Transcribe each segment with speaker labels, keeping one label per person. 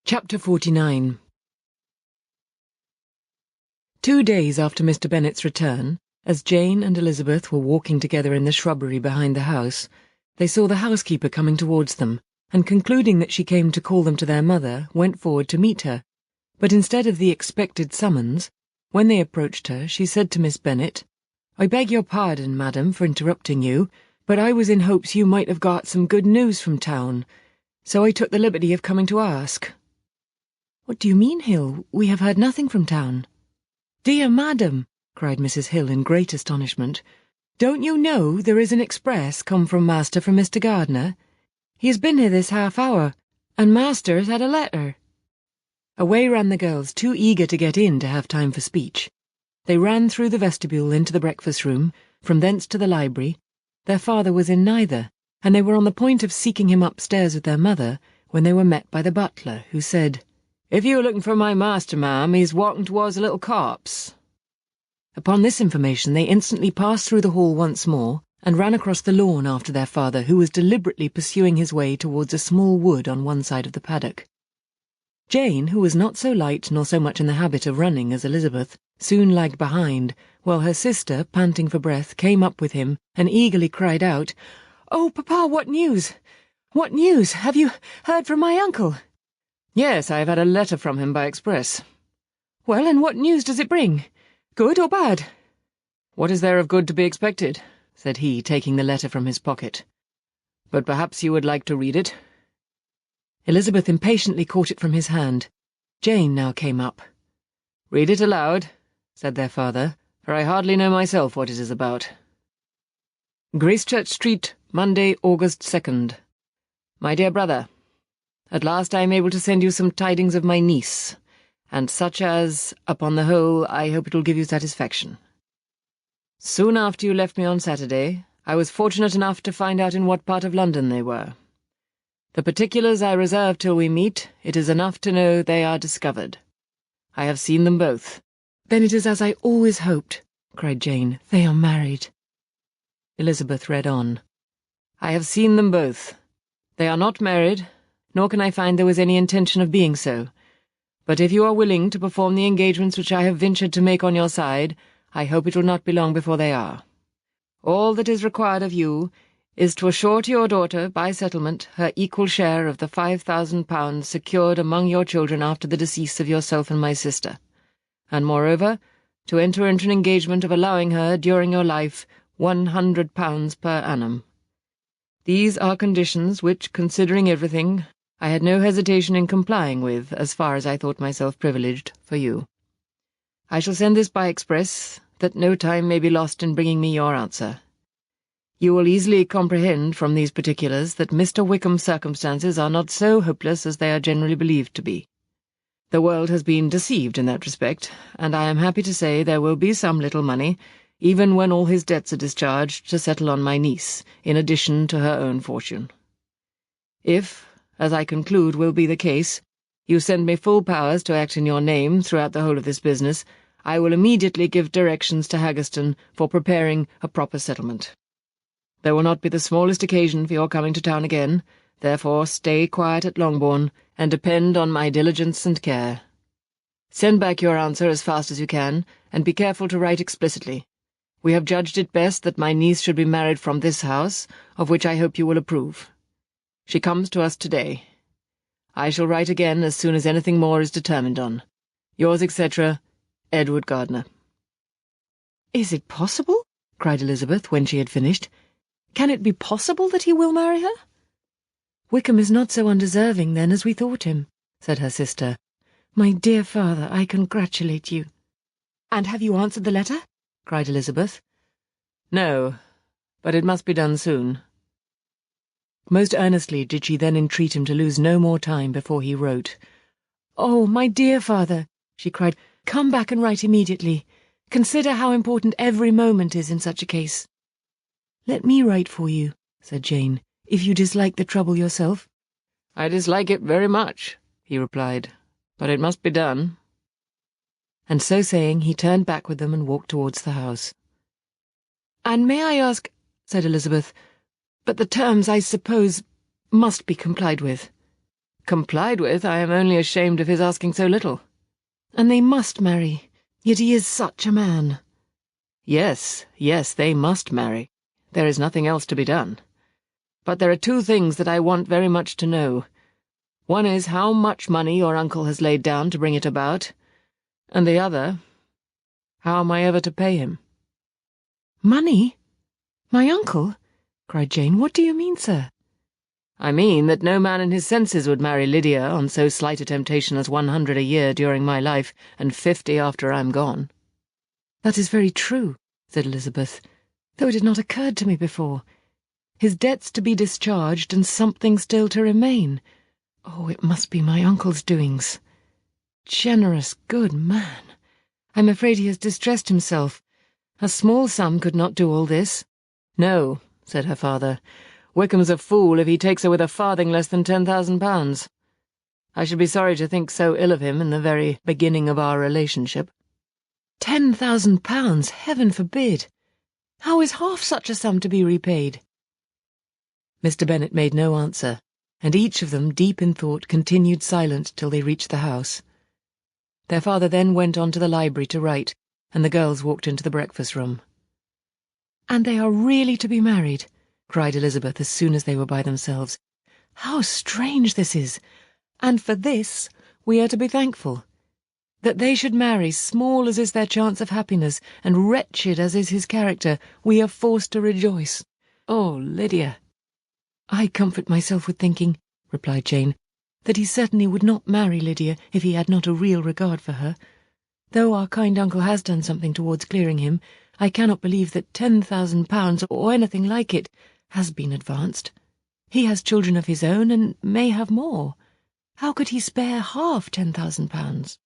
Speaker 1: Chapter 49. 2 days after Mr. Bennet's return, as Jane and Elizabeth were walking together in the shrubbery behind the house, they saw the housekeeper coming towards them, and concluding that she came to call them to their mother, went forward to meet her. But instead of the expected summons, when they approached her, she said to Miss Bennet, "I beg your pardon, madam, for interrupting you, but I was in hopes you might have got some good news from town, so I took the liberty of coming to ask." "What do you mean, Hill? We have heard nothing from town." "Dear madam," cried Mrs. Hill in great astonishment, "don't you know there is an express come from Master for Mr. Gardiner? He has been here this half-hour, and Master has had a letter." Away ran the girls, too eager to get in to have time for speech. They ran through the vestibule into the breakfast-room, from thence to the library. Their father was in neither, and they were on the point of seeking him upstairs with their mother, when they were met by the butler, who said, "If you are looking for my master, ma'am, he's walking towards a little copse." Upon this information they instantly passed through the hall once more, and ran across the lawn after their father, who was deliberately pursuing his way towards a small wood on one side of the paddock. Jane, who was not so light nor so much in the habit of running as Elizabeth, soon lagged behind, while her sister, panting for breath, came up with him, and eagerly cried out, "Oh, Papa, what news? What news? Have you heard from my uncle?" "Yes, I have had a letter from him by express." "Well, and what news does it bring? Good or bad?" "What is there of good to be expected?" said he, taking the letter from his pocket. "But perhaps you would like to read it?" Elizabeth impatiently caught it from his hand. Jane now came up. "Read it aloud," said their father, "for I hardly know myself what it is about." "Gracechurch Street, Monday, August 2nd. My dear brother, at last I am able to send you some tidings of my niece, and such as, upon the whole, I hope it will give you satisfaction. Soon after you left me on Saturday, I was fortunate enough to find out in what part of London they were. The particulars I reserve till we meet. It is enough to know they are discovered. I have seen them both." "Then it is as I always hoped," cried Jane. "They are married." Elizabeth read on. "I have seen them both. They are not married, nor can I find there was any intention of being so. But if you are willing to perform the engagements which I have ventured to make on your side, I hope it will not be long before they are. All that is required of you is to assure to your daughter, by settlement, her equal share of the £5,000 secured among your children after the decease of yourself and my sister, and, moreover, to enter into an engagement of allowing her, during your life, £100 per annum. These are conditions which, considering everything, I had no hesitation in complying with, as far as I thought myself privileged for you. I shall send this by express, that no time may be lost in bringing me your answer. You will easily comprehend from these particulars that Mr. Wickham's circumstances are not so hopeless as they are generally believed to be. The world has been deceived in that respect, and I am happy to say there will be some little money, even when all his debts are discharged, to settle on my niece, in addition to her own fortune. If, as I conclude will be the case, you send me full powers to act in your name throughout the whole of this business, I will immediately give directions to Haggerston for preparing a proper settlement. There will not be the smallest occasion for your coming to town again, therefore stay quiet at Longbourn, and depend on my diligence and care. Send back your answer as fast as you can, and be careful to write explicitly. We have judged it best that my niece should be married from this house, of which I hope you will approve. She comes to us today. I shall write again as soon as anything more is determined on. Yours, etc., Edward Gardiner." "Is it possible?" cried Elizabeth, when she had finished. "Can it be possible that he will marry her?" "Wickham is not so undeserving, then, as we thought him," said her sister. "My dear father, I congratulate you." "And have you answered the letter?" cried Elizabeth. "No, but it must be done soon." Most earnestly did she then entreat him to lose no more time before he wrote. "Oh, my dear father," she cried, "come back and write immediately. Consider how important every moment is in such a case." "Let me write for you," said Jane, "if you dislike the trouble yourself." "I dislike it very much," he replied, "but it must be done." And so saying, he turned back with them and walked towards the house. "And may I ask," said Elizabeth, "but the terms, I suppose, must be complied with." complied with, I am only ashamed of his asking so little." "And they must marry, yet he is such a man." "Yes, yes, they must marry. There is nothing else to be done. But there are two things that I want very much to know. One is how much money your uncle has laid down to bring it about, and the other, how am I ever to pay him?"
Speaker 2: "Money? My uncle?" cried Jane. "What do you mean, sir?"
Speaker 1: "I mean that no man in his senses would marry Lydia on so slight a temptation as 100 a year during my life, and 50 after I'm gone."
Speaker 2: "That is very true," said Elizabeth, "though it had not occurred to me before. His debts to be discharged, and something still to remain. Oh, it must be my uncle's doings. Generous, good man. I'm afraid he has distressed himself. A small sum could not do all this."
Speaker 1: "No," said her father. "Wickham's a fool if he takes her with a farthing less than £10,000. I should be sorry to think so ill of him in the very beginning of our relationship."
Speaker 2: £10,000, heaven forbid! How is half such a sum to be repaid?
Speaker 1: Mr. Bennet made no answer, and each of them, deep in thought, continued silent till they reached the house. Their father then went on to the library to write, and the girls walked into the breakfast-room.
Speaker 2: "And they are really to be married?" cried Elizabeth as soon as they were by themselves. "How strange this is! And for this we are to be thankful. That they should marry, small as is their chance of happiness, and wretched as is his character, we are forced to rejoice. Oh, Lydia!" "I comfort myself with thinking," replied Jane, "that he certainly would not marry Lydia if he had not a real regard for her. Though our kind uncle has done something towards clearing him, I cannot believe that £10,000, or anything like it, has been advanced. He has children of his own, and may have more. How could he spare half £10,000?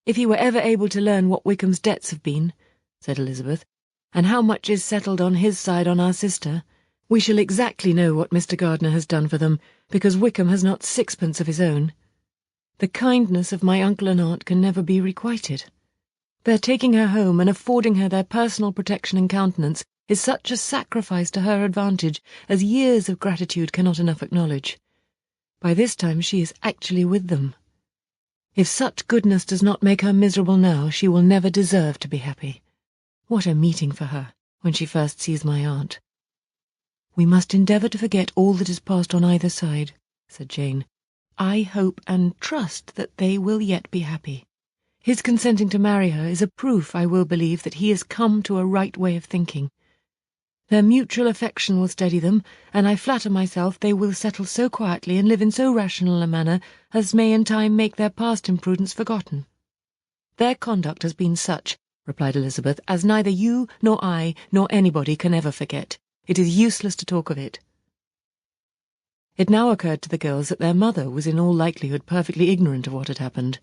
Speaker 2: "If he were ever able to learn what Wickham's debts have been," said Elizabeth, "and how much is settled on his side on our sister, we shall exactly know what Mr. Gardiner has done for them, because Wickham has not sixpence of his own. The kindness of my uncle and aunt can never be requited. Their taking her home and affording her their personal protection and countenance is such a sacrifice to her advantage as years of gratitude cannot enough acknowledge. By this time she is actually with them. If such goodness does not make her miserable now, she will never deserve to be happy. What a meeting for her, when she first sees my aunt." "We must endeavour to forget all that has passed on either side," said Jane. "I hope and trust that they will yet be happy. His consenting to marry her is a proof, I will believe, that he has come to a right way of thinking. Their mutual affection will steady them, and I flatter myself they will settle so quietly and live in so rational a manner as may in time make their past imprudence forgotten." "Their conduct has been such," replied Elizabeth, "as neither you nor I nor anybody can ever forget. It is useless to talk of it." It now occurred to the girls that their mother was in all likelihood perfectly ignorant of what had happened.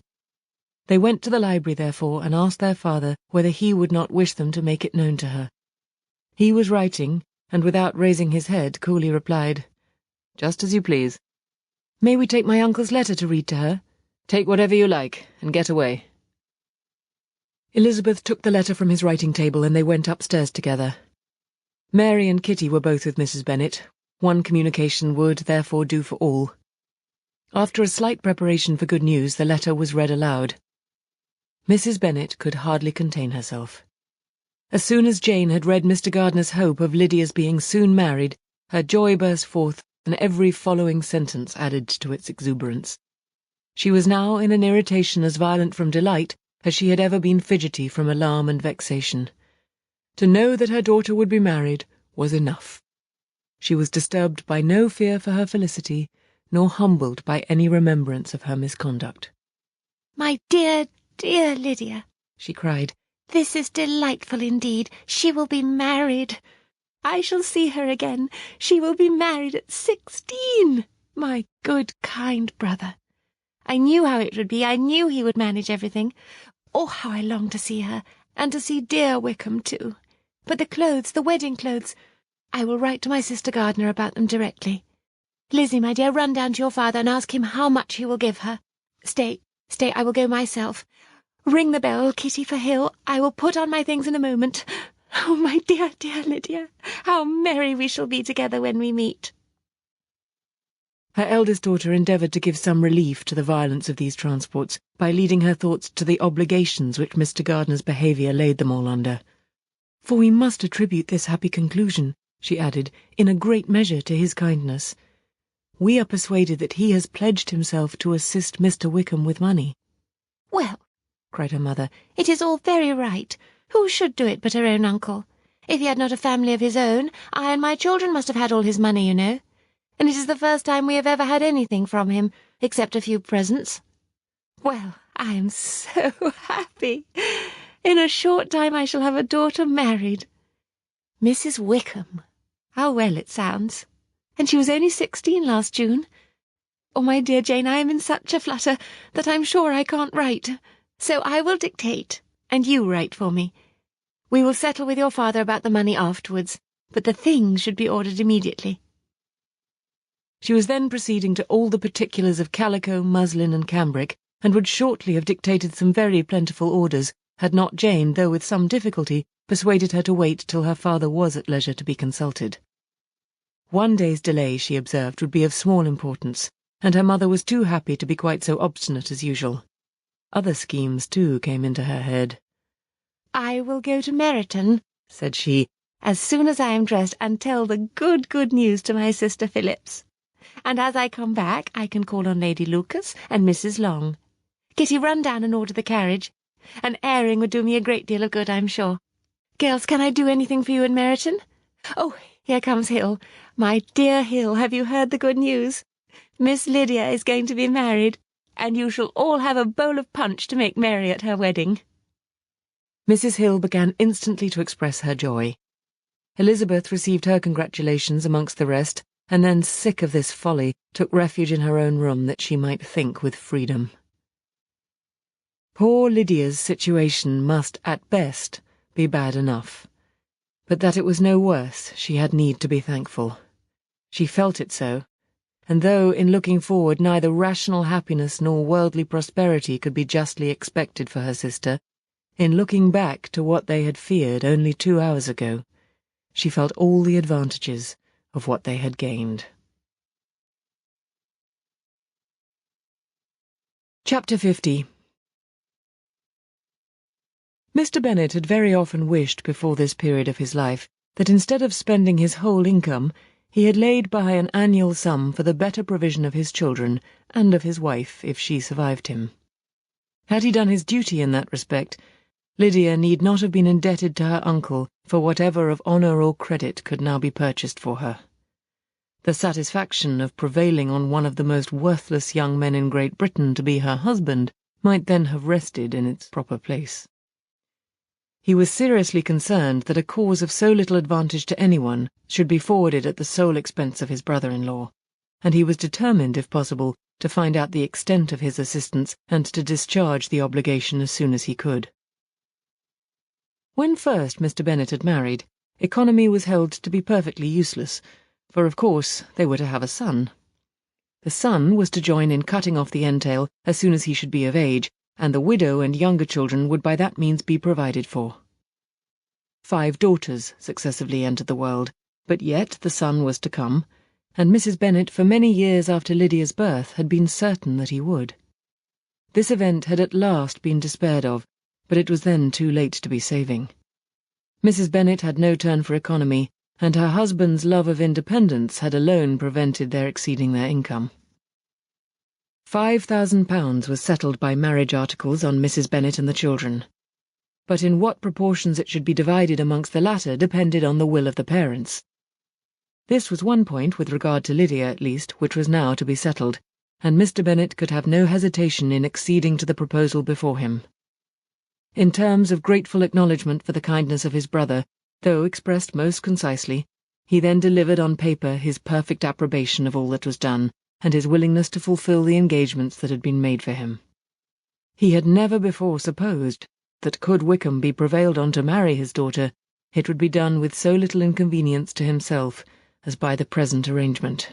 Speaker 2: They went to the library, therefore, and asked their father whether he would not wish them to make it known to her. He was writing, and without raising his head, coolly replied, "Just as you please." "May we take my uncle's letter to read to her?" "Take whatever you like, and get away." Elizabeth took the letter from his writing-table, and they went upstairs together. Mary and Kitty were both with Mrs. Bennet. One communication would, therefore, do for all. After a slight preparation for good news, the letter was read aloud. Mrs. Bennet could hardly contain herself. As soon as Jane had read Mr. Gardiner's hope of Lydia's being soon married, her joy burst forth, and every following sentence added to its exuberance. She was now in an irritation as violent from delight as she had ever been fidgety from alarm and vexation. To know that her daughter would be married was enough. She was disturbed by no fear for her felicity, nor humbled by any remembrance of her misconduct.
Speaker 3: "My dear, dear Lydia," she cried, "this is delightful indeed. She will be married. I shall see her again. She will be married at 16. My good, kind brother. I knew how it would be. I knew he would manage everything. Oh, how I long to see her, and to see dear Wickham too. But the clothes, the wedding clothes, I will write to my sister Gardiner about them directly. Lizzie, my dear, run down to your father and ask him how much he will give her. Stay, I will go myself. Ring the bell, Kitty, for Hill. I will put on my things in a moment. Oh, my dear, dear Lydia, how merry we shall be together when we meet."
Speaker 1: Her eldest daughter endeavoured to give some relief to the violence of these transports by leading her thoughts to the obligations which Mr. Gardiner's behaviour laid them all under. "For we must attribute this happy conclusion," she added, "in a great measure to his kindness. We are persuaded that he has pledged himself to assist Mr. Wickham with money."
Speaker 3: "Well," cried her mother, "it is all very right. Who should do it but her own uncle? If he had not a family of his own, I and my children must have had all his money, you know. And it is the first time we have ever had anything from him, except a few presents. Well, I am so happy. In a short time I shall have a daughter married. Mrs. Wickham. How well it sounds. And she was only 16 last June. Oh, my dear Jane, I am in such a flutter that I'm sure I can't write. So I will dictate, and you write for me. We will settle with your father about the money afterwards, but the things should be ordered immediately."
Speaker 1: She was then proceeding to all the particulars of calico, muslin, and cambric, and would shortly have dictated some very plentiful orders, had not Jane, though with some difficulty, persuaded her to wait till her father was at leisure to be consulted. One day's delay, she observed, would be of small importance, and her mother was too happy to be quite so obstinate as usual. Other schemes, too, came into her head.
Speaker 3: "I will go to Meryton," said she, "as soon as I am dressed, and tell the good news to my sister Phillips. And as I come back, I can call on Lady Lucas and Mrs. Long. Kitty, run down and order the carriage. An airing would do me a great deal of good, I'm sure. Girls, can I do anything for you in Meryton? Oh, here comes Hill. My dear Hill, have you heard the good news? Miss Lydia is going to be married, and you shall all have a bowl of punch to make merry at her wedding."
Speaker 1: Mrs. Hill began instantly to express her joy. Elizabeth received her congratulations amongst the rest, and then, sick of this folly, took refuge in her own room that she might think with freedom. Poor Lydia's situation must, at best, be bad enough. But that it was no worse, she had need to be thankful. She felt it so, and though, in looking forward, neither rational happiness nor worldly prosperity could be justly expected for her sister, in looking back to what they had feared only 2 hours ago, she felt all the advantages of what they had gained. Chapter 50. Mr. Bennet had very often wished before this period of his life that instead of spending his whole income, he had laid by an annual sum for the better provision of his children and of his wife if she survived him. Had he done his duty in that respect, Lydia need not have been indebted to her uncle for whatever of honour or credit could now be purchased for her. The satisfaction of prevailing on one of the most worthless young men in Great Britain to be her husband might then have rested in its proper place. He was seriously concerned that a cause of so little advantage to anyone should be forwarded at the sole expense of his brother-in-law, and he was determined, if possible, to find out the extent of his assistance and to discharge the obligation as soon as he could. When first Mr. Bennet had married, economy was held to be perfectly useless, for of course they were to have a son. The son was to join in cutting off the entail as soon as he should be of age, and the widow and younger children would by that means be provided for. 5 daughters successively entered the world, but yet the son was to come, and Mrs. Bennet for many years after Lydia's birth had been certain that he would. This event had at last been despaired of, but it was then too late to be saving. Mrs. Bennet had no turn for economy, and her husband's love of independence had alone prevented their exceeding their income. £5,000 was settled by marriage articles on Mrs. Bennet and the children, but in what proportions it should be divided amongst the latter depended on the will of the parents. This was one point, with regard to Lydia at least, which was now to be settled, and Mr. Bennet could have no hesitation in acceding to the proposal before him. In terms of grateful acknowledgment for the kindness of his brother, though expressed most concisely, he then delivered on paper his perfect approbation of all that was done, and his willingness to fulfil the engagements that had been made for him. He had never before supposed that could Wickham be prevailed on to marry his daughter, it would be done with so little inconvenience to himself as by the present arrangement.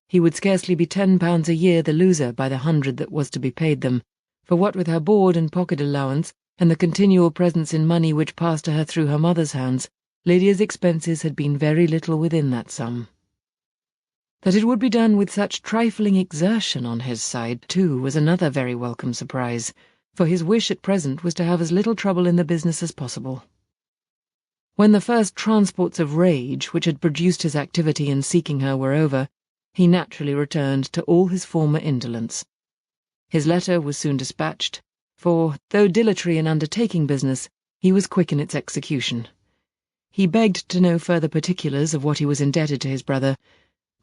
Speaker 1: He would scarcely be £10 a year the loser by the 100 that was to be paid them, for what with her board and pocket allowance, and the continual presents in money which passed to her through her mother's hands, Lydia's expenses had been very little within that sum. That it would be done with such trifling exertion on his side, too, was another very welcome surprise, for his wish at present was to have as little trouble in the business as possible. When the first transports of rage which had produced his activity in seeking her were over, he naturally returned to all his former indolence. His letter was soon dispatched, for, though dilatory in undertaking business, he was quick in its execution. He begged to know further particulars of what he was indebted to his brother,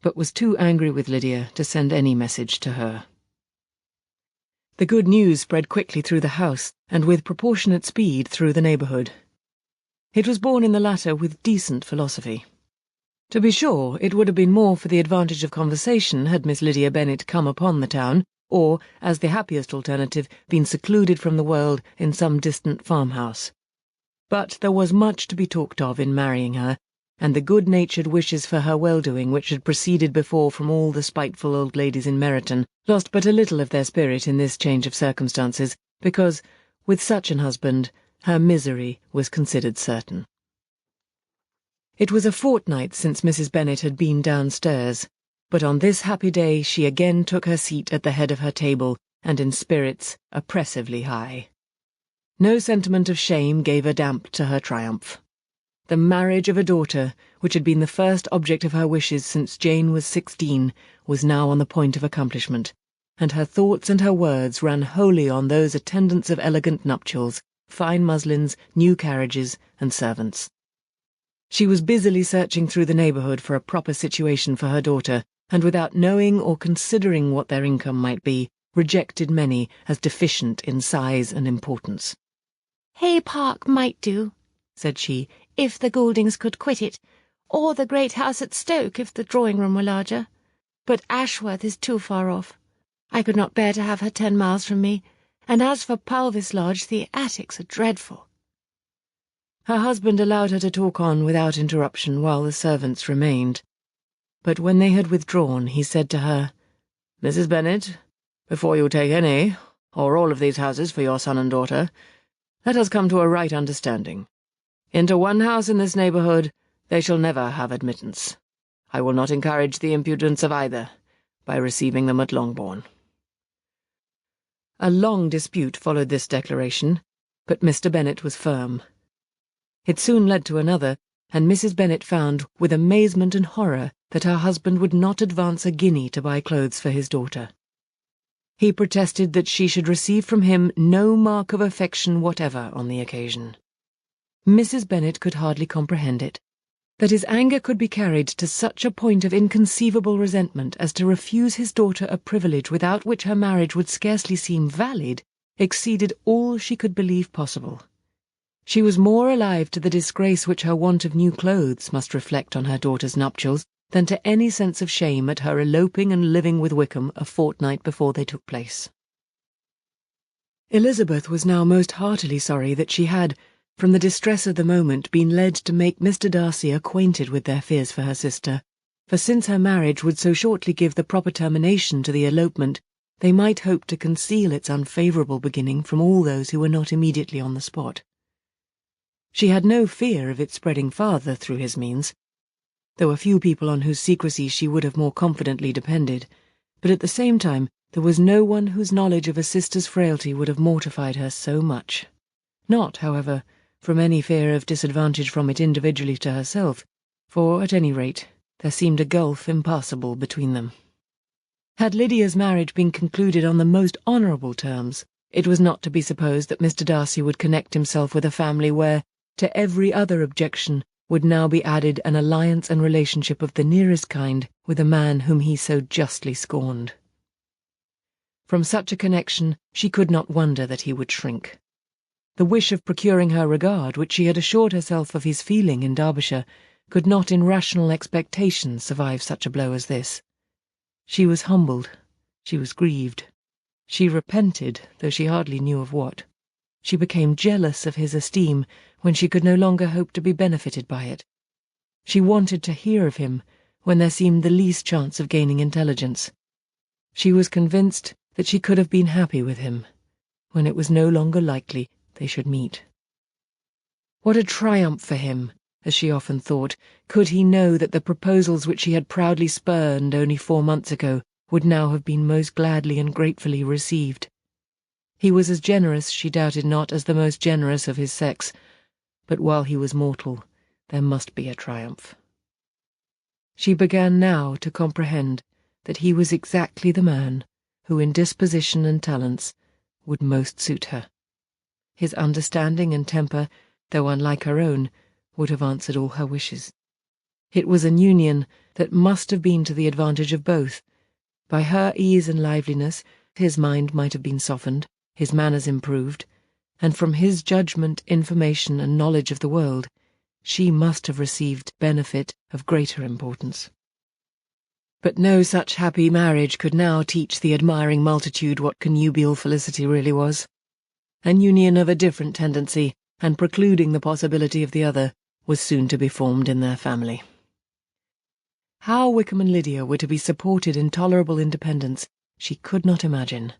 Speaker 1: but was too angry with Lydia to send any message to her. The good news spread quickly through the house, and with proportionate speed through the neighbourhood. It was borne in the latter with decent philosophy. To be sure, it would have been more for the advantage of conversation had Miss Lydia Bennet come upon the town, or, as the happiest alternative, been secluded from the world in some distant farmhouse. But there was much to be talked of in marrying her, and the good-natured wishes for her well-doing which had proceeded before from all the spiteful old ladies in Meryton lost but a little of their spirit in this change of circumstances, because, with such an husband, her misery was considered certain. It was a fortnight since Mrs. Bennet had been downstairs, but on this happy day she again took her seat at the head of her table, and in spirits oppressively high. No sentiment of shame gave a damp to her triumph. The marriage of a daughter, which had been the first object of her wishes since Jane was 16, was now on the point of accomplishment, and her thoughts and her words ran wholly on those attendants of elegant nuptials, fine muslins, new carriages, and servants. She was busily searching through the neighbourhood for a proper situation for her daughter, and without knowing or considering what their income might be, rejected many as deficient in size and importance.
Speaker 3: "Hay Park might do," said she, "if the Gouldings could quit it, or the great house at Stoke if the drawing-room were larger. But Ashworth is too far off. I could not bear to have her 10 miles from me, and as for Pulvis Lodge, the attics are dreadful."
Speaker 1: Her husband allowed her to talk on without interruption while the servants remained. But when they had withdrawn, he said to her, "Mrs. Bennet, before you take any, or all of these houses for your son and daughter, let us come to a right understanding. Into one house in this neighbourhood they shall never have admittance. I will not encourage the impudence of either by receiving them at Longbourn." A long dispute followed this declaration, but Mr. Bennet was firm. It soon led to another, and Mrs. Bennet found, with amazement and horror, that her husband would not advance a guinea to buy clothes for his daughter. He protested that she should receive from him no mark of affection whatever on the occasion. Mrs. Bennet could hardly comprehend it. That his anger could be carried to such a point of inconceivable resentment as to refuse his daughter a privilege without which her marriage would scarcely seem valid, exceeded all she could believe possible. She was more alive to the disgrace which her want of new clothes must reflect on her daughter's nuptials than to any sense of shame at her eloping and living with Wickham a fortnight before they took place. Elizabeth was now most heartily sorry that she had, from the distress of the moment, been led to make Mr. Darcy acquainted with their fears for her sister, for since her marriage would so shortly give the proper termination to the elopement, they might hope to conceal its unfavourable beginning from all those who were not immediately on the spot. She had no fear of its spreading farther through his means. There were few people on whose secrecy she would have more confidently depended, but at the same time there was no one whose knowledge of a sister's frailty would have mortified her so much. Not, however, from any fear of disadvantage from it individually to herself, for, at any rate, there seemed a gulf impassable between them. Had Lydia's marriage been concluded on the most honourable terms, it was not to be supposed that Mr. Darcy would connect himself with a family where, to every other objection, would now be added an alliance and relationship of the nearest kind with a man whom he so justly scorned. From such a connection she could not wonder that he would shrink. The wish of procuring her regard, which she had assured herself of his feeling in Derbyshire, could not in rational expectation survive such a blow as this. She was humbled, she was grieved, she repented, though she hardly knew of what. She became jealous of his esteem when she could no longer hope to be benefited by it. She wanted to hear of him when there seemed the least chance of gaining intelligence. She was convinced that she could have been happy with him when it was no longer likely they should meet. What a triumph for him, as she often thought, could he know that the proposals which she had proudly spurned only 4 months ago would now have been most gladly and gratefully received. He was as generous, she doubted not, as the most generous of his sex, but while he was mortal, there must be a triumph. She began now to comprehend that he was exactly the man who, in disposition and talents, would most suit her. His understanding and temper, though unlike her own, would have answered all her wishes. It was an union that must have been to the advantage of both. By her ease and liveliness, his mind might have been softened, his manners improved, and from his judgment, information, and knowledge of the world, she must have received benefit of greater importance. But no such happy marriage could now teach the admiring multitude what connubial felicity really was. An union of a different tendency, and precluding the possibility of the other, was soon to be formed in their family. How Wickham and Lydia were to be supported in tolerable independence, she could not imagine.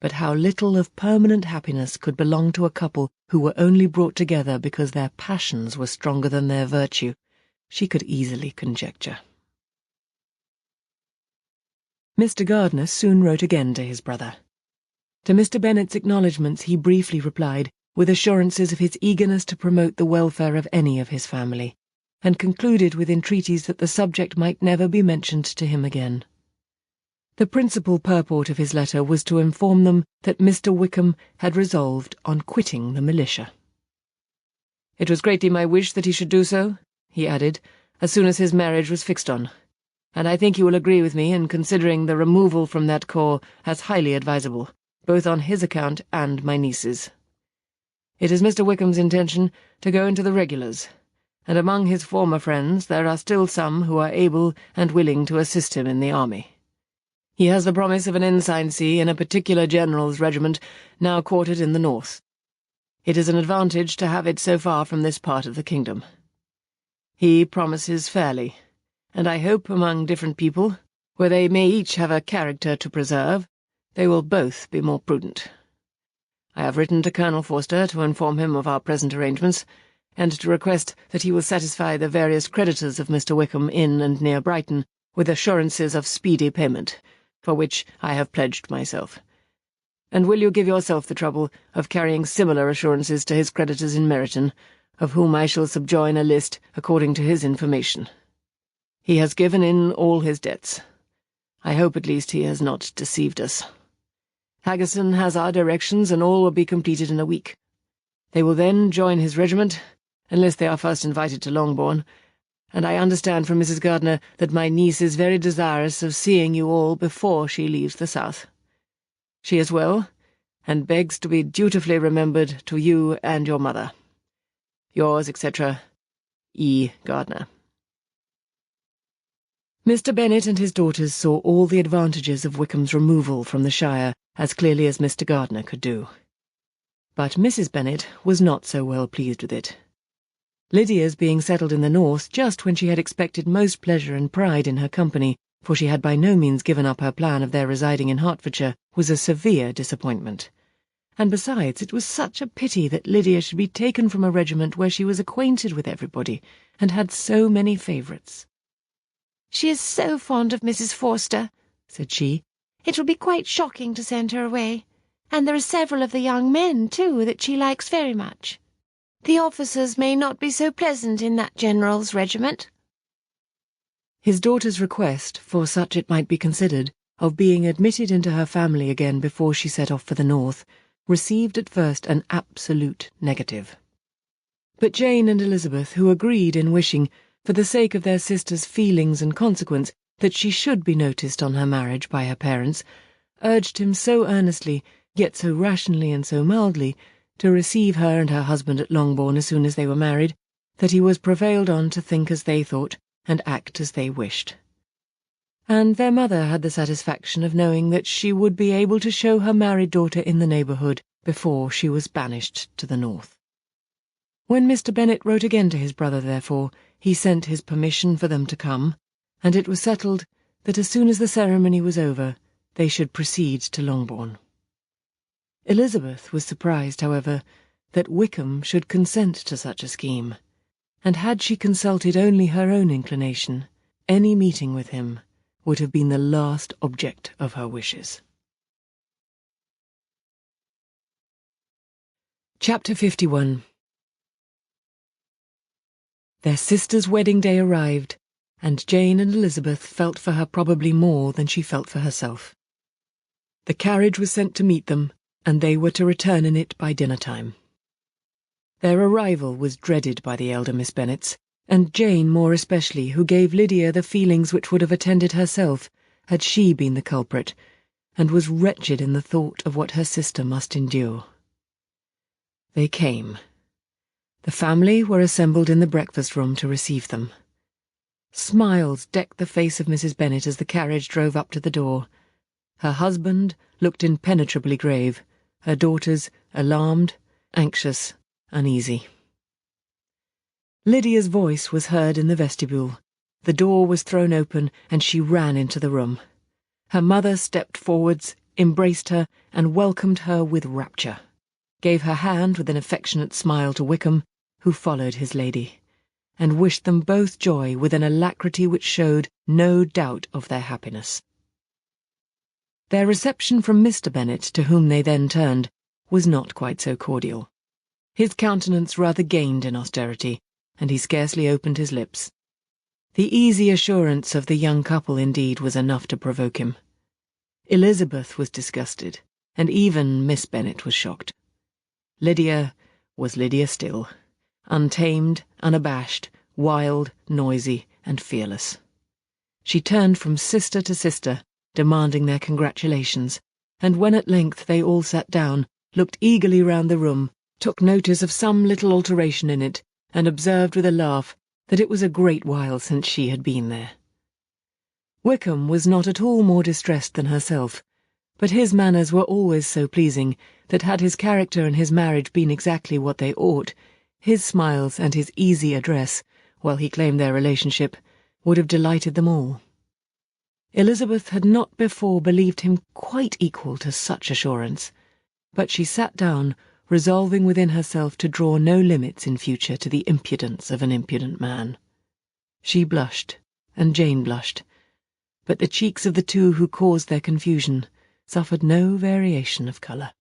Speaker 1: But how little of permanent happiness could belong to a couple who were only brought together because their passions were stronger than their virtue, she could easily conjecture. Mr. Gardiner soon wrote again to his brother. To Mr. Bennet's acknowledgments he briefly replied, with assurances of his eagerness to promote the welfare of any of his family, and concluded with entreaties that the subject might never be mentioned to him again. The principal purport of his letter was to inform them that Mr. Wickham had resolved on quitting the militia. "It was greatly my wish that he should do so," he added, "as soon as his marriage was fixed on, and I think you will agree with me in considering the removal from that corps as highly advisable, both on his account and my niece's. It is Mr. Wickham's intention to go into the regulars, and among his former friends there are still some who are able and willing to assist him in the army. He has the promise of an ensigncy in a particular general's regiment now quartered in the north. It is an advantage to have it so far from this part of the kingdom. He promises fairly, and I hope among different people, where they may each have a character to preserve, they will both be more prudent. I have written to Colonel Forster to inform him of our present arrangements, and to request that he will satisfy the various creditors of Mr. Wickham in and near Brighton with assurances of speedy payment, for which I have pledged myself. And will you give yourself the trouble of carrying similar assurances to his creditors in Meryton, of whom I shall subjoin a list according to his information. He has given in all his debts. I hope at least he has not deceived us. Haggerson has our directions, and all will be completed in a week. They will then join his regiment, unless they are first invited to Longbourn, and I understand from Mrs. Gardiner that my niece is very desirous of seeing you all before she leaves the south. She is well, and begs to be dutifully remembered to you and your mother. Yours, etc., E. Gardiner. Mr. Bennet and his daughters saw all the advantages of Wickham's removal from the shire as clearly as Mr. Gardiner could do. But Mrs. Bennet was not so well pleased with it. Lydia's being settled in the north just when she had expected most pleasure and pride in her company, for she had by no means given up her plan of their residing in Hertfordshire, was a severe disappointment. And besides, it was such a pity that Lydia should be taken from a regiment where she was acquainted with everybody, and had so many favourites.
Speaker 3: "She is so fond of Mrs. Forster," said she. "It will be quite shocking to send her away. And there are several of the young men, too, that she likes very much. The officers may not be so pleasant in that general's regiment."
Speaker 1: His daughter's request, for such it might be considered, of being admitted into her family again before she set off for the north, received at first an absolute negative. But Jane and Elizabeth, who agreed in wishing, for the sake of their sister's feelings and consequence, that she should be noticed on her marriage by her parents, urged him so earnestly, yet so rationally and so mildly, to receive her and her husband at Longbourn as soon as they were married, that he was prevailed on to think as they thought, and act as they wished. And their mother had the satisfaction of knowing that she would be able to show her married daughter in the neighbourhood before she was banished to the north. When Mr. Bennet wrote again to his brother, therefore, he sent his permission for them to come, and it was settled that as soon as the ceremony was over, they should proceed to Longbourn. Elizabeth was surprised, however, that Wickham should consent to such a scheme, and had she consulted only her own inclination, any meeting with him would have been the last object of her wishes. Chapter 51. Their sister's wedding day arrived, and Jane and Elizabeth felt for her probably more than she felt for herself. The carriage was sent to meet them, and they were to return in it by dinner-time. Their arrival was dreaded by the elder Miss Bennets, and Jane more especially, who gave Lydia the feelings which would have attended herself had she been the culprit, and was wretched in the thought of what her sister must endure. They came. The family were assembled in the breakfast-room to receive them. Smiles decked the face of Mrs. Bennet as the carriage drove up to the door. Her husband looked impenetrably grave, her daughters alarmed, anxious, uneasy. Lydia's voice was heard in the vestibule. The door was thrown open, and she ran into the room. Her mother stepped forwards, embraced her, and welcomed her with rapture, gave her hand with an affectionate smile to Wickham, who followed his lady, and wished them both joy with an alacrity which showed no doubt of their happiness. Their reception from Mr. Bennet, to whom they then turned, was not quite so cordial. His countenance rather gained in austerity, and he scarcely opened his lips. The easy assurance of the young couple, indeed, was enough to provoke him. Elizabeth was disgusted, and even Miss Bennet was shocked. Lydia was Lydia still, untamed, unabashed, wild, noisy, and fearless. She turned from sister to sister, demanding their congratulations, and when at length they all sat down, looked eagerly round the room, took notice of some little alteration in it, and observed with a laugh that it was a great while since she had been there. Wickham was not at all more distressed than herself, but his manners were always so pleasing that had his character and his marriage been exactly what they ought, his smiles and his easy address, while he claimed their relationship, would have delighted them all. Elizabeth had not before believed him quite equal to such assurance, but she sat down, resolving within herself to draw no limits in future to the impudence of an impudent man. She blushed, and Jane blushed, but the cheeks of the two who caused their confusion suffered no variation of colour.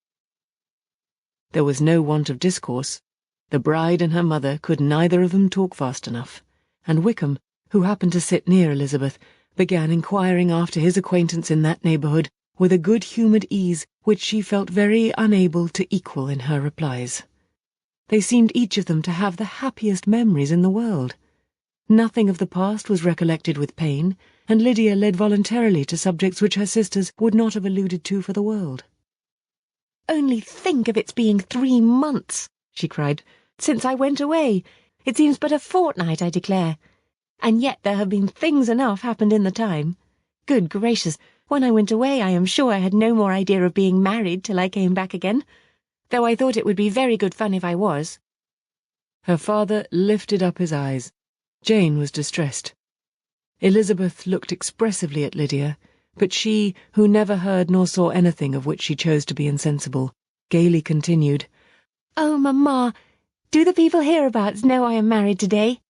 Speaker 1: There was no want of discourse. The bride and her mother could neither of them talk fast enough, and Wickham, who happened to sit near Elizabeth, began inquiring after his acquaintance in that neighbourhood with a good-humoured ease which she felt very unable to equal in her replies. They seemed each of them to have the happiest memories in the world. Nothing of the past was recollected with pain, and Lydia led voluntarily to subjects which her sisters would not have alluded to for the world.
Speaker 3: "Only think of its being 3 months," she cried, "since I went away. It seems but a fortnight, I declare. And yet there have been things enough happened in the time. Good gracious, when I went away I am sure I had no more idea of being married till I came back again, though I thought it would be very good fun if I was."
Speaker 1: Her father lifted up his eyes. Jane was distressed. Elizabeth looked expressively at Lydia, but she, who never heard nor saw anything of which she chose to be insensible, gaily continued,
Speaker 3: "Oh, Mamma, do the people hereabouts know I am married today?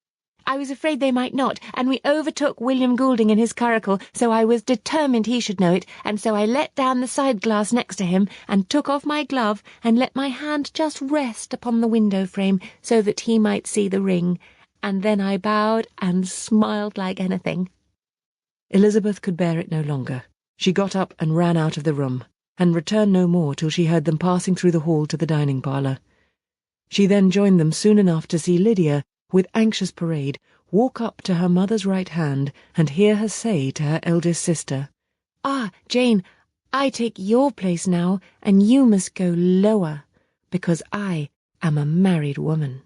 Speaker 3: I was afraid they might not, and we overtook William Goulding in his curricle, so I was determined he should know it, and so I let down the side-glass next to him, and took off my glove, and let my hand just rest upon the window-frame, so that he might see the ring, and then I bowed and smiled like anything."
Speaker 1: Elizabeth could bear it no longer. She got up and ran out of the room, and returned no more till she heard them passing through the hall to the dining-parlour. She then joined them soon enough to see Lydia, with anxious parade, walk up to her mother's right hand and hear her say to her eldest sister,
Speaker 3: "Ah, Jane, I take your place now, and you must go lower, because I am a married woman."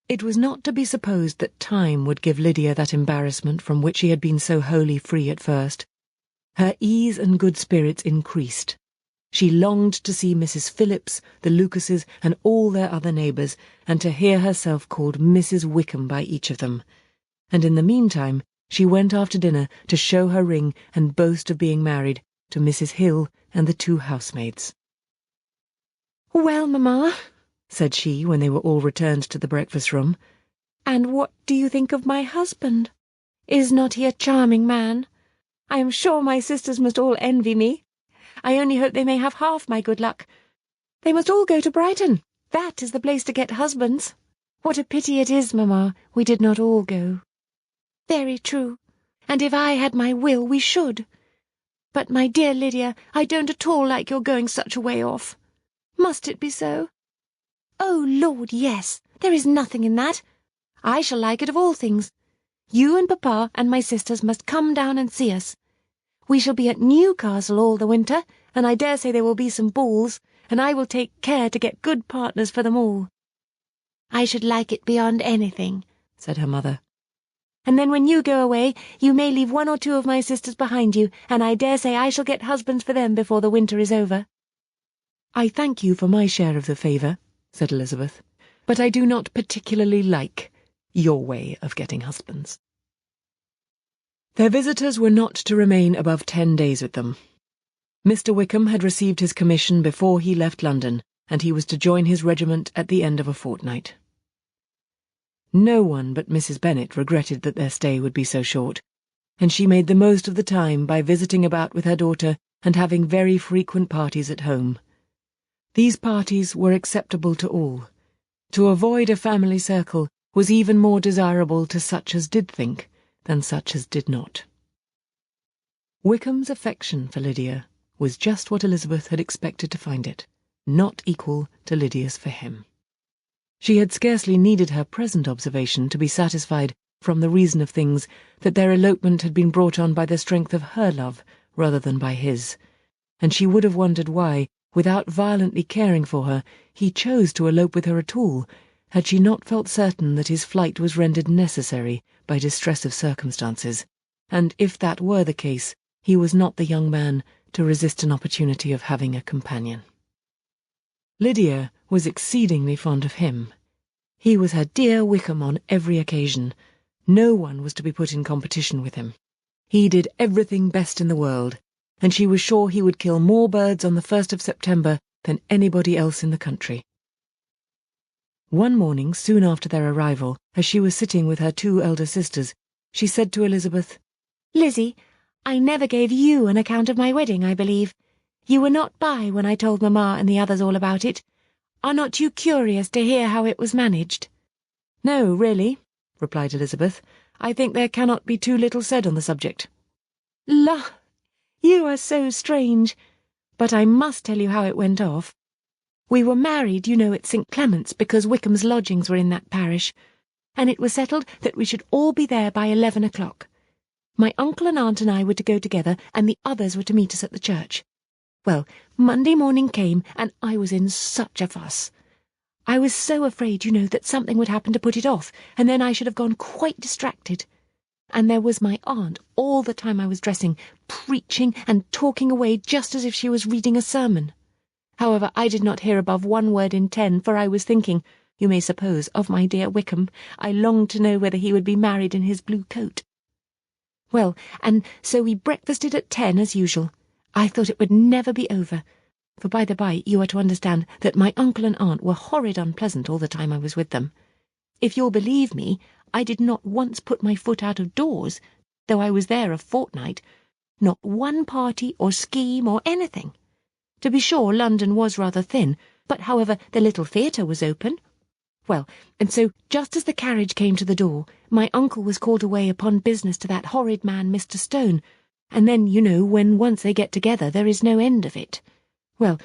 Speaker 1: It was not to be supposed that time would give Lydia that embarrassment from which she had been so wholly free at first. Her ease and good spirits increased. She longed to see Mrs. Phillips, the Lucases, and all their other neighbours, and to hear herself called Mrs. Wickham by each of them. And in the meantime she went after dinner to show her ring and boast of being married to Mrs. Hill and the 2 housemaids.
Speaker 3: "Well, Mamma,"
Speaker 1: said she when they were all returned to the breakfast-room.
Speaker 3: "And what do you think of my husband? Is not he a charming man? I am sure my sisters must all envy me. I only hope they may have half my good luck. They must all go to Brighton. That is the place to get husbands. What a pity it is, Mamma, we did not all go." "Very true. And if I had my will, we should. But, my dear Lydia, I don't at all like your going such a way off. Must it be so?" "Oh, Lord, yes. There is nothing in that. I shall like it of all things. You and Papa and my sisters must come down and see us. We shall be at Newcastle all the winter, and I dare say there will be some balls, and I will take care to get good partners for them all." "I should like it beyond anything," said her mother. "And then when you go away, you may leave one or two of my sisters behind you, and I dare say I shall get husbands for them before the winter is over."
Speaker 1: "I thank you for my share of the favour," said Elizabeth, "but I do not particularly like your way of getting husbands." Their visitors were not to remain above 10 days with them. Mr. Wickham had received his commission before he left London, and he was to join his regiment at the end of a fortnight. No one but Mrs. Bennet regretted that their stay would be so short, and she made the most of the time by visiting about with her daughter and having very frequent parties at home. These parties were acceptable to all. To avoid a family circle was even more desirable to such as did think than such as did not. Wickham's affection for Lydia was just what Elizabeth had expected to find it, not equal to Lydia's for him. She had scarcely needed her present observation to be satisfied, from the reason of things, that their elopement had been brought on by the strength of her love rather than by his, and she would have wondered why, without violently caring for her, he chose to elope with her at all, had she not felt certain that his flight was rendered necessary by distress of circumstances, and if that were the case, he was not the young man to resist an opportunity of having a companion. Lydia was exceedingly fond of him. He was her dear Wickham on every occasion. No one was to be put in competition with him. He did everything best in the world, and she was sure he would kill more birds on the 1st of September than anybody else in the country. One morning, soon after their arrival, as she was sitting with her 2 elder sisters, she said to Elizabeth,
Speaker 3: "Lizzie, I never gave you an account of my wedding, I believe. You were not by when I told Mamma and the others all about it. Are not you curious to hear how it was managed?"
Speaker 1: "No, really," replied Elizabeth. "I think there cannot be too little said on the subject."
Speaker 3: "La! You are so strange. But I must tell you how it went off. We were married, you know, at St. Clement's, because Wickham's lodgings were in that parish, and it was settled that we should all be there by 11 o'clock. My uncle and aunt and I were to go together, and the others were to meet us at the church. Well, Monday morning came, and I was in such a fuss. I was so afraid, you know, that something would happen to put it off, and then I should have gone quite distracted. And there was my aunt all the time I was dressing, preaching and talking away just as if she was reading a sermon. However, I did not hear above 1 word in 10, for I was thinking, you may suppose, of my dear Wickham. I longed to know whether he would be married in his blue coat. Well, and so we breakfasted at 10 as usual. I thought it would never be over, for by the by you are to understand that my uncle and aunt were horrid unpleasant all the time I was with them. If you'll believe me, I did not once put my foot out of doors, though I was there a fortnight, not one party or scheme or anything. To be sure, London was rather thin, but however, the little theatre was open. Well, and so, just as the carriage came to the door, my uncle was called away upon business to that horrid man, Mr. Stone, and then, you know, when once they get together, there is no end of it. Well,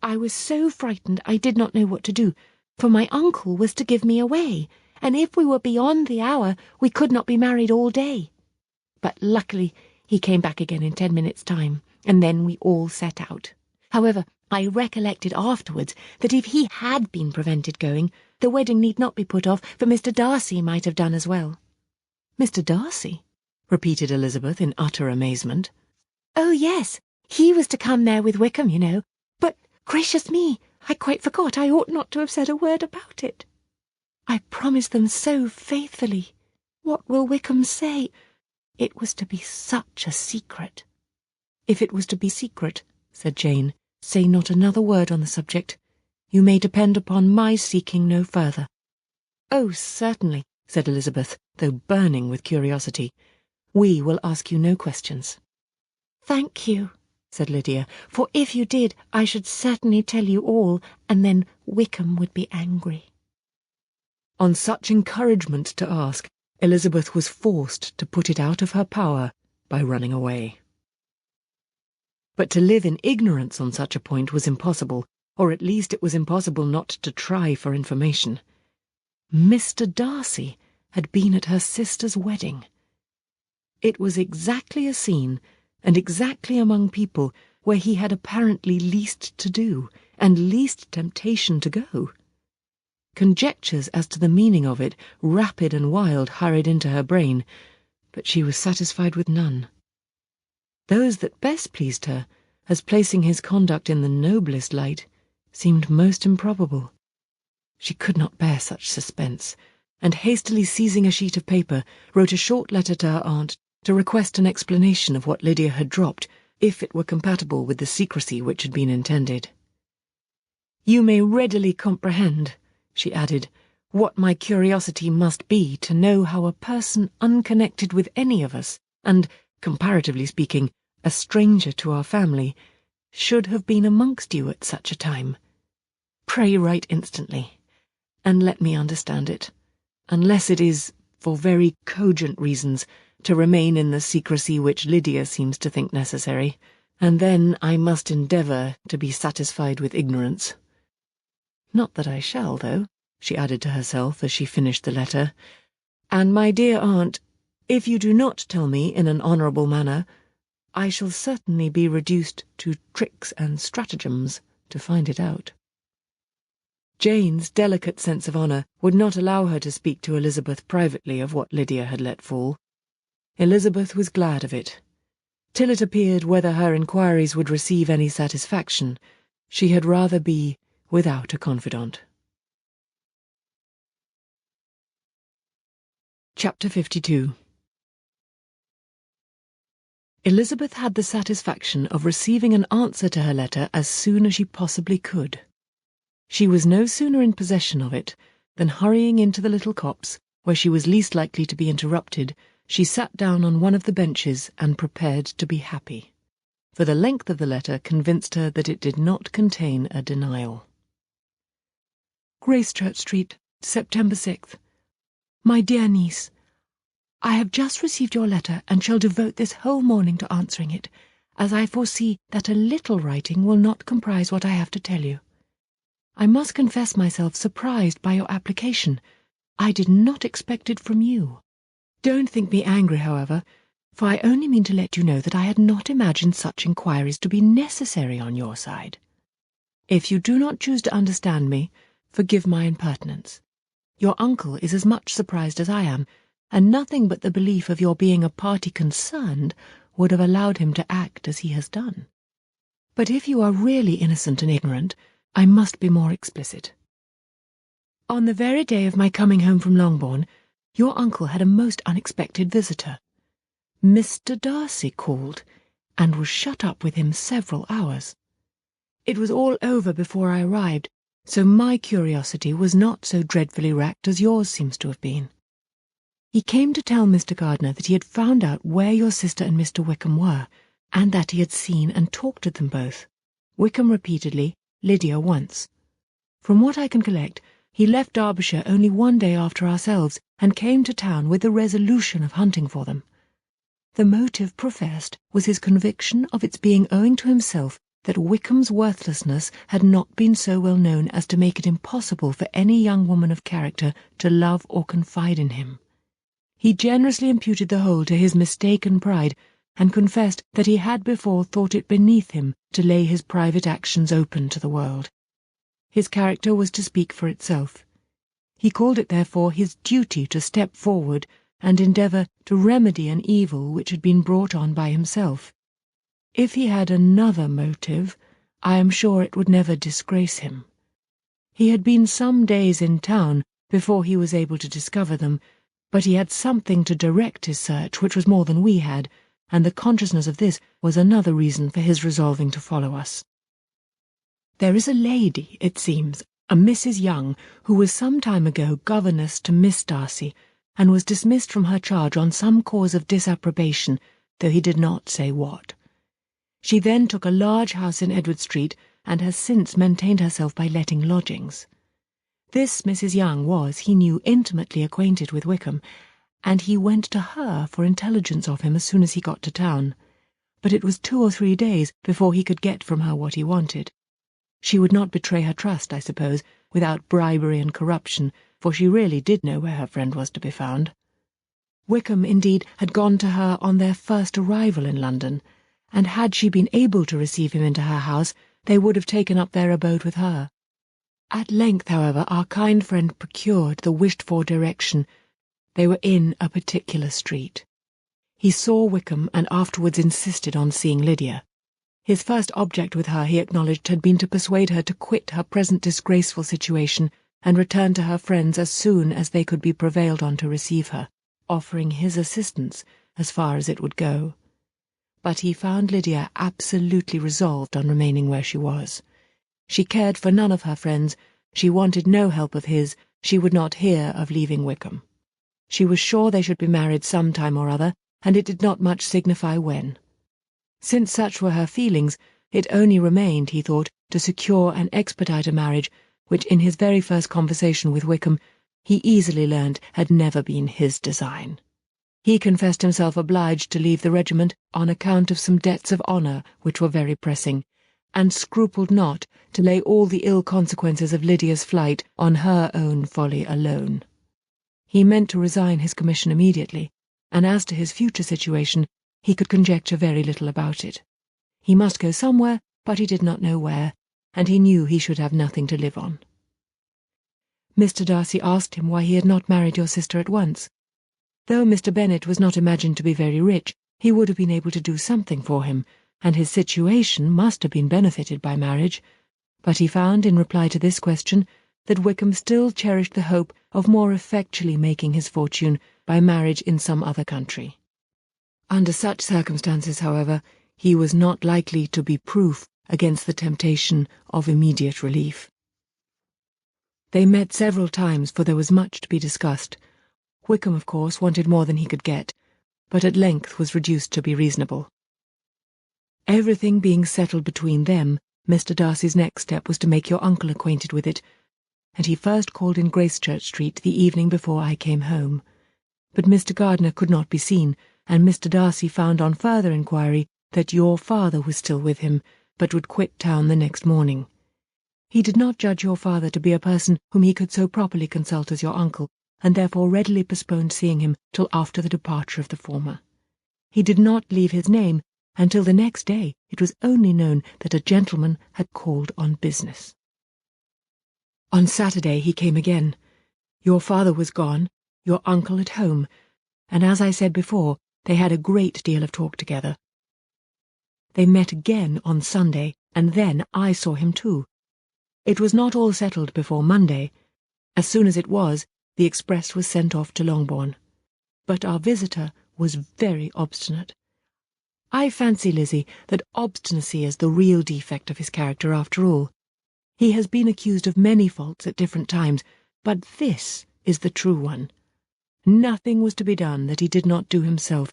Speaker 3: I was so frightened I did not know what to do, for my uncle was to give me away, and if we were beyond the hour, we could not be married all day. But luckily he came back again in 10 minutes' time, and then we all set out. However, I recollected afterwards that if he had been prevented going, the wedding need not be put off, for Mr. Darcy might have done as well."
Speaker 1: "Mr. Darcy?" repeated Elizabeth in utter amazement.
Speaker 3: "Oh, yes, he was to come there with Wickham, you know. But, gracious me, I quite forgot. I ought not to have said a word about it. I promised them so faithfully. What will Wickham say? It was to be such a secret."
Speaker 1: "If it was to be secret," said Jane, "say not another word on the subject.
Speaker 2: you may depend upon my seeking no further."
Speaker 1: "Oh, certainly," said Elizabeth, though burning with curiosity. "We will ask you no questions."
Speaker 3: "Thank you," said Lydia, "for if you did, I should certainly tell you all, and then Wickham would be angry."
Speaker 1: On such encouragement to ask, Elizabeth was forced to put it out of her power by running away. But to live in ignorance on such a point was impossible, or at least it was impossible not to try for information. Mr. Darcy had been at her sister's wedding. It was exactly a scene, and exactly among people where he had apparently least to do, and least temptation to go. Conjectures as to the meaning of it, rapid and wild, hurried into her brain, but she was satisfied with none. Those that best pleased her, as placing his conduct in the noblest light, seemed most improbable. She could not bear such suspense, and hastily seizing a sheet of paper, wrote a short letter to her aunt to request an explanation of what Lydia had dropped, if it were compatible with the secrecy which had been intended. "You may readily comprehend," she added, "what my curiosity must be to know how a person unconnected with any of us, and, comparatively speaking, a stranger to our family, should have been amongst you at such a time. Pray write instantly, and let me understand it, unless it is, for very cogent reasons, to remain in the secrecy which Lydia seems to think necessary, and then I must endeavour to be satisfied with ignorance. Not that I shall, though," she added to herself as she finished the letter. "And, my dear aunt, if you do not tell me in an honourable manner, I shall certainly be reduced to tricks and stratagems to find it out." Jane's delicate sense of honour would not allow her to speak to Elizabeth privately of what Lydia had let fall. Elizabeth was glad of it. Till it appeared whether her inquiries would receive any satisfaction, she had rather be without a confidant. Chapter 52. Elizabeth had the satisfaction of receiving an answer to her letter as soon as she possibly could. She was no sooner in possession of it than, hurrying into the little copse, where she was least likely to be interrupted, she sat down on one of the benches and prepared to be happy, for the length of the letter convinced her that it did not contain a denial.
Speaker 2: Gracechurch Street, September 6th. My dear niece, I have just received your letter and shall devote this whole morning to answering it, as I foresee that a little writing will not comprise what I have to tell you. I must confess myself surprised by your application. I did not expect it from you. Don't think me angry, however, for I only mean to let you know that I had not imagined such inquiries to be necessary on your side. If you do not choose to understand me, forgive my impertinence. Your uncle is as much surprised as I am, and nothing but the belief of your being a party concerned would have allowed him to act as he has done. But if you are really innocent and ignorant, I must be more explicit. On the very day of my coming home from Longbourn, your uncle had a most unexpected visitor. Mr. Darcy called, and was shut up with him several hours. It was all over before I arrived, so my curiosity was not so dreadfully racked as yours seems to have been. He came to tell Mr. Gardiner that he had found out where your sister and Mr. Wickham were, and that he had seen and talked to them both, Wickham repeatedly, Lydia once. From what I can collect, he left Derbyshire only one day after ourselves, and came to town with the resolution of hunting for them. The motive professed was his conviction of its being owing to himself that Wickham's worthlessness had not been so well known as to make it impossible for any young woman of character to love or confide in him. He generously imputed the whole to his mistaken pride, and confessed that he had before thought it beneath him to lay his private actions open to the world. His character was to speak for itself. He called it therefore his duty to step forward and endeavour to remedy an evil which had been brought on by himself. If he had another motive, I am sure it would never disgrace him. He had been some days in town before he was able to discover them, but he had something to direct his search which was more than we had, and the consciousness of this was another reason for his resolving to follow us. There is a lady, it seems, a Mrs. Young, who was some time ago governess to Miss Darcy, and was dismissed from her charge on some cause of disapprobation, though he did not say what. She then took a large house in Edward Street, and has since maintained herself by letting lodgings. This Mrs. Young was, he knew, intimately acquainted with Wickham, and he went to her for intelligence of him as soon as he got to town. But it was 2 or 3 days before he could get from her what he wanted. She would not betray her trust, I suppose, without bribery and corruption, for she really did know where her friend was to be found. Wickham, indeed, had gone to her on their first arrival in London, and had she been able to receive him into her house, they would have taken up their abode with her. At length, however, our kind friend procured the wished-for direction. They were in a particular street. He saw Wickham and afterwards insisted on seeing Lydia. His first object with her, he acknowledged, had been to persuade her to quit her present disgraceful situation and return to her friends as soon as they could be prevailed on to receive her, offering his assistance as far as it would go. But he found Lydia absolutely resolved on remaining where she was. She cared for none of her friends, she wanted no help of his, she would not hear of leaving Wickham. She was sure they should be married some time or other, and it did not much signify when. Since such were her feelings, it only remained, he thought, to secure and expedite a marriage which, in his very first conversation with Wickham, he easily learned had never been his design. He confessed himself obliged to leave the regiment on account of some debts of honour which were very pressing, and scrupled not to lay all the ill consequences of Lydia's flight on her own folly alone. He meant to resign his commission immediately, and as to his future situation, he could conjecture very little about it. He must go somewhere, but he did not know where, and he knew he should have nothing to live on. Mr. Darcy asked him why he had not married your sister at once. Though Mr. Bennet was not imagined to be very rich, he would have been able to do something for him, and his situation must have been benefited by marriage, but he found, in reply to this question, that Wickham still cherished the hope of more effectually making his fortune by marriage in some other country. Under such circumstances, however, he was not likely to be proof against the temptation of immediate relief. They met several times, for there was much to be discussed. Wickham, of course, wanted more than he could get, but at length was reduced to be reasonable. Everything being settled between them, Mr. Darcy's next step was to make your uncle acquainted with it, and he first called in Gracechurch Street the evening before I came home. But Mr. Gardiner could not be seen, and Mr. Darcy found on further inquiry that your father was still with him, but would quit town the next morning. He did not judge your father to be a person whom he could so properly consult as your uncle, and therefore readily postponed seeing him till after the departure of the former. He did not leave his name, until the next day it was only known that a gentleman had called on business. On Saturday he came again. Your father was gone, your uncle at home, and as I said before, they had a great deal of talk together. They met again on Sunday, and then I saw him too. It was not all settled before Monday. As soon as it was, the express was sent off to Longbourn. But our visitor was very obstinate. I fancy, Lizzie, that obstinacy is the real defect of his character after all. He has been accused of many faults at different times, but this is the true one. Nothing was to be done that he did not do himself,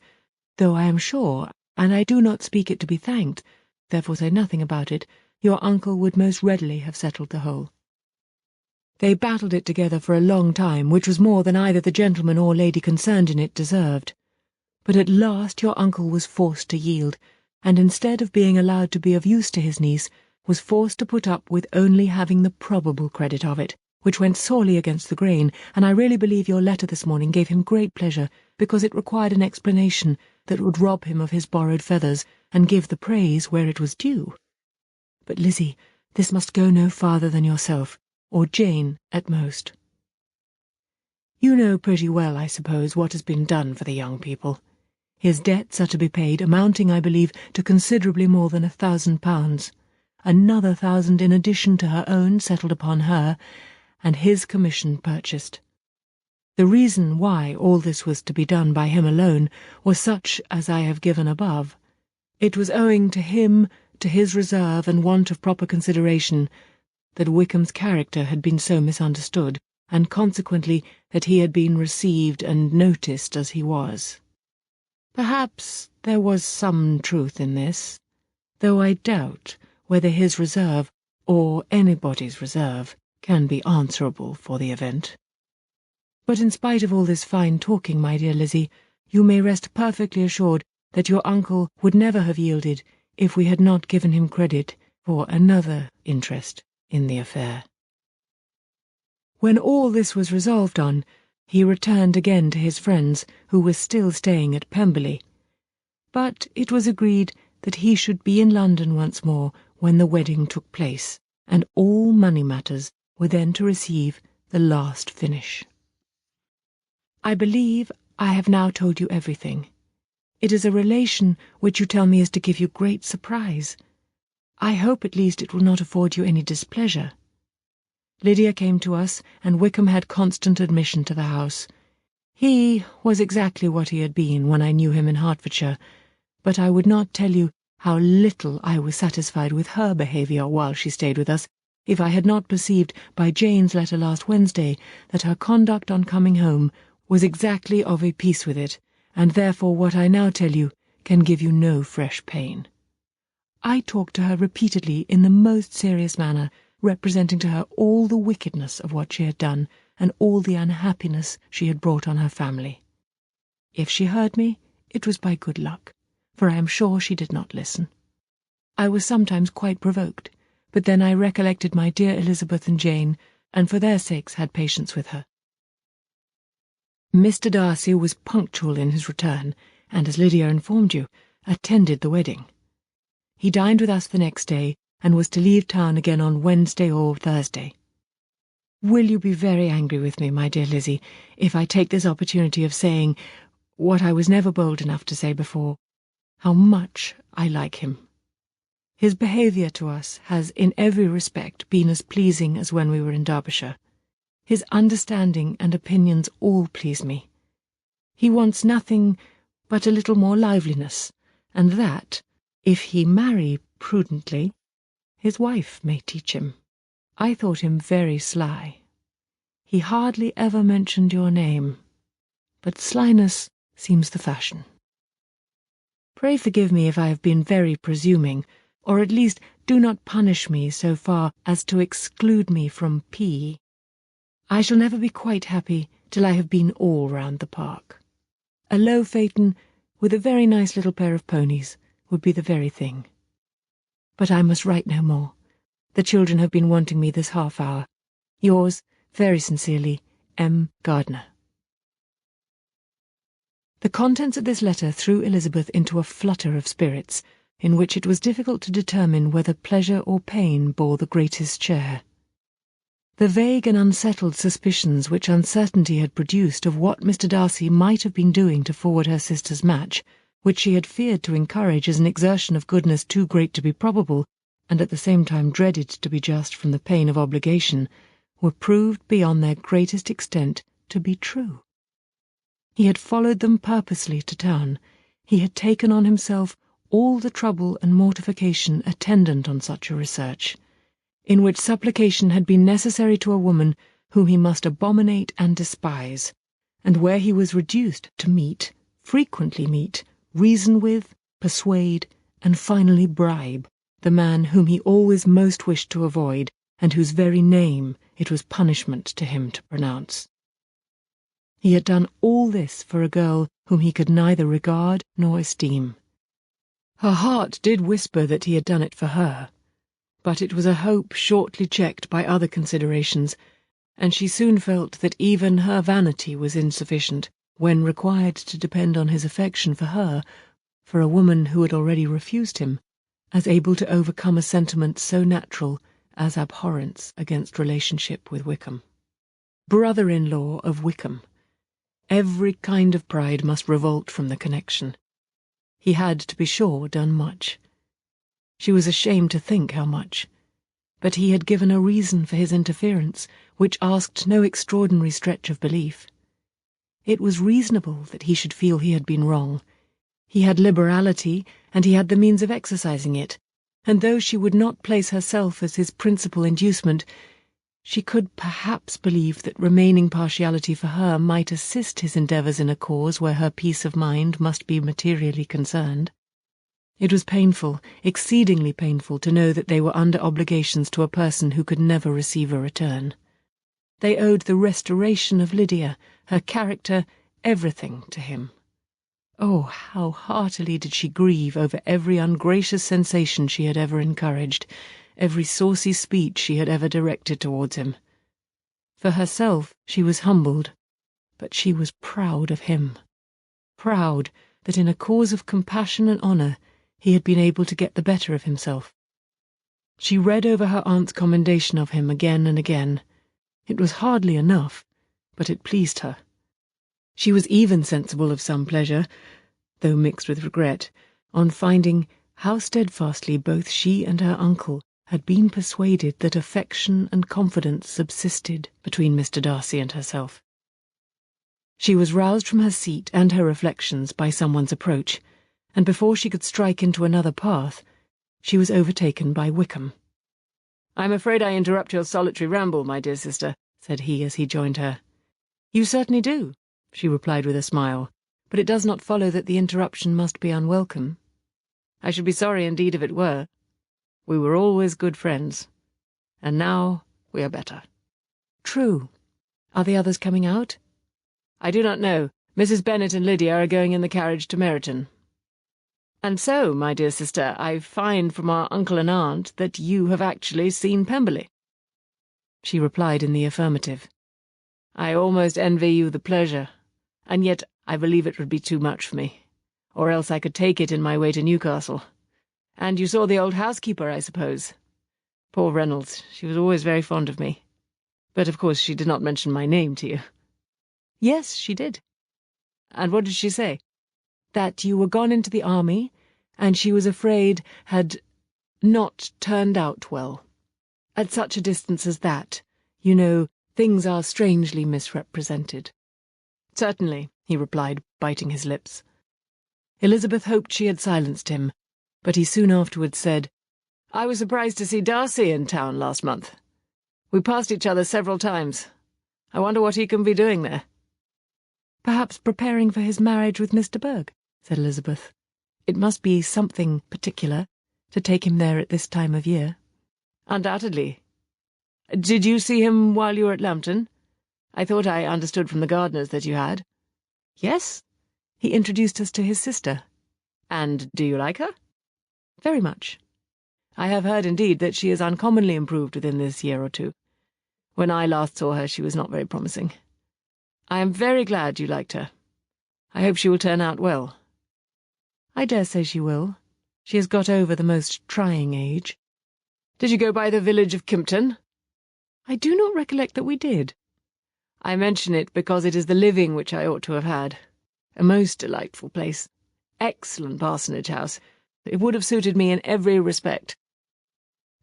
Speaker 2: though I am sure, and I do not speak it to be thanked, therefore say nothing about it, your uncle would most readily have settled the whole. They battled it together for a long time, which was more than either the gentleman or lady concerned in it deserved. But at last your uncle was forced to yield, and instead of being allowed to be of use to his niece, was forced to put up with only having the probable credit of it, which went sorely against the grain, and I really believe your letter this morning gave him great pleasure, because it required an explanation that would rob him of his borrowed feathers, and give the praise where it was due. But, Lizzie, this must go no farther than yourself, or Jane at most. You know pretty well, I suppose, what has been done for the young people. His debts are to be paid, amounting, I believe, to considerably more than £1,000, another 1,000 in addition to her own settled upon her, and his commission purchased. The reason why all this was to be done by him alone was such as I have given above. It was owing to him
Speaker 1: to his reserve and want of proper consideration that Wickham's character had been so misunderstood, and consequently that he had been received and noticed as he was. Perhaps there was some truth in this, though I doubt whether his reserve, or anybody's reserve, can be answerable for the event. But in spite of all this fine talking, my dear Lizzie, you may rest perfectly assured that your uncle would never have yielded if we had not given him credit for another interest in the affair. When all this was resolved on, he returned again to his friends, who were still staying at Pemberley, but it was agreed that he should be in London once more when the wedding took place, and all money matters were then to receive the last finish. I believe I have now told you everything. It is a relation which you tell me is to give you great surprise. I hope at least it will not afford you any displeasure. Lydia came to us, and Wickham had constant admission to the house. He was exactly what he had been when I knew him in Hertfordshire, but I would not tell you how little I was satisfied with her behaviour while she stayed with us, if I had not perceived by Jane's letter last Wednesday that her conduct on coming home was exactly of a piece with it, and therefore what I now tell you can give you no fresh pain. I talked to her repeatedly in the most serious manner, representing to her all the wickedness of what she had done, and all the unhappiness she had brought on her family. If she heard me, it was by good luck, for I am sure she did not listen. I was sometimes quite provoked, but then I recollected my dear Elizabeth and Jane, and for their sakes had patience with her. Mr. Darcy was punctual in his return, and, as Lydia informed you, attended the wedding. He dined with us the next day, and was to leave town again on Wednesday or Thursday. Will you be very angry with me, my dear Lizzie, if I take this opportunity of saying, what I was never bold enough to say before, how much I like him? His behaviour to us has in every respect been as pleasing as when we were in Derbyshire. His understanding and opinions all please me. He wants nothing but a little more liveliness, and that, if he marry prudently, his wife may teach him. I thought him very sly. He hardly ever mentioned your name, but slyness seems the fashion. Pray forgive me if I have been very presuming, or at least do not punish me so far as to exclude me from P. I shall never be quite happy till I have been all round the park. A low phaeton with a very nice little pair of ponies would be the very thing. But I must write no more. The children have been wanting me this half hour. Yours, very sincerely, M. Gardiner. The contents of this letter threw Elizabeth into a flutter of spirits, in which it was difficult to determine whether pleasure or pain bore the greatest share. The vague and unsettled suspicions which uncertainty had produced of what Mr. Darcy might have been doing to forward her sister's match, which she had feared to encourage as an exertion of goodness too great to be probable, and at the same time dreaded to be just from the pain of obligation, were proved beyond their greatest extent to be true. He had followed them purposely to town. He had taken on himself all the trouble and mortification attendant on such a research, in which supplication had been necessary to a woman whom he must abominate and despise, and where he was reduced to meet, frequently meet, reason with, persuade, and finally bribe the man whom he always most wished to avoid, and whose very name it was punishment to him to pronounce. He had done all this for a girl whom he could neither regard nor esteem. Her heart did whisper that he had done it for her, but it was a hope shortly checked by other considerations, and she soon felt that even her vanity was insufficient, when required to depend on his affection for her, for a woman who had already refused him, as able to overcome a sentiment so natural as abhorrence against relationship with Wickham. Brother-in-law of Wickham. Every kind of pride must revolt from the connection. He had, to be sure, done much. She was ashamed to think how much. But he had given a reason for his interference, which asked no extraordinary stretch of belief. It was reasonable that he should feel he had been wrong. He had liberality, and he had the means of exercising it,
Speaker 2: and though she would not place herself as his principal inducement, she could perhaps believe that remaining partiality for her might assist his endeavours in a cause where her peace of mind must be materially concerned. It was painful, exceedingly painful, to know that they were under obligations to a person who could never receive a return. They owed the restoration of Lydia, her character, everything to him. Oh, how heartily did she grieve over every ungracious sensation she had ever encouraged, every saucy speech she had ever directed towards him. For herself she was humbled, but she was proud of him. Proud that in a cause of compassion and honour he had been able to get the better of himself. She read over her aunt's commendation of him again and again. It was hardly enough, but it pleased her. She was even sensible of some pleasure, though mixed with regret, on finding how steadfastly both she and her uncle had been persuaded that affection and confidence subsisted between Mr. Darcy and herself. She was roused from her seat and her reflections by someone's approach, and before she could strike into another path, she was overtaken by Wickham. "I'm afraid I interrupt your solitary ramble, my dear sister," said he as he joined her. "You certainly do," she replied with a smile, "but it does not follow that the interruption must be unwelcome. I should be sorry indeed if it were. We were always good friends, and now we are better." "True. Are the others coming out?" "I do not know. Mrs. Bennet and Lydia are going in the carriage to Meryton." "And so, my dear sister, I find from our uncle and aunt that you have actually seen Pemberley." She replied in the affirmative. "I almost envy you the pleasure, and yet I believe it would be too much for me, or else I could take it in my way to Newcastle. And you saw the old housekeeper, I suppose? Poor Reynolds, she was always very fond of me. But of course she did not mention my name to you." "Yes, she did." "And what did she say?" "That you were gone into the army, and she was afraid had not turned out well. At such a distance as that, you know, things are strangely misrepresented." "Certainly," he replied, biting his lips. Elizabeth hoped she had silenced him, but he soon afterwards said, "I was surprised to see Darcy in town last month. We passed each other several times. I wonder what he can be doing there." "Perhaps preparing for his marriage with Mr. Berg," said Elizabeth. "It must be something particular to take him there at this time of year." "Undoubtedly. Did you see him while you were at Lambton? I thought I understood from the gardeners that you had." "Yes. He introduced us to his sister." "And do you like her?" "Very much." "I have heard, indeed, that she is uncommonly improved within this year or two. When I last saw her she was not very promising. I am very glad you liked her. I hope she will turn out well." "I dare say she will. She has got over the most trying age." "Did you go by the village of Kimpton?" "I do not recollect that we did." "I mention it because it is the living which I ought to have had. A most delightful place. Excellent parsonage house. It would have suited me in every respect."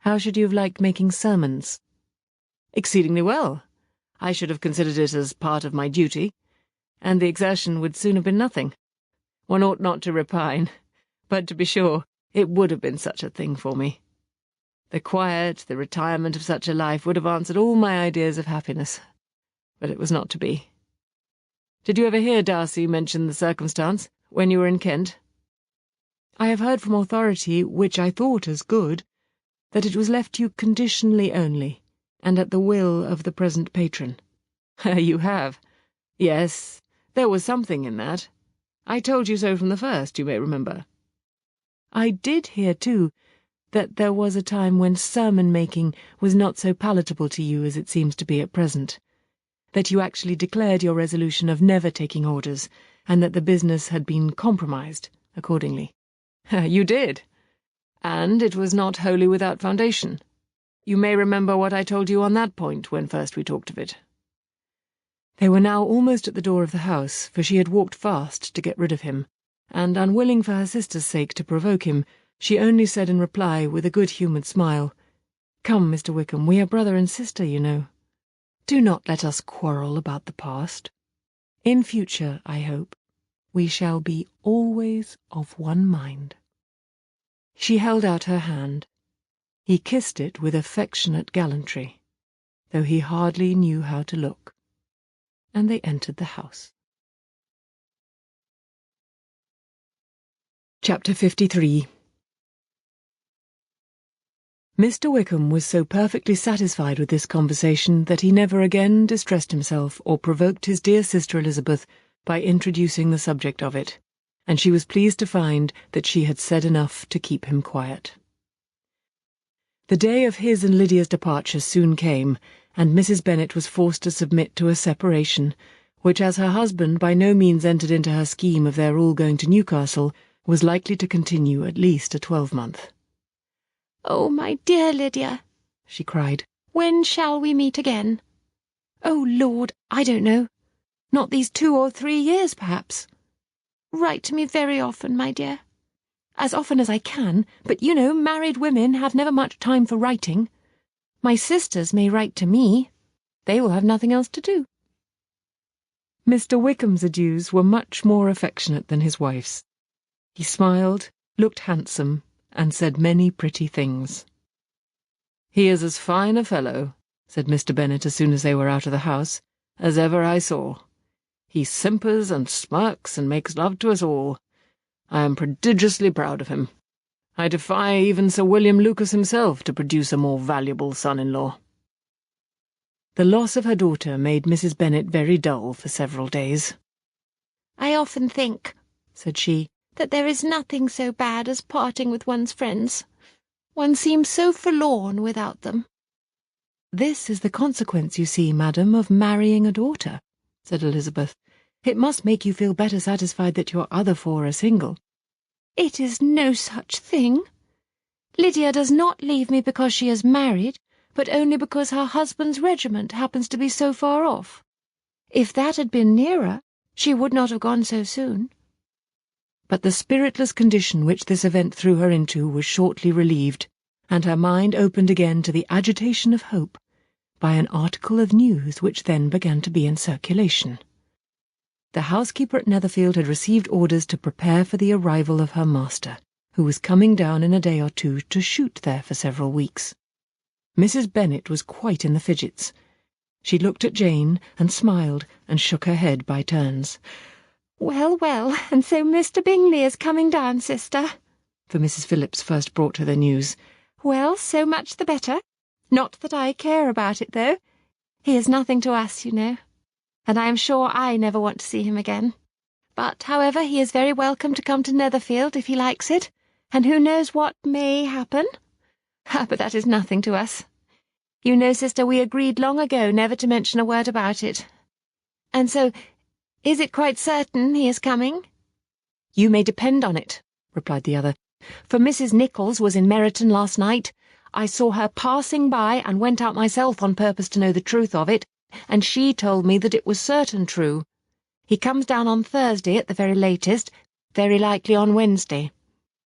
Speaker 2: "How should you have liked making sermons?" "Exceedingly well. I should have considered it as part of my duty, and the exertion would soon have been nothing. One ought not to repine, but to be sure, it would have been such a thing for me. The quiet, the retirement of such a life would have answered all my ideas of happiness, but it was not to be." "Did you ever hear Darcy mention the circumstance when you were in Kent?" "I have heard from authority, which I thought as good, that it was left you conditionally only, and at the will of the present patron." "You have? Yes, there was something in that. I told you so from the first, you may remember." "I did hear, too, that there was a time when sermon-making was not so palatable to you as it seems to be at present, that you actually declared your resolution of never taking orders, and that the business had been compromised accordingly." "You did, and it was not wholly without foundation. You may remember what I told you on that point when first we talked of it." They were now almost at the door of the house, for she had walked fast to get rid of him, and, unwilling for her sister's sake to provoke him, she only said in reply, with a good-humoured smile, "Come, Mr. Wickham, we are brother and sister, you know. Do not let us quarrel about the past. In future, I hope, we shall be always of one mind." She held out her hand,
Speaker 1: He kissed it with affectionate gallantry, though he hardly knew how to look, and they entered the house. Chapter 53. Mr. Wickham was so perfectly satisfied with this conversation that he never again distressed himself or provoked his dear sister Elizabeth by introducing the subject of it, and she was pleased to find that she had said enough to keep him quiet. The day of his and Lydia's departure soon came, and Mrs. Bennet was forced to submit to a separation, which, as her husband by no means entered into her scheme of their all going to Newcastle, was likely to continue at least a 12-month.
Speaker 3: "Oh, my dear Lydia,"
Speaker 1: she cried,
Speaker 3: "when shall we meet again?"
Speaker 2: "Oh, Lord, I don't know. Not these 2 or 3 years, perhaps."
Speaker 3: "Write to me very often, my dear."
Speaker 2: "As often as I can, but you know married women have never much time for writing. My sisters may write to me. They will have nothing else to do."
Speaker 1: Mr. Wickham's adieus were much more affectionate than his wife's. He smiled, looked handsome, and said many pretty things. "He is as fine a fellow," said Mr. Bennet as soon as they were out of the house, "as ever I saw. He simpers and smirks and makes love to us all. I am prodigiously proud of him. I defy even Sir William Lucas himself to produce a more valuable son-in-law." The loss of her daughter made Mrs. Bennet very dull for several days.
Speaker 3: "I often think,"
Speaker 2: said she,
Speaker 3: "that there is nothing so bad as parting with one's friends. One seems so forlorn without them."
Speaker 2: "This is the consequence, you see, madam, of marrying a daughter," said Elizabeth. "It must make you feel better satisfied that your other 4 are single."
Speaker 3: "It is no such thing. Lydia does not leave me because she is married, but only because her husband's regiment happens to be so far off. If that had been nearer, she would not have gone so soon."
Speaker 1: But the spiritless condition which this event threw her into was shortly relieved, and her mind opened again to the agitation of hope by an article of news which then began to be in circulation. The housekeeper at Netherfield had received orders to prepare for the arrival of her master, who was coming down in a day or 2 to shoot there for several weeks. Mrs. Bennet was quite in the fidgets. She looked at Jane and smiled and shook her head by turns.
Speaker 3: "Well, well, and so Mr. Bingley is coming down, sister?"
Speaker 1: For Mrs. Phillips first brought her the news.
Speaker 3: "Well, so much the better. Not that I care about it, though. He is nothing to us, you know, and I am sure I never want to see him again. But, however, he is very welcome to come to Netherfield if he likes it, and who knows what may happen? But that is nothing to us. You know, sister, we agreed long ago never to mention a word about it. And so, is it quite certain he is coming?"
Speaker 2: "You may depend on it," replied the other, "for Mrs. Nichols was in Meryton last night. I saw her passing by and went out myself on purpose to know the truth of it, and she told me that it was certain true. He comes down on Thursday at the very latest, very likely on Wednesday.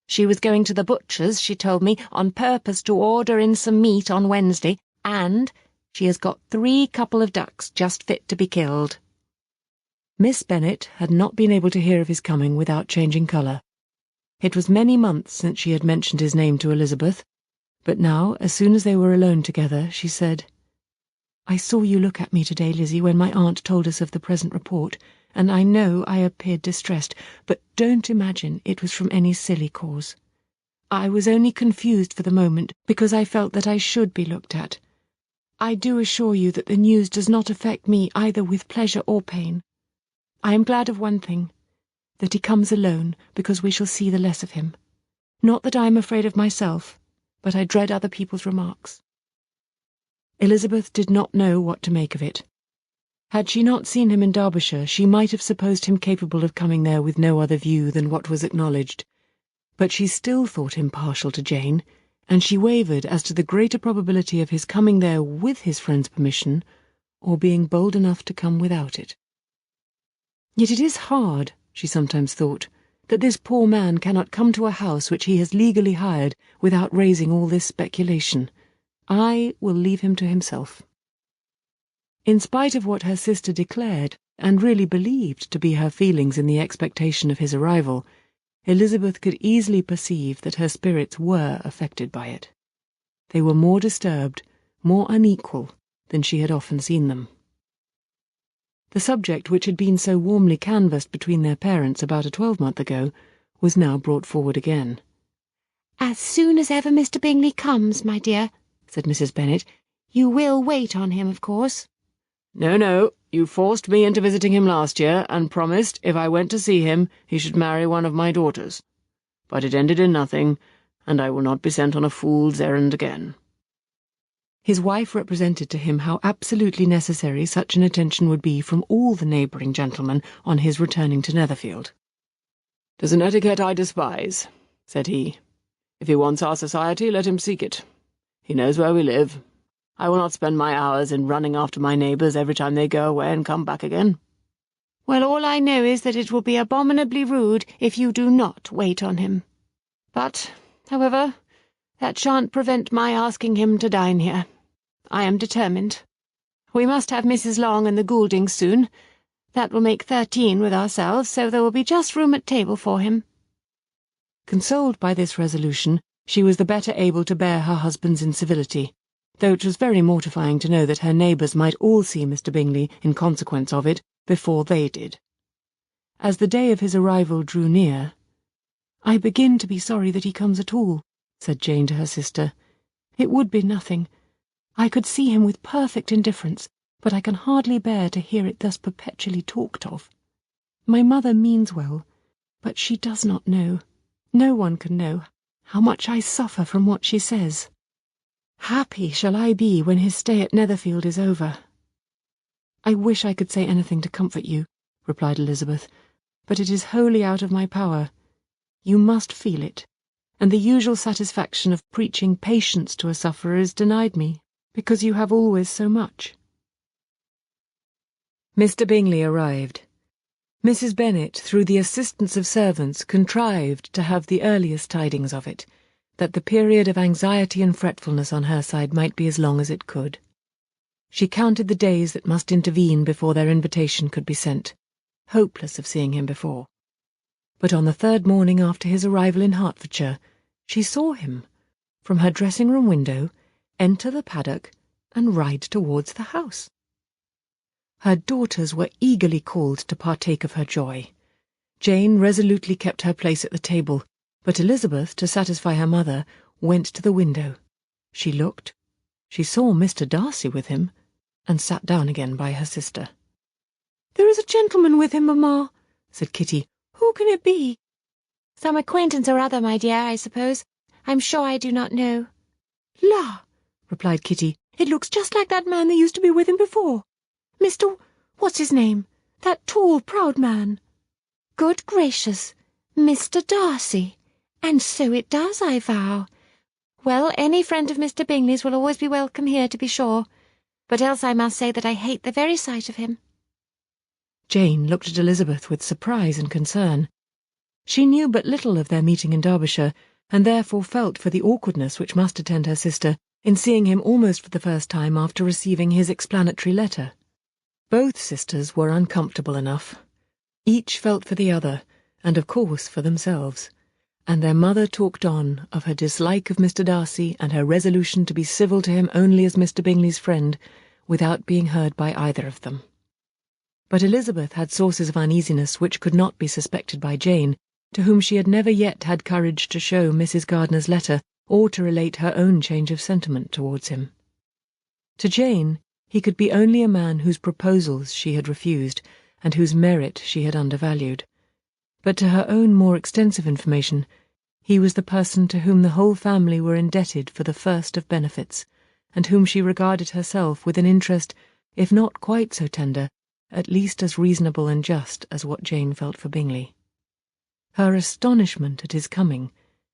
Speaker 2: She was going to the butcher's, she told me, on purpose to order in some meat on Wednesday, and she has got 3 couple of ducks just fit to be killed."
Speaker 1: Miss Bennet had not been able to hear of his coming without changing colour. It was many months since she had mentioned his name to Elizabeth, but now, as soon as they were alone together, she said, "I saw you look at me today, Lizzie, when my aunt told us of the present report, and I know I appeared distressed, but don't imagine it was from any silly cause. I was only confused for the moment because I felt that I should be looked at. I do assure you that the news does not affect me either with pleasure or pain. I am glad of one thing, that he comes alone, because we shall see the less of him. Not that I am afraid of myself, but I dread other people's remarks." Elizabeth did not know what to make of it. Had she not seen him in Derbyshire, she might have supposed him capable of coming there with no other view than what was acknowledged, but she still thought him partial to Jane, and she wavered as to the greater probability of his coming there with his friend's permission, or being bold enough to come without it. Yet it is hard, she sometimes thought, that this poor man cannot come to a house which he has legally hired without raising all this speculation. I will leave him to himself. In spite of what her sister declared, and really believed to be her feelings in the expectation of his arrival, Elizabeth could easily perceive that her spirits were affected by it. they were more disturbed, more unequal than she had often seen them. The subject which had been so warmly canvassed between their parents about a 12-month ago was now brought forward again.
Speaker 3: "As soon as ever Mr. Bingley comes, my dear," said Mrs. Bennet, "you will wait on him, of course."
Speaker 1: No, you forced me into visiting him last year, and promised, if I went to see him, he should marry one of my daughters. But it ended in nothing, and I will not be sent on a fool's errand again." His wife represented to him how absolutely necessary such an attention would be from all the neighbouring gentlemen on his returning to Netherfield. "'Tis an etiquette I despise," said he. "If he wants our society, let him seek it. He knows where we live. I will not spend my hours in running after my neighbours every time they go away and come back again."
Speaker 3: "Well, all I know is that it will be abominably rude if you do not wait on him. But, however, that shan't prevent my asking him to dine here. I am determined. We must have Mrs. Long and the Gouldings soon. That will make 13 with ourselves, so there will be just room at table for him."
Speaker 1: Consoled by this resolution, she was the better able to bear her husband's incivility, though it was very mortifying to know that her neighbours might all see Mr. Bingley in consequence of it before they did. As the day of his arrival drew near, "I begin to be sorry that he comes at all," said Jane to her sister. "It would be nothing. I could see him with perfect indifference, but I can hardly bear to hear it thus perpetually talked of. My mother means well, but she does not know, no one can know, how much I suffer from what she says. Happy shall I be when his stay at Netherfield is over." "I wish I could say anything to comfort you," replied Elizabeth, "but it is wholly out of my power. You must feel it, and the usual satisfaction of preaching patience to a sufferer is denied me, because you have always so much." Mr. Bingley arrived. Mrs. Bennet, through the assistance of servants, contrived to have the earliest tidings of it, that the period of anxiety and fretfulness on her side might be as long as it could. She counted the days that must intervene before their invitation could be sent, hopeless of seeing him before. But on the 3rd morning after his arrival in Hertfordshire, she saw him, from her dressing-room window, enter the paddock and ride towards the house. Her daughters were eagerly called to partake of her joy. Jane resolutely kept her place at the table, but Elizabeth, to satisfy her mother, went to the window. She looked, she saw Mr. Darcy with him, and sat down again by her sister. "There is a gentleman with him, mamma," said Kitty. "Who can it be?"
Speaker 3: "Some acquaintance or other, my dear, I suppose. I'm sure I do not know."
Speaker 2: "La!" replied Kitty, "it looks just like that man that used to be with him before. What's his name? That tall, proud man."
Speaker 3: "Good gracious, Mr. Darcy! And so it does, I vow. Well, any friend of Mr. Bingley's will always be welcome here, to be sure. But else I must say that I hate the very sight of him."
Speaker 1: Jane looked at Elizabeth with surprise and concern. She knew but little of their meeting in Derbyshire, and therefore felt for the awkwardness which must attend her sister in seeing him almost for the first time after receiving his explanatory letter. Both sisters were uncomfortable enough. Each felt for the other, and of course for themselves, and their mother talked on of her dislike of Mr. Darcy and her resolution to be civil to him only as Mr. Bingley's friend, without being heard by either of them. But Elizabeth had sources of uneasiness which could not be suspected by Jane, to whom she had never yet had courage to show Mrs. Gardiner's letter or to relate her own change of sentiment towards him. To Jane, he could be only a man whose proposals she had refused, and whose merit she had undervalued. But to her own more extensive information, he was the person to whom the whole family were indebted for the first of benefits, and whom she regarded herself with an interest, if not quite so tender, at least as reasonable and just as what Jane felt for Bingley. Her astonishment at his coming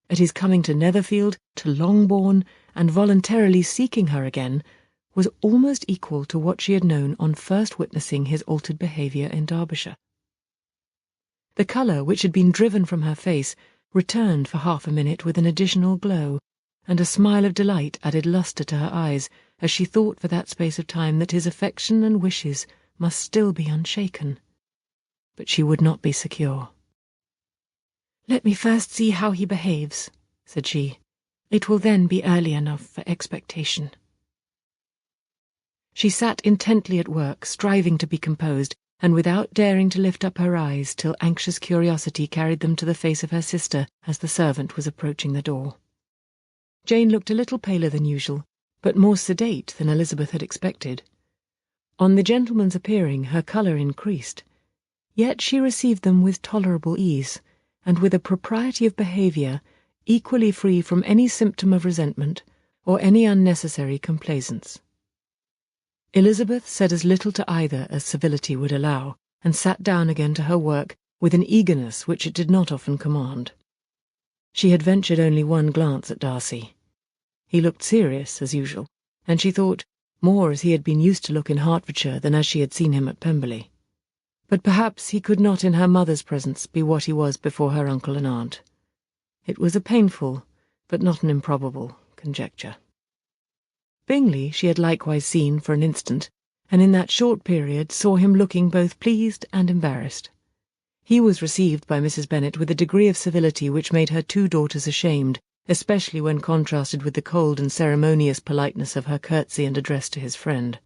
Speaker 1: to Netherfield, to Longbourn, and voluntarily seeking her again, was almost equal to what she had known on first witnessing his altered behaviour in Derbyshire. The colour which had been driven from her face returned for half a minute with an additional glow, and a smile of delight added lustre to her eyes as she thought for that space of time that his affection and wishes must still be unshaken. But she would not be secure. "Let me first see how he behaves," said she.
Speaker 2: It will then be early enough for expectation. She sat intently at work, striving to be composed, and without daring to lift up her eyes till anxious curiosity carried them to the face of her sister as the servant was approaching the door. Jane looked a little paler than usual, but more sedate than Elizabeth had expected. On the gentleman's appearing, her colour increased, yet she received them with tolerable ease, and with a propriety of behaviour equally free from any symptom of resentment or any unnecessary complaisance. Elizabeth said as little to either as civility would allow, and sat down again to her work with an eagerness which it did not often command. She had ventured only one glance at Darcy. He looked serious, as usual, and she thought more as he had been used to look in Hertfordshire than as she had seen him at Pemberley. But perhaps he could not in her mother's presence be what he was before her uncle and aunt. It was a painful, but not an improbable, conjecture. Bingley she had likewise seen for an instant, and in that short period saw him looking both pleased and embarrassed. He was received by Mrs. Bennet with a degree of civility which made her two daughters ashamed, especially when contrasted with the cold and ceremonious politeness of her curtsy and address to his friend.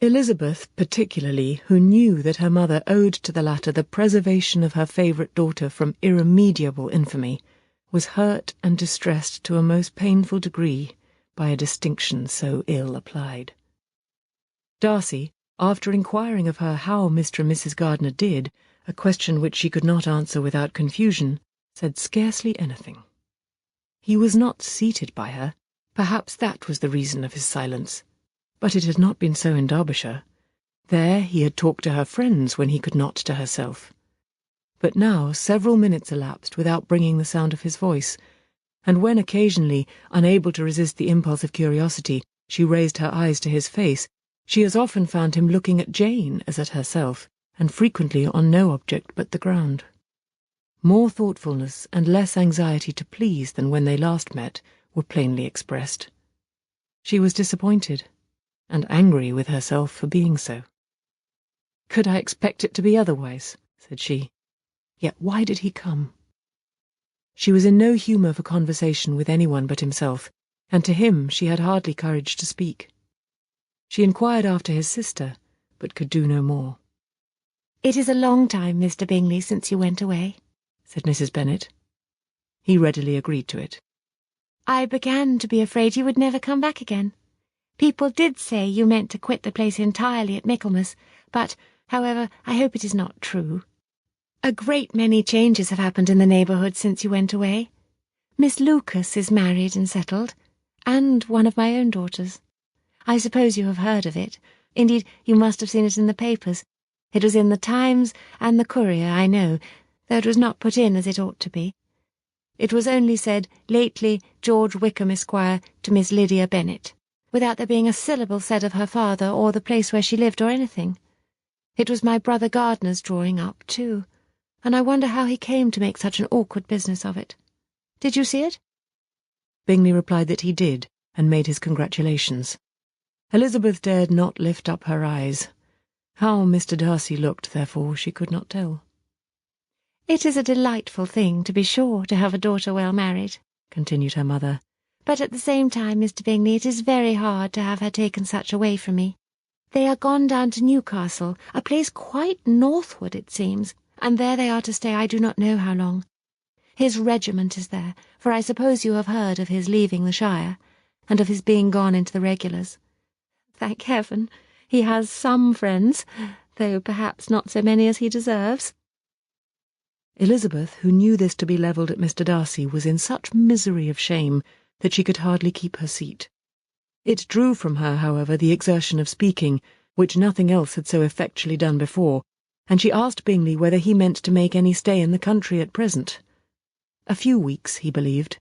Speaker 2: Elizabeth, particularly, who knew that her mother owed to the latter the preservation of her favourite daughter from irremediable infamy, was hurt and distressed to a most painful degree by a distinction so ill applied. Darcy, after inquiring of her how Mr. and Mrs. Gardiner did, a question which she could not answer without confusion, said scarcely anything. He was not seated by her. Perhaps that was the reason of his silence. But it had not been so in Derbyshire. There he had talked to her friends when he could not to herself. But now several minutes elapsed without bringing the sound of his voice, and when occasionally, unable to resist the impulse of curiosity, she raised her eyes to his face, she as often found him looking at Jane as at herself, and frequently on no object but the ground. More thoughtfulness and less anxiety to please than when they last met were plainly expressed. She was disappointed, and angry with herself for being so. "Could I expect it to be otherwise?" said she. "Yet why did he come?" She was in no humour for conversation with anyone but himself, and to him she had hardly courage to speak. She inquired after his sister, but could do no more.
Speaker 3: "It is a long time, Mr. Bingley, since you went away,"
Speaker 2: said Mrs. Bennet. He readily agreed to it.
Speaker 3: "I began to be afraid you would never come back again. People did say you meant to quit the place entirely at Michaelmas, but, however, I hope it is not true. A great many changes have happened in the neighbourhood since you went away. Miss Lucas is married and settled, and one of my own daughters. I suppose you have heard of it. Indeed, you must have seen it in the papers. It was in the Times and the Courier, I know, though it was not put in as it ought to be. It was only said, 'Lately George Wickham, Esquire, to Miss Lydia Bennet,' without there being a syllable said of her father or the place where she lived or anything. It was my brother Gardiner's drawing up, too, and I wonder how he came to make such an awkward business of it. Did you see it?"
Speaker 2: Bingley replied that he did, and made his congratulations. Elizabeth dared not lift up her eyes. How Mr. Darcy looked, therefore, she could not tell.
Speaker 3: "It is a delightful thing, to be sure, to have a daughter well married," continued her mother. "But at the same time, Mr. Bingley, it is very hard to have her taken such away from me. They are gone down to Newcastle, a place quite northward, it seems, and there they are to stay I do not know how long. His regiment is there, for I suppose you have heard of his leaving the Shire, and of his being gone into the regulars. Thank heaven, he has some friends, though perhaps not so many as he deserves."
Speaker 2: Elizabeth, who knew this to be levelled at Mr. Darcy, was in such misery of shame that she could hardly keep her seat. It drew from her, however, the exertion of speaking, which nothing else had so effectually done before, and she asked Bingley whether he meant to make any stay in the country at present. A few weeks, he believed.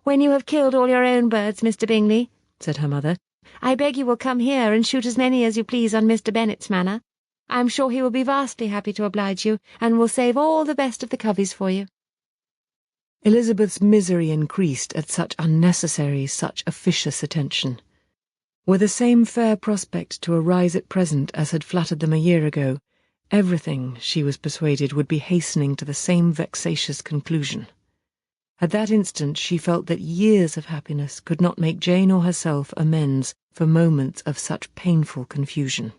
Speaker 3: "When you have killed all your own birds, Mr. Bingley," said her mother, "I beg you will come here and shoot as many as you please on Mr. Bennet's manor. I am sure he will be vastly happy to oblige you, and will save all the best of the coveys for you."
Speaker 2: Elizabeth's misery increased at such unnecessary, such officious attention. Were the same fair prospect to arise at present as had flattered them a year ago, everything, she was persuaded, would be hastening to the same vexatious conclusion.
Speaker 1: At that instant she felt that years of happiness could not make Jane or herself amends for moments of such painful confusion.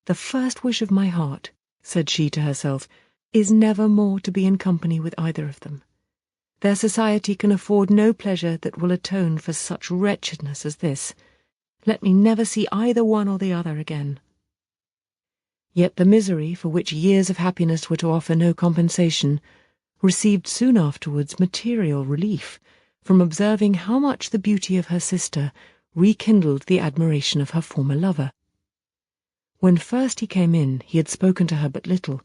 Speaker 1: "The first wish of my heart," said she to herself, "is never more to be in company with either of them. Their society can afford no pleasure that will atone for such wretchedness as this. Let me never see either one or the other again." Yet the misery, for which years of happiness were to offer no compensation, received soon afterwards material relief from observing how much the beauty of her sister rekindled the admiration of her former lover. When first he came in, he had spoken to her but little,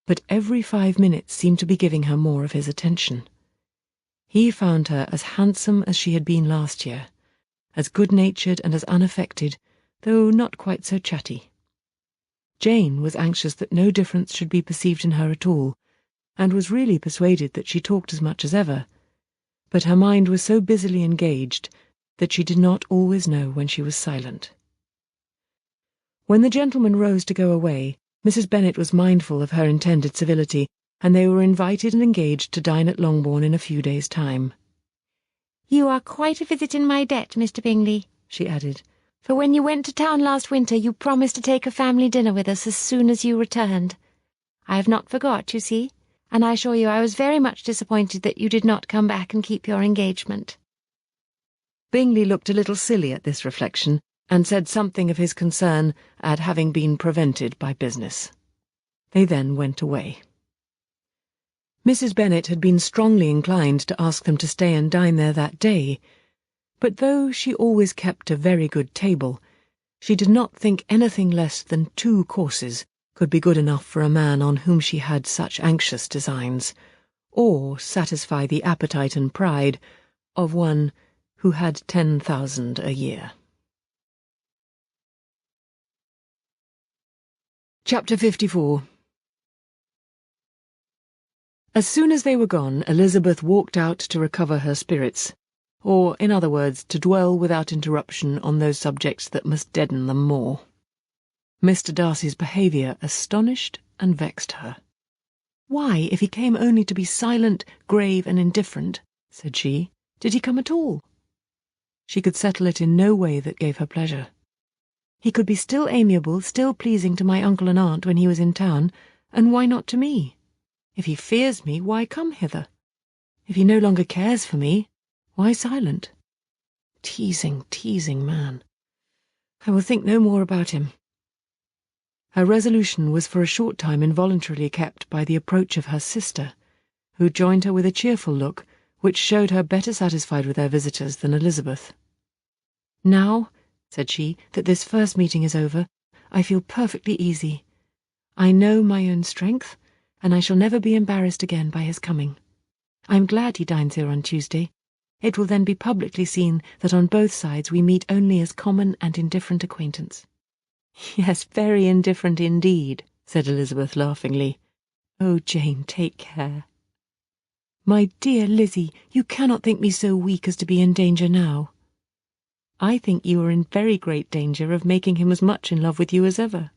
Speaker 1: but every 5 minutes seemed to be giving her more of his attention. He found her as handsome as she had been last year, as good-natured and as unaffected, though not quite so chatty. Jane was anxious that no difference should be perceived in her at all, and was really persuaded that she talked as much as ever, but her mind was so busily engaged that she did not always know when she was silent. When the gentlemen rose to go away, Mrs. Bennet was mindful of her intended civility, and they were invited and engaged to dine at Longbourn in a few days' time.
Speaker 3: "You are quite a visit in my debt, Mr. Bingley," she added, "for when you went to town last winter you promised to take a family dinner with us as soon as you returned. I have not forgot, you see, and I assure you I was very much disappointed that you did not come back and keep your engagement."
Speaker 1: Bingley looked a little silly at this reflection, and said something of his concern at having been prevented by business. They then went away. Mrs. Bennet had been strongly inclined to ask them to stay and dine there that day, but though she always kept a very good table, she did not think anything less than 2 courses could be good enough for a man on whom she had such anxious designs, or satisfy the appetite and pride of one who had 10,000 a year. Chapter 54. As soon as they were gone, Elizabeth walked out to recover her spirits, or, in other words, to dwell without interruption on those subjects that must deaden them more. Mr. Darcy's behaviour astonished and vexed her. "Why, if he came only to be silent, grave, and indifferent," said she, "did he come at all?" She could settle it in no way that gave her pleasure. He could be still amiable, still pleasing to my uncle and aunt when he was in town, and why not to me? If he fears me, why come hither? If he no longer cares for me, why silent? Teasing, teasing man. I will think no more about him. Her resolution was for a short time involuntarily kept by the approach of her sister, who joined her with a cheerful look, which showed her better satisfied with their visitors than Elizabeth. "Now," said she, "that this first meeting is over, I feel perfectly easy. I know my own strength, and I shall never be embarrassed again by his coming. I am glad he dines here on Tuesday. It will then be publicly seen that on both sides we meet only as common and indifferent acquaintance." "Yes, very indifferent indeed," said Elizabeth laughingly. "Oh, Jane, take care." "My dear Lizzie, you cannot think me so weak as to be in danger now." "I think you are in very great danger of making him as much in love with you as ever."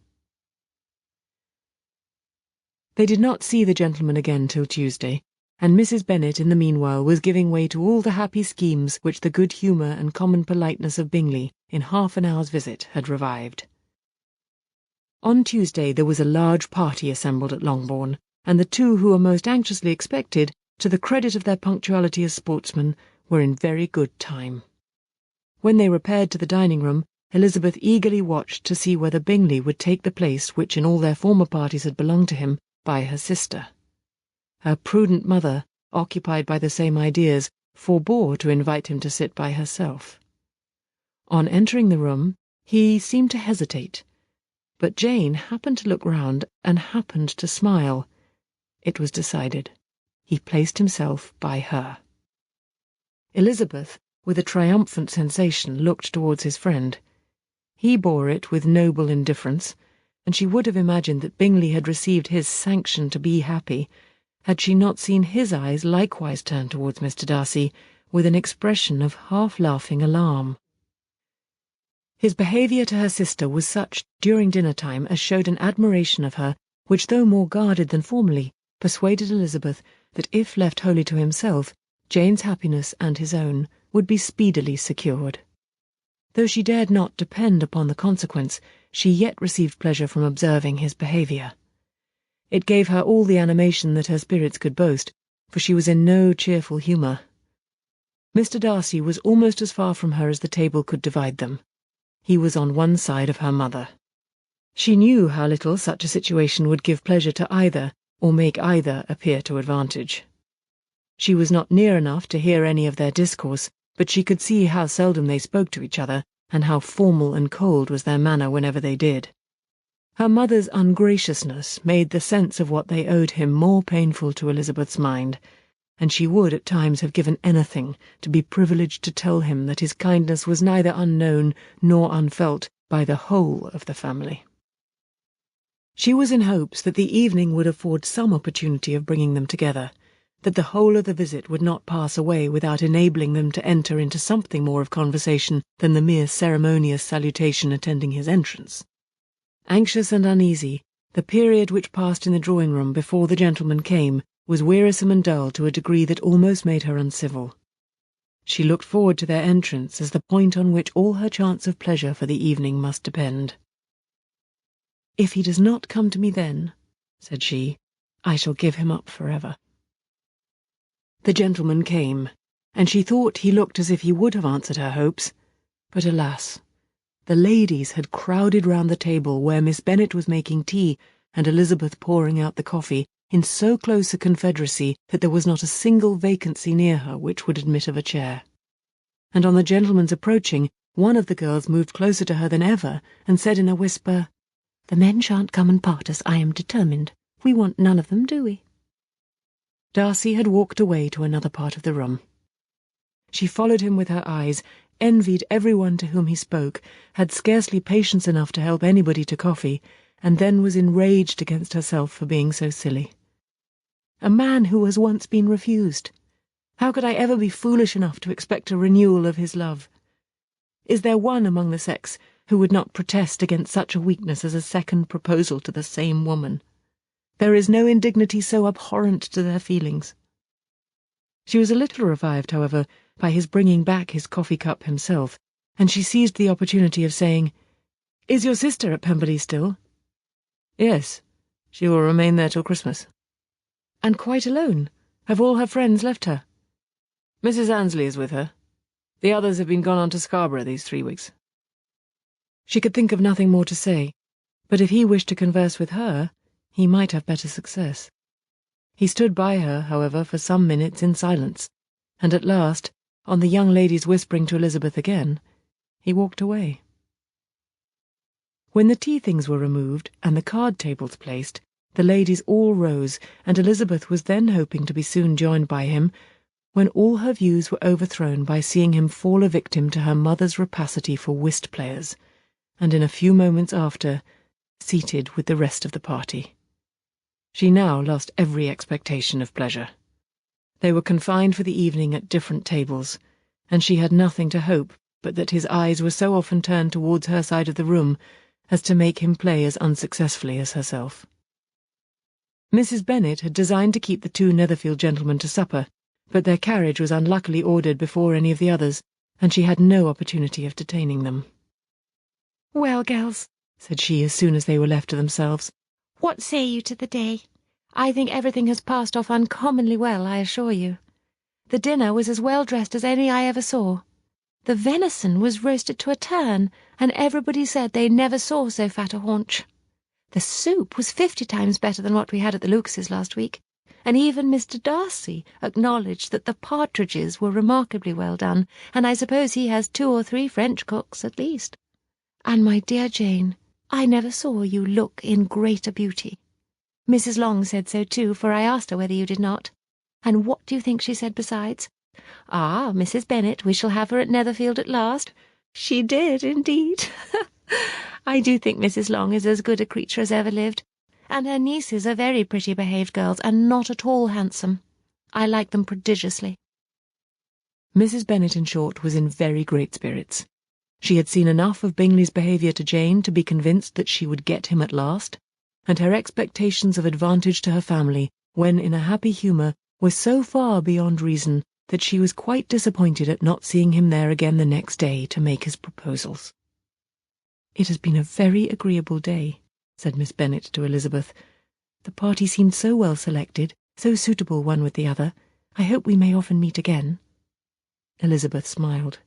Speaker 1: They did not see the gentleman again till Tuesday, and Mrs. Bennet in the meanwhile was giving way to all the happy schemes which the good humour and common politeness of Bingley in half an hour's visit had revived. On Tuesday there was a large party assembled at Longbourn, and the 2 who were most anxiously expected, to the credit of their punctuality as sportsmen, were in very good time. When they repaired to the dining-room, Elizabeth eagerly watched to see whether Bingley would take the place which in all their former parties had belonged to him by her sister. Her prudent mother, occupied by the same ideas, forbore to invite him to sit by herself. On entering the room, he seemed to hesitate, but Jane happened to look round and happened to smile. It was decided. He placed himself by her. Elizabeth, with a triumphant sensation, looked towards his friend. He bore it with noble indifference, and she would have imagined that Bingley had received his sanction to be happy, had she not seen his eyes likewise turn towards Mr. Darcy, with an expression of half-laughing alarm. His behaviour to her sister was such during dinner-time as showed an admiration of her which, though more guarded than formerly, persuaded Elizabeth
Speaker 2: that if left wholly to himself, Jane's happiness and his own would be speedily secured. Though she dared not depend upon the consequence, she yet received pleasure from observing his behaviour. It gave her all the animation that her spirits could boast, for she was in no cheerful humour. Mr. Darcy was almost as far from her as the table could divide them. He was on one side of her mother. She knew how little such a situation would give pleasure to either, or make either appear to advantage. She was not near enough to hear any of their discourse, but she could see how seldom they spoke to each other, and how formal and cold was their manner whenever they did. Her mother's ungraciousness made the sense of what they owed him more painful to Elizabeth's mind, and she would at times have given anything to be privileged to tell him that his kindness was neither unknown nor unfelt by the whole of the family. She was in hopes that the evening would afford some opportunity of bringing them together, that the whole of the visit would not pass away without enabling them to enter into something more of conversation than the mere ceremonious salutation attending his entrance. Anxious and uneasy, the period which passed in the drawing-room before the gentleman came was wearisome and dull to a degree that almost made her uncivil. She looked forward to their entrance as the point on which all her chance of pleasure for the evening must depend. "If he does not come to me then," said she, "I shall give him up forever." The gentleman came, and she thought he looked as if he would have answered her hopes, but alas, the ladies had crowded round the table where Miss Bennet was making tea and Elizabeth pouring out the coffee in so close a confederacy that there was not a single vacancy near her which would admit of a chair. And on the gentleman's approaching, one of the girls moved closer to her than ever and said in a whisper, "The men shan't come and part us, I am determined. We want none of them, do we?" Darcy had walked away to another part of the room. She followed him with her eyes, envied everyone to whom he spoke, had scarcely patience enough to help anybody to coffee, and then was enraged against herself for being so silly. A man who has once been refused. How could I ever be foolish enough to expect a renewal of his love? Is there one among the sex who would not protest against such a weakness as a second proposal to the same woman? There is no indignity so abhorrent to their feelings. She was a little revived, however, by his bringing back his coffee-cup himself, and she seized the opportunity of saying, "Is your sister at Pemberley still?" "Yes, she will remain there till Christmas." "And quite alone? Have all her friends left her?" "Mrs. Annesley is with her. The others have been gone on to Scarborough these 3 weeks." She could think of nothing more to say, but if he wished to converse with her, he might have better success. He stood by her, however, for some minutes in silence, and at last, on the young lady's whispering to Elizabeth again, he walked away. When the tea-things were removed and the card-tables placed, the ladies all rose, and Elizabeth was then hoping to be soon joined by him, when all her views were overthrown by seeing him fall a victim to her mother's rapacity for whist-players, and in a few moments after, seated with the rest of the party. She now lost every expectation of pleasure. They were confined for the evening at different tables, and she had nothing to hope but that his eyes were so often turned towards her side of the room as to make him play as unsuccessfully as herself. Mrs. Bennet had designed to keep the 2 Netherfield gentlemen to supper, but their carriage was unluckily ordered before any of the others, and she had no opportunity of detaining them.
Speaker 3: "Well, girls,"
Speaker 2: said she as soon as they were left to themselves,
Speaker 3: "what say you to the day? I think everything has passed off uncommonly well, I assure you. The dinner was as well dressed as any I ever saw. The venison was roasted to a turn, and everybody said they never saw so fat a haunch. The soup was 50 times better than what we had at the Lucases last week, and even Mr. Darcy acknowledged that the partridges were remarkably well done, and I suppose he has 2 or 3 French cooks at least. And, my dear Jane, I never saw you look in greater beauty. Mrs. Long said so too, for I asked her whether you did not. And what do you think she said besides? 'Ah, Mrs. Bennet, we shall have her at Netherfield at last.' She did, indeed. I do think Mrs. Long is as good a creature as ever lived, and her nieces are very pretty behaved girls, and not at all handsome. I like them prodigiously."
Speaker 2: Mrs. Bennet, in short, was in very great spirits. She had seen enough of Bingley's behaviour to Jane to be convinced that she would get him at last, and her expectations of advantage to her family, when in a happy humour,
Speaker 1: were so far beyond reason that she was quite disappointed at not seeing him there again the next day to make his proposals. "It has been a very agreeable day," said Miss Bennet to Elizabeth. "The party seemed so well selected, so suitable one with the other. I hope we may often meet again." Elizabeth smiled.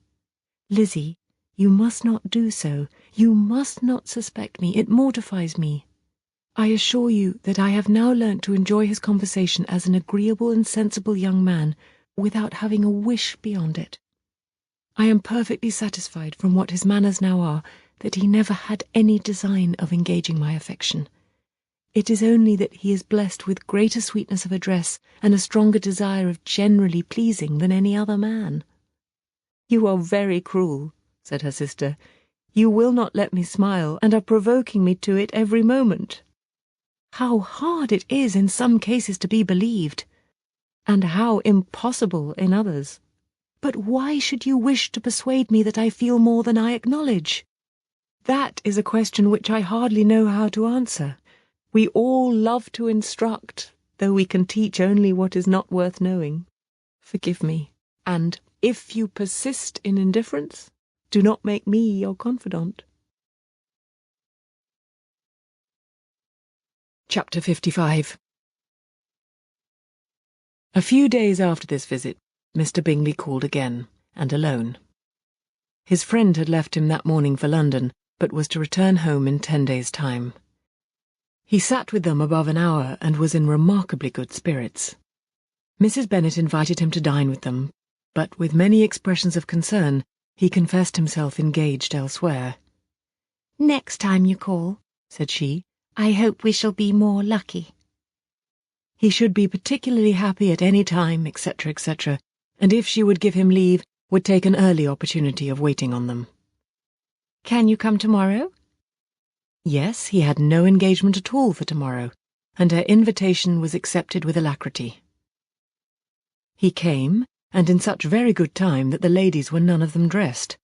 Speaker 1: "Lizzie, you must not do so. You must not suspect me. It mortifies me. I assure you that I have now learnt to enjoy his conversation as an agreeable and sensible young man, without having a wish beyond it. I am perfectly satisfied from what his manners now are that he never had any design of engaging my affection. It is only that he is blessed with greater sweetness of address and a stronger desire of generally pleasing than any other man." "You are very cruel," said her sister. "You will not let me smile, and are provoking me to it every moment. How hard it is in some cases to be believed, and how impossible in others. But why should you wish to persuade me that I feel more than I acknowledge? That is a question which I hardly know how to answer. We all love to instruct, though we can teach only what is not worth knowing. Forgive me, and if you persist in indifference, do not make me your confidant." Chapter 55. A few days after this visit, Mr. Bingley called again, and alone. His friend had left him that morning for London, but was to return home in 10 days' time. He sat with them above an hour, and was in remarkably good spirits. Mrs. Bennet invited him to dine with them, but with many expressions of concern, he confessed himself engaged elsewhere.
Speaker 3: "Next time you call," said she, "I hope we shall be more lucky."
Speaker 1: He should be particularly happy at any time, etc., etc., and if she would give him leave, would take an early opportunity of waiting on them.
Speaker 3: "Can you come tomorrow?"
Speaker 1: Yes, he had no engagement at all for tomorrow, and her invitation was accepted with alacrity. He came, and in such very good time that the ladies were none of them dressed.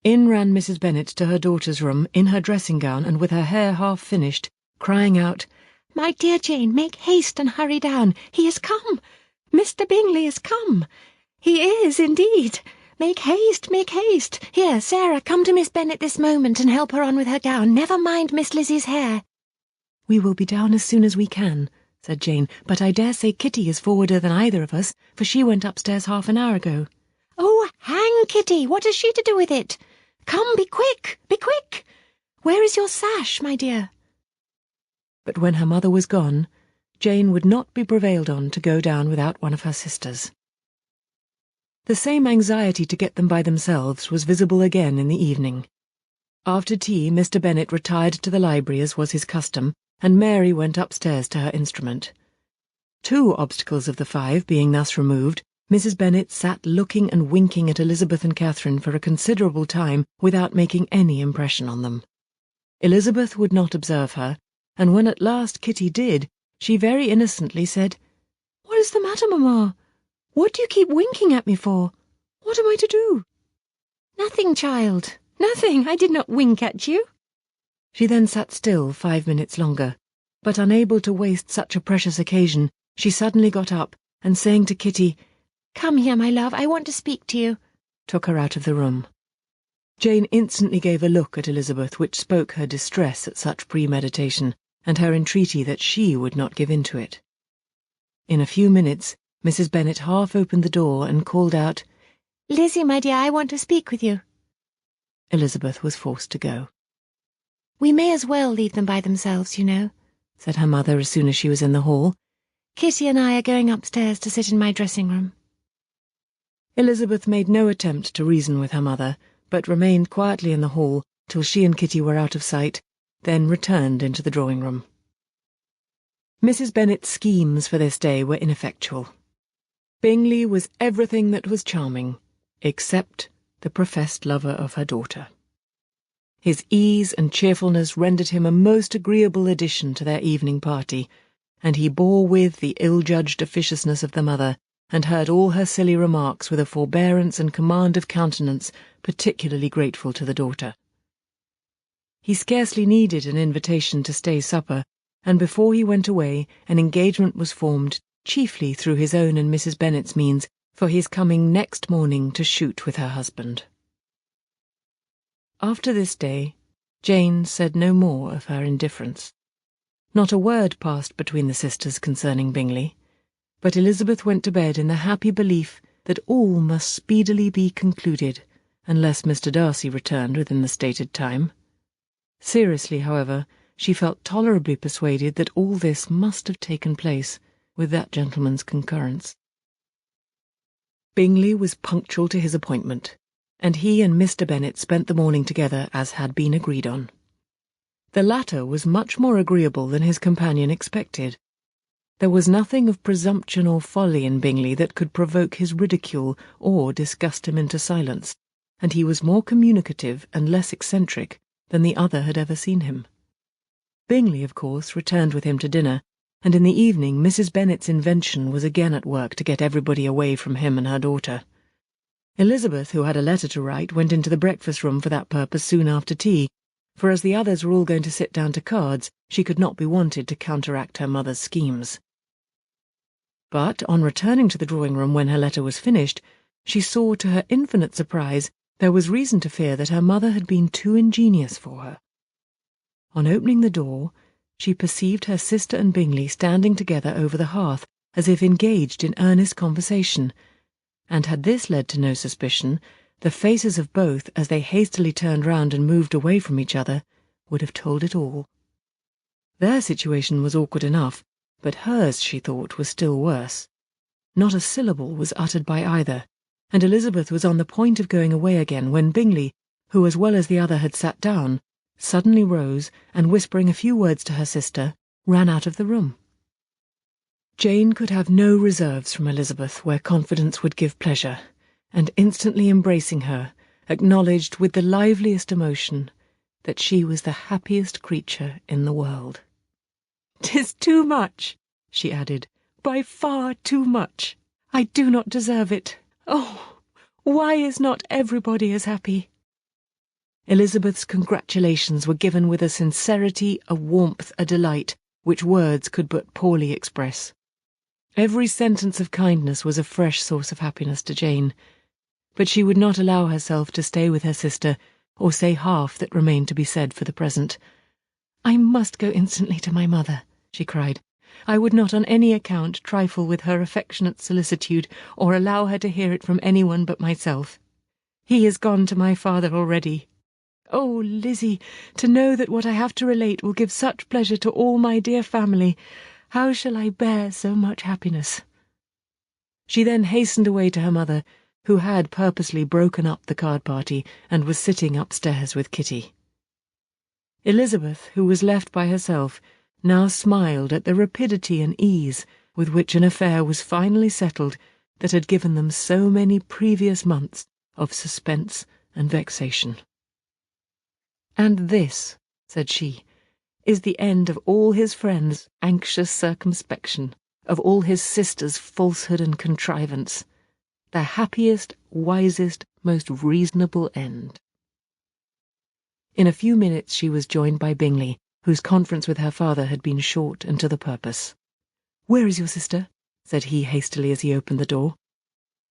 Speaker 1: In ran Mrs. Bennet to her daughter's room in her dressing gown and with her hair half finished, crying out,
Speaker 3: "My dear Jane, make haste and hurry down. He is come. Mr. Bingley is come. He is, indeed. Make haste, make haste. Here, Sarah, come to Miss Bennet this moment and help her on with her gown. Never mind Miss Lizzie's hair."
Speaker 1: "We will be down as soon as we can," said Jane, "but I dare say Kitty is forwarder than either of us, for she went upstairs half an hour ago."
Speaker 3: "Oh, hang Kitty! What has she to do with it? Come, be quick, be quick! Where is your sash, my dear?"
Speaker 1: But when her mother was gone, Jane would not be prevailed on to go down without one of her sisters. The same anxiety to get them by themselves was visible again in the evening. After tea, Mr. Bennet retired to the library as was his custom, and Mary went upstairs to her instrument. 2 obstacles of the 5 being thus removed, Mrs. Bennet sat looking and winking at Elizabeth and Catherine for a considerable time without making any impression on them. Elizabeth would not observe her, and when at last Kitty did, she very innocently said, "What is the matter, mamma? What do you keep winking at me for? What am I to do?"
Speaker 3: "Nothing, child, nothing. I did not wink at you."
Speaker 1: She then sat still 5 minutes longer, but unable to waste such a precious occasion, she suddenly got up, and saying to Kitty,
Speaker 3: "Come here, my love, I want to speak to you,"
Speaker 1: took her out of the room. Jane instantly gave a look at Elizabeth which spoke her distress at such premeditation, and her entreaty that she would not give in to it. In a few minutes, Mrs. Bennet half opened the door and called out,
Speaker 3: "Lizzie, my dear, I want to speak with you."
Speaker 1: Elizabeth was forced to go.
Speaker 3: "We may as well leave them by themselves, you know,"
Speaker 1: said her mother as soon as she was in the hall.
Speaker 3: "Kitty and I are going upstairs to sit in my dressing-room."
Speaker 1: Elizabeth made no attempt to reason with her mother, but remained quietly in the hall till she and Kitty were out of sight, then returned into the drawing-room. Mrs. Bennet's schemes for this day were ineffectual. Bingley was everything that was charming, except the professed lover of her daughter. His ease and cheerfulness rendered him a most agreeable addition to their evening party, and he bore with the ill-judged officiousness of the mother, and heard all her silly remarks with a forbearance and command of countenance particularly grateful to the daughter. He scarcely needed an invitation to stay supper, and before he went away an engagement was formed chiefly through his own and Mrs. Bennet's means, for his coming next morning to shoot with her husband. After this day, Jane said no more of her indifference. Not a word passed between the sisters concerning Bingley, but Elizabeth went to bed in the happy belief that all must speedily be concluded, unless Mr. Darcy returned within the stated time. Seriously, however, she felt tolerably persuaded that all this must have taken place with that gentleman's concurrence. Bingley was punctual to his appointment, and he and Mr. Bennet spent the morning together as had been agreed on. The latter was much more agreeable than his companion expected. There was nothing of presumption or folly in Bingley that could provoke his ridicule or disgust him into silence, and he was more communicative and less eccentric than the other had ever seen him. Bingley, of course, returned with him to dinner, and in the evening Mrs. Bennet's invention was again at work to get everybody away from him and her daughter. Elizabeth, who had a letter to write, went into the breakfast-room for that purpose soon after tea, for as the others were all going to sit down to cards, she could not be wanted to counteract her mother's schemes. But, on returning to the drawing-room when her letter was finished, she saw, to her infinite surprise, there was reason to fear that her mother had been too ingenious for her. On opening the door, she perceived her sister and Bingley standing together over the hearth, as if engaged in earnest conversation, and had this led to no suspicion, the faces of both, as they hastily turned round and moved away from each other, would have told it all. Their situation was awkward enough, but hers, she thought, was still worse. Not a syllable was uttered by either, and Elizabeth was on the point of going away again when Bingley, who as well as the other had sat down, suddenly rose and, whispering a few words to her sister, ran out of the room. Jane could have no reserves from Elizabeth where confidence would give pleasure, and instantly embracing her, acknowledged with the liveliest emotion that she was the happiest creature in the world. "'Tis too much," she added, "by far too much. I do not deserve it. Oh, why is not everybody as happy?" Elizabeth's congratulations were given with a sincerity, a warmth, a delight, which words could but poorly express. Every sentence of kindness was a fresh source of happiness to Jane, but she would not allow herself to stay with her sister, or say half that remained to be said for the present. "I must go instantly to my mother," she cried. "I would not on any account trifle with her affectionate solicitude, or allow her to hear it from anyone but myself. He is gone to my father already. Oh, Lizzie, to know that what I have to relate will give such pleasure to all my dear family! How shall I bear so much happiness?" She then hastened away to her mother, who had purposely broken up the card party and was sitting upstairs with Kitty. Elizabeth, who was left by herself, now smiled at the rapidity and ease with which an affair was finally settled that had given them so many previous months of suspense and vexation. "And this," said she, "is the end of all his friends' anxious circumspection, of all his sisters' falsehood and contrivance. The happiest, wisest, most reasonable end." In a few minutes she was joined by Bingley, whose conference with her father had been short and to the purpose. "Where is your sister?" said he hastily as he opened the door.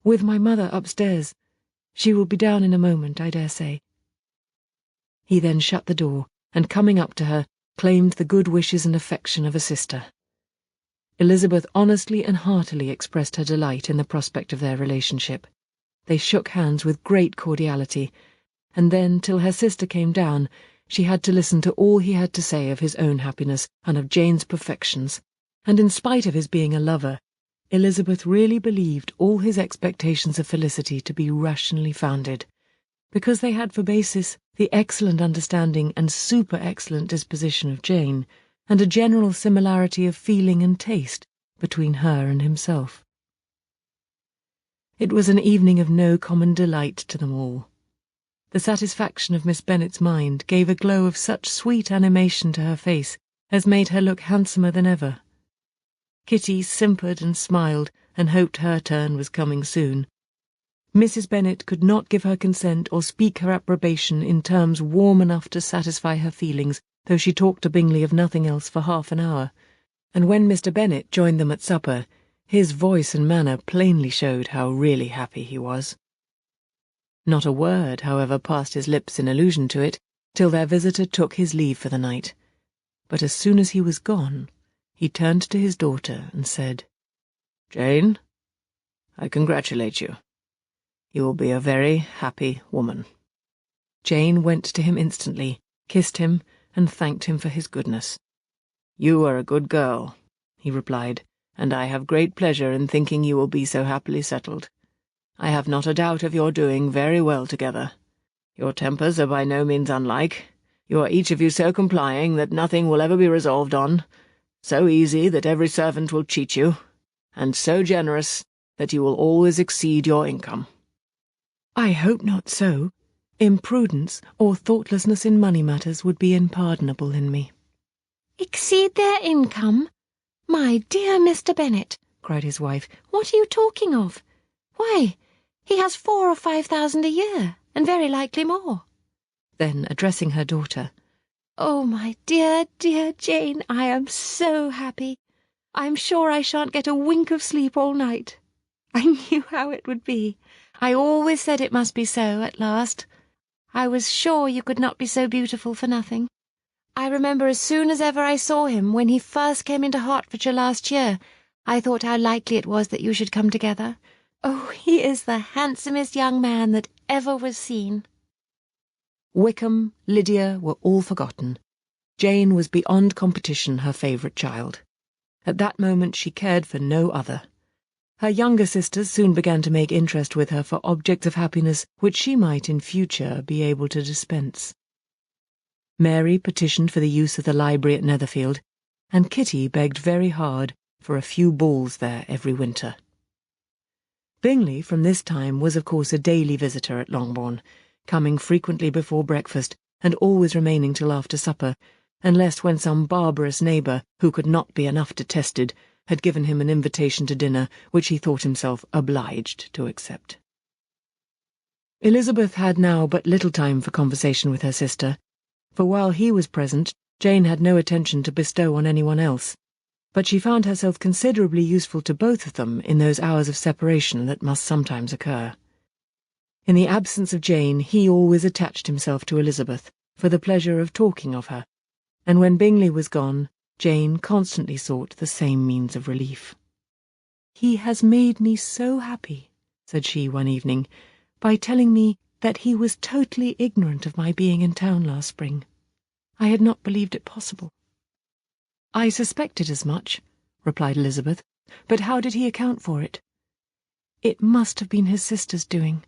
Speaker 1: "With my mother upstairs. She will be down in a moment, I dare say." He then shut the door, and coming up to her, claimed the good wishes and affection of a sister. Elizabeth honestly and heartily expressed her delight in the prospect of their relationship. They shook hands with great cordiality, and then, till her sister came down, she had to listen to all he had to say of his own happiness and of Jane's perfections, and in spite of his being a lover, Elizabeth really believed all his expectations of felicity to be rationally founded, because they had for basis the excellent understanding and super-excellent disposition of Jane, and a general similarity of feeling and taste between her and himself. It was an evening of no common delight to them all. The satisfaction of Miss Bennet's mind gave a glow of such sweet animation to her face as made her look handsomer than ever. Kitty simpered and smiled and hoped her turn was coming soon. Mrs. Bennet could not give her consent or speak her approbation in terms warm enough to satisfy her feelings, though she talked to Bingley of nothing else for half an hour, and when Mr. Bennet joined them at supper, His voice and manner plainly showed how really happy he was. Not a word, however, passed his lips in allusion to it, till their visitor took his leave for the night. But as soon as he was gone, he turned to his daughter and said, "Jane, I congratulate you. You will be a very happy woman." Jane went to him instantly, kissed him, and thanked him for his goodness. "You are a good girl," he replied, "and I have great pleasure in thinking you will be so happily settled. I have not a doubt of your doing very well together. Your tempers are by no means unlike. You are each of you so complying that nothing will ever be resolved on, so easy that every servant will cheat you, and so generous that you will always exceed your income."
Speaker 2: "I hope not so. Imprudence or thoughtlessness in money matters would be unpardonable in me."
Speaker 3: "Exceed their income? My dear Mr. Bennet," cried his wife, "what are you talking of? Why, he has 4,000 or 5,000 a year, and very likely more."
Speaker 2: Then, addressing her daughter,
Speaker 3: "Oh, my dear, dear Jane, I am so happy. I'm sure I shan't get a wink of sleep all night. I knew how it would be. I always said it must be so at last. I was sure you could not be so beautiful for nothing. I remember as soon as ever I saw him, when he first came into Hertfordshire last year, I thought how likely it was that you should come together. Oh, he is the handsomest young man that ever was seen."
Speaker 2: Wickham, Lydia were all forgotten. Jane was beyond competition her favourite child. At that moment she cared for no other. Her younger sisters soon began to make interest with her for objects of happiness which she might in future be able to dispense. Mary petitioned for the use of the library at Netherfield, and Kitty begged very hard for a few balls there every winter. Bingley from this time was of course a daily visitor at Longbourn, coming frequently before breakfast and always remaining till after supper, unless when some barbarous neighbour, who could not be enough detested, had given him an invitation to dinner which he thought himself obliged to accept. Elizabeth had now but little time for conversation with her sister, for while he was present, Jane had no attention to bestow on anyone else, but she found herself considerably useful to both of them in those hours of separation that must sometimes occur. In the absence of Jane, he always attached himself to Elizabeth for the pleasure of talking of her, and when Bingley was gone, Jane constantly sought the same means of relief. "He has made me so happy," said she one evening, "by telling me that he was totally ignorant of my being in town last spring. I had not believed it possible." "I suspected as much," replied Elizabeth, "but how did he account for it?" "It must have been his sister's doing.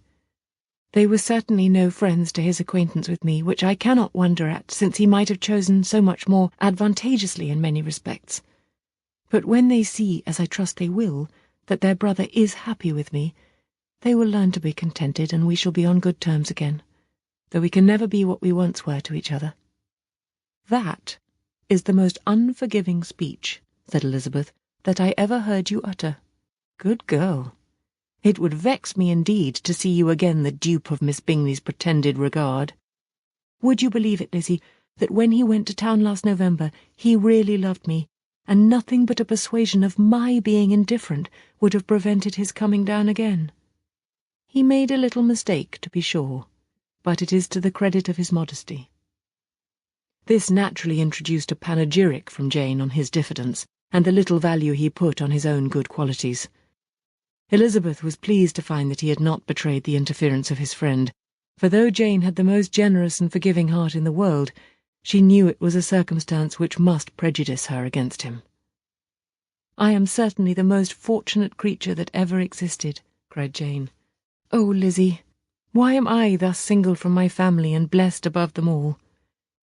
Speaker 2: They were certainly no friends to his acquaintance with me, which I cannot wonder at, since he might have chosen so much more advantageously in many respects. But when they see, as I trust they will, that their brother is happy with me, they will learn to be contented, and we shall be on good terms again, though we can never be what we once were to each other." "That is the most unforgiving speech," said Elizabeth, "that I ever heard you utter. Good girl. It would vex me indeed to see you again the dupe of Miss Bingley's pretended regard. Would you believe it, Lizzie, that when he went to town last November he really loved me, and nothing but a persuasion of my being indifferent would have prevented his coming down again? He made a little mistake, to be sure, but it is to the credit of his modesty." This naturally introduced a panegyric from Jane on his diffidence, and the little value he put on his own good qualities. Elizabeth was pleased to find that he had not betrayed the interference of his friend, for though Jane had the most generous and forgiving heart in the world, she knew it was a circumstance which must prejudice her against him. "I am certainly the most fortunate creature that ever existed," cried Jane. "Oh, Lizzie, why am I thus singled from my family and blessed above them all?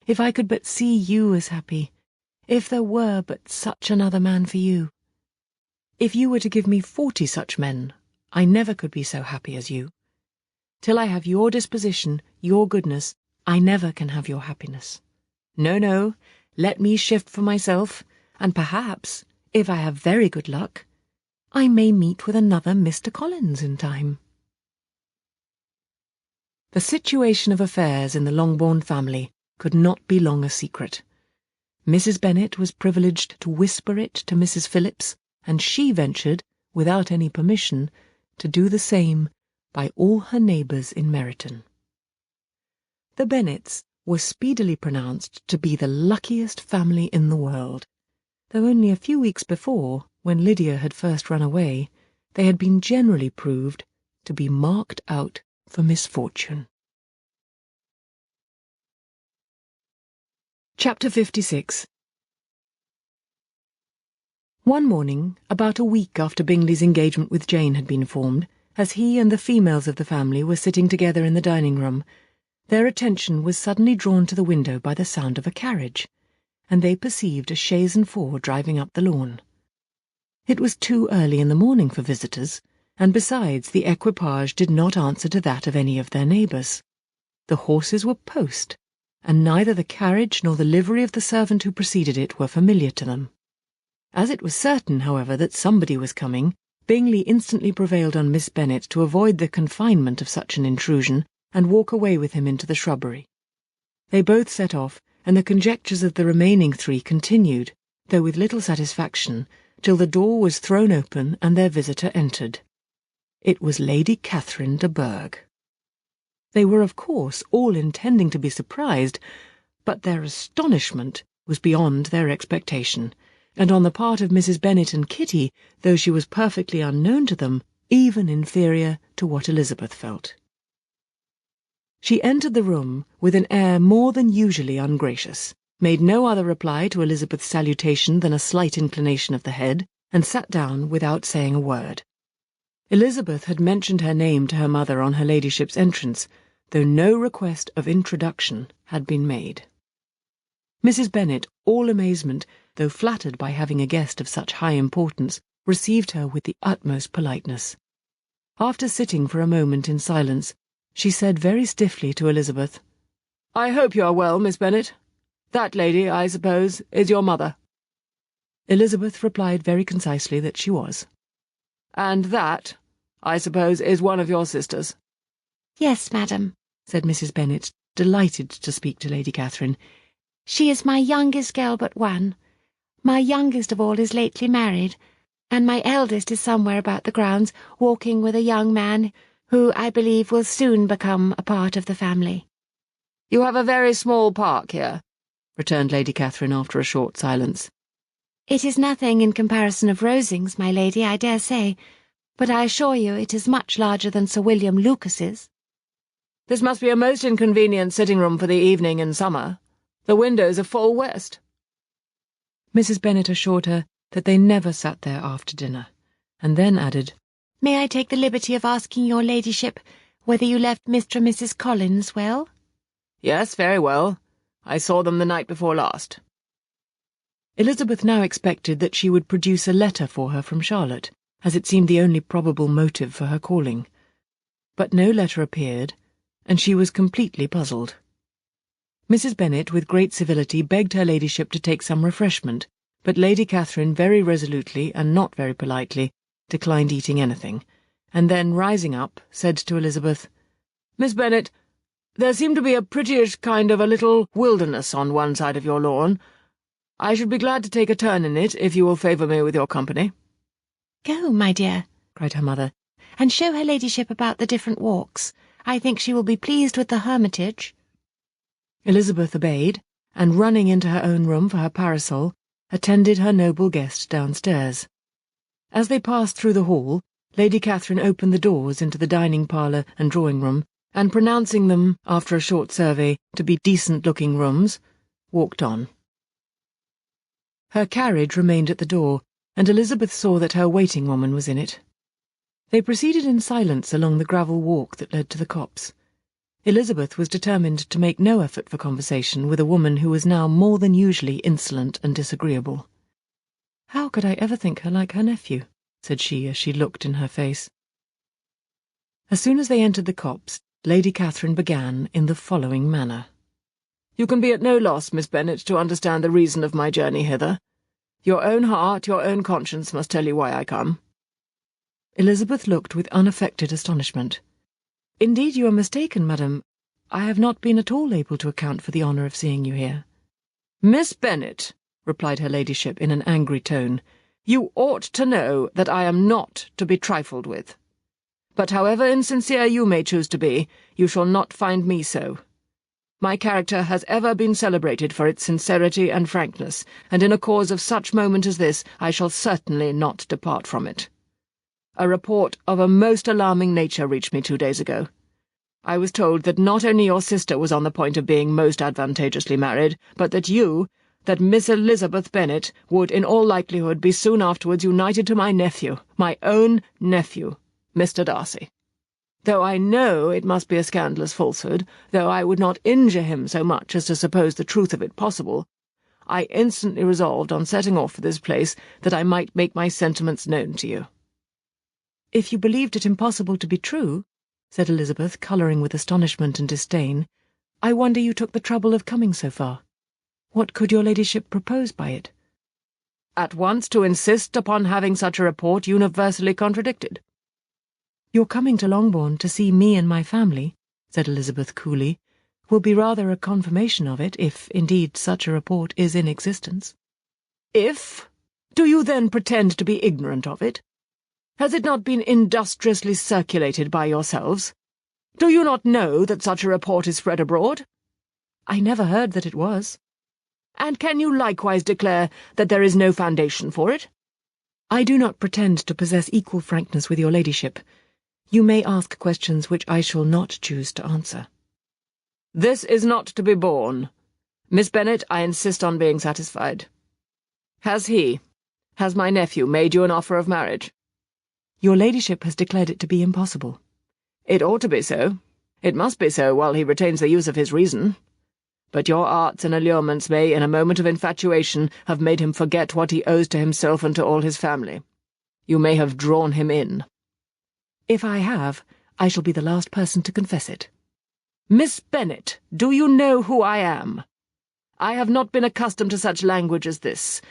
Speaker 2: If I could but see you as happy, if there were but such another man for you. If you were to give me 40 such men, I never could be so happy as you. Till I have your disposition, your goodness, I never can have your happiness. No, no, let me shift for myself, and perhaps, if I have very good luck, I may meet with another Mr. Collins in time." The situation of affairs in the Longbourn family could not be long a secret. Mrs. Bennet was privileged to whisper it to Mrs. Phillips, and she ventured,
Speaker 1: without any permission, to do the same by all her neighbours in Meryton. The Bennets were speedily pronounced to be the luckiest family in the world, though only a few weeks before, when Lydia had first run away, they had been generally proved to be marked out for misfortune. Chapter 56. One morning, about a week after Bingley's engagement with Jane had been formed, as he and the females of the family were sitting together in the dining-room, their attention was suddenly drawn to the window by the sound of a carriage, and they perceived a chaise and four driving up the lawn. It was too early in the morning for visitors, and besides, the equipage did not answer to that of any of their neighbours. The horses were post, and neither the carriage nor the livery of the servant who preceded it were familiar to them. As it was certain, however, that somebody was coming, Bingley instantly prevailed on Miss Bennet to avoid the confinement of such an intrusion and walk away with him into the shrubbery. They both set off, and the conjectures of the remaining three continued, though with little satisfaction, till the door was thrown open and their visitor entered. It was Lady Catherine de Bourgh. They were, of course, all intending to be surprised, but their astonishment was beyond their expectation, and on the part of Mrs. Bennet and Kitty, though she was perfectly unknown to them, even inferior to what Elizabeth felt. She entered the room with an air more than usually ungracious, made no other reply to Elizabeth's salutation than a slight inclination of the head, and sat down without saying a word. Elizabeth had mentioned her name to her mother on her ladyship's entrance, though no request of introduction had been made. Mrs. Bennet, all amazement, though flattered by having a guest of such high importance, received her with the utmost politeness. After sitting for a moment in silence, she said very stiffly to Elizabeth, "I hope you are well, Miss Bennet. That lady, I suppose, is your mother." Elizabeth replied very concisely that she was. "And that, I suppose, is one of your sisters?"
Speaker 3: "Yes, madam,"
Speaker 1: said Mrs. Bennet, delighted to speak to Lady Catherine.
Speaker 3: "She is my youngest girl but one. My youngest of all is lately married, and my eldest is somewhere about the grounds, walking with a young man who, I believe, will soon become a part of the family."
Speaker 2: "You have a very small park here," returned Lady Catherine after a short silence.
Speaker 3: "It is nothing in comparison of Rosings, my lady, I dare say, but I assure you it is much larger than Sir William Lucas's."
Speaker 2: "This must be a most inconvenient sitting-room for the evening in summer. The windows are full west."
Speaker 1: Mrs. Bennet assured her that they never sat there after dinner, and then added,
Speaker 3: "May I take the liberty of asking your ladyship whether you left Mr. and Mrs. Collins well?"
Speaker 2: "Yes, very well. I saw them the night before last."
Speaker 1: Elizabeth now expected that she would produce a letter for her from Charlotte, as it seemed the only probable motive for her calling. But no letter appeared, and she was completely puzzled. Mrs. Bennet, with great civility, begged her ladyship to take some refreshment, but Lady Catherine very resolutely, and not very politely, declined eating anything, and then, rising up, said to Elizabeth, "Miss Bennet, there seemed to be a prettyish kind of a little wilderness on one side of your lawn. I should be glad to take a turn in it, if you will favour me with your company."
Speaker 3: "Go, my dear," cried her mother, "and show her ladyship about the different walks. I think she will be pleased with the hermitage."
Speaker 1: Elizabeth obeyed, and running into her own room for her parasol, attended her noble guest downstairs. As they passed through the hall, Lady Catherine opened the doors into the dining-parlour and drawing-room, and pronouncing them, after a short survey, to be decent-looking rooms, walked on. Her carriage remained at the door, and Elizabeth saw that her waiting-woman was in it. They proceeded in silence along the gravel walk that led to the copse. Elizabeth was determined to make no effort for conversation with a woman who was now more than usually insolent and disagreeable. "How could I ever think her like her nephew?" said she as she looked in her face. As soon as they entered the copse, Lady Catherine began in the following manner.
Speaker 2: "You can be at no loss, Miss Bennet, to understand the reason of my journey hither. Your own heart, your own conscience must tell you why I come."
Speaker 1: Elizabeth looked with unaffected astonishment. "Indeed you are mistaken, madam. I have not been at all able to account for the honour of seeing you here."
Speaker 2: "Miss Bennet," replied her ladyship in an angry tone,
Speaker 1: You ought to know that I am not to be trifled with. But however insincere you may choose to be, you shall not find me so. My character has ever been celebrated for its sincerity and frankness, and in a cause of such moment as this I shall certainly not depart from it. A report of a most alarming nature reached me 2 days ago. I was told that not only your sister was on the point of being most advantageously married, but that Miss Elizabeth Bennet would in all likelihood be soon afterwards united to my nephew, my own nephew, Mr. Darcy. Though I know it must be a scandalous falsehood, though I would not injure him so much as to suppose the truth of it possible, I instantly resolved on setting off for this place that I might make my sentiments known to you.
Speaker 2: If you believed it impossible to be true, said Elizabeth, colouring with astonishment and disdain, I wonder you took the trouble of coming so far. What could your ladyship propose by it?
Speaker 1: At once to insist upon having such a report universally contradicted.
Speaker 2: Your coming to Longbourn to see me and my family, said Elizabeth coolly, will be rather a confirmation of it, if indeed such a report is in existence.
Speaker 1: If? Do you then pretend to be ignorant of it? Has it not been industriously circulated by yourselves? Do you not know that such a report is spread abroad?
Speaker 2: I never heard that it was.
Speaker 1: And can you likewise declare that there is no foundation for it?
Speaker 2: I do not pretend to possess equal frankness with your ladyship. You may ask questions which I shall not choose to answer.
Speaker 1: This is not to be borne. Miss Bennet, I insist on being satisfied. Has my nephew made you an offer of marriage?
Speaker 2: Your ladyship has declared it to be impossible.
Speaker 1: It ought to be so. It must be so while he retains the use of his reason. But your arts and allurements may, in a moment of infatuation, have made him forget what he owes to himself and to all his family. You may have drawn him in.
Speaker 2: If I have, I shall be the last person to confess it.
Speaker 1: Miss Bennet, do you know who I am? I have not been accustomed to such language as this.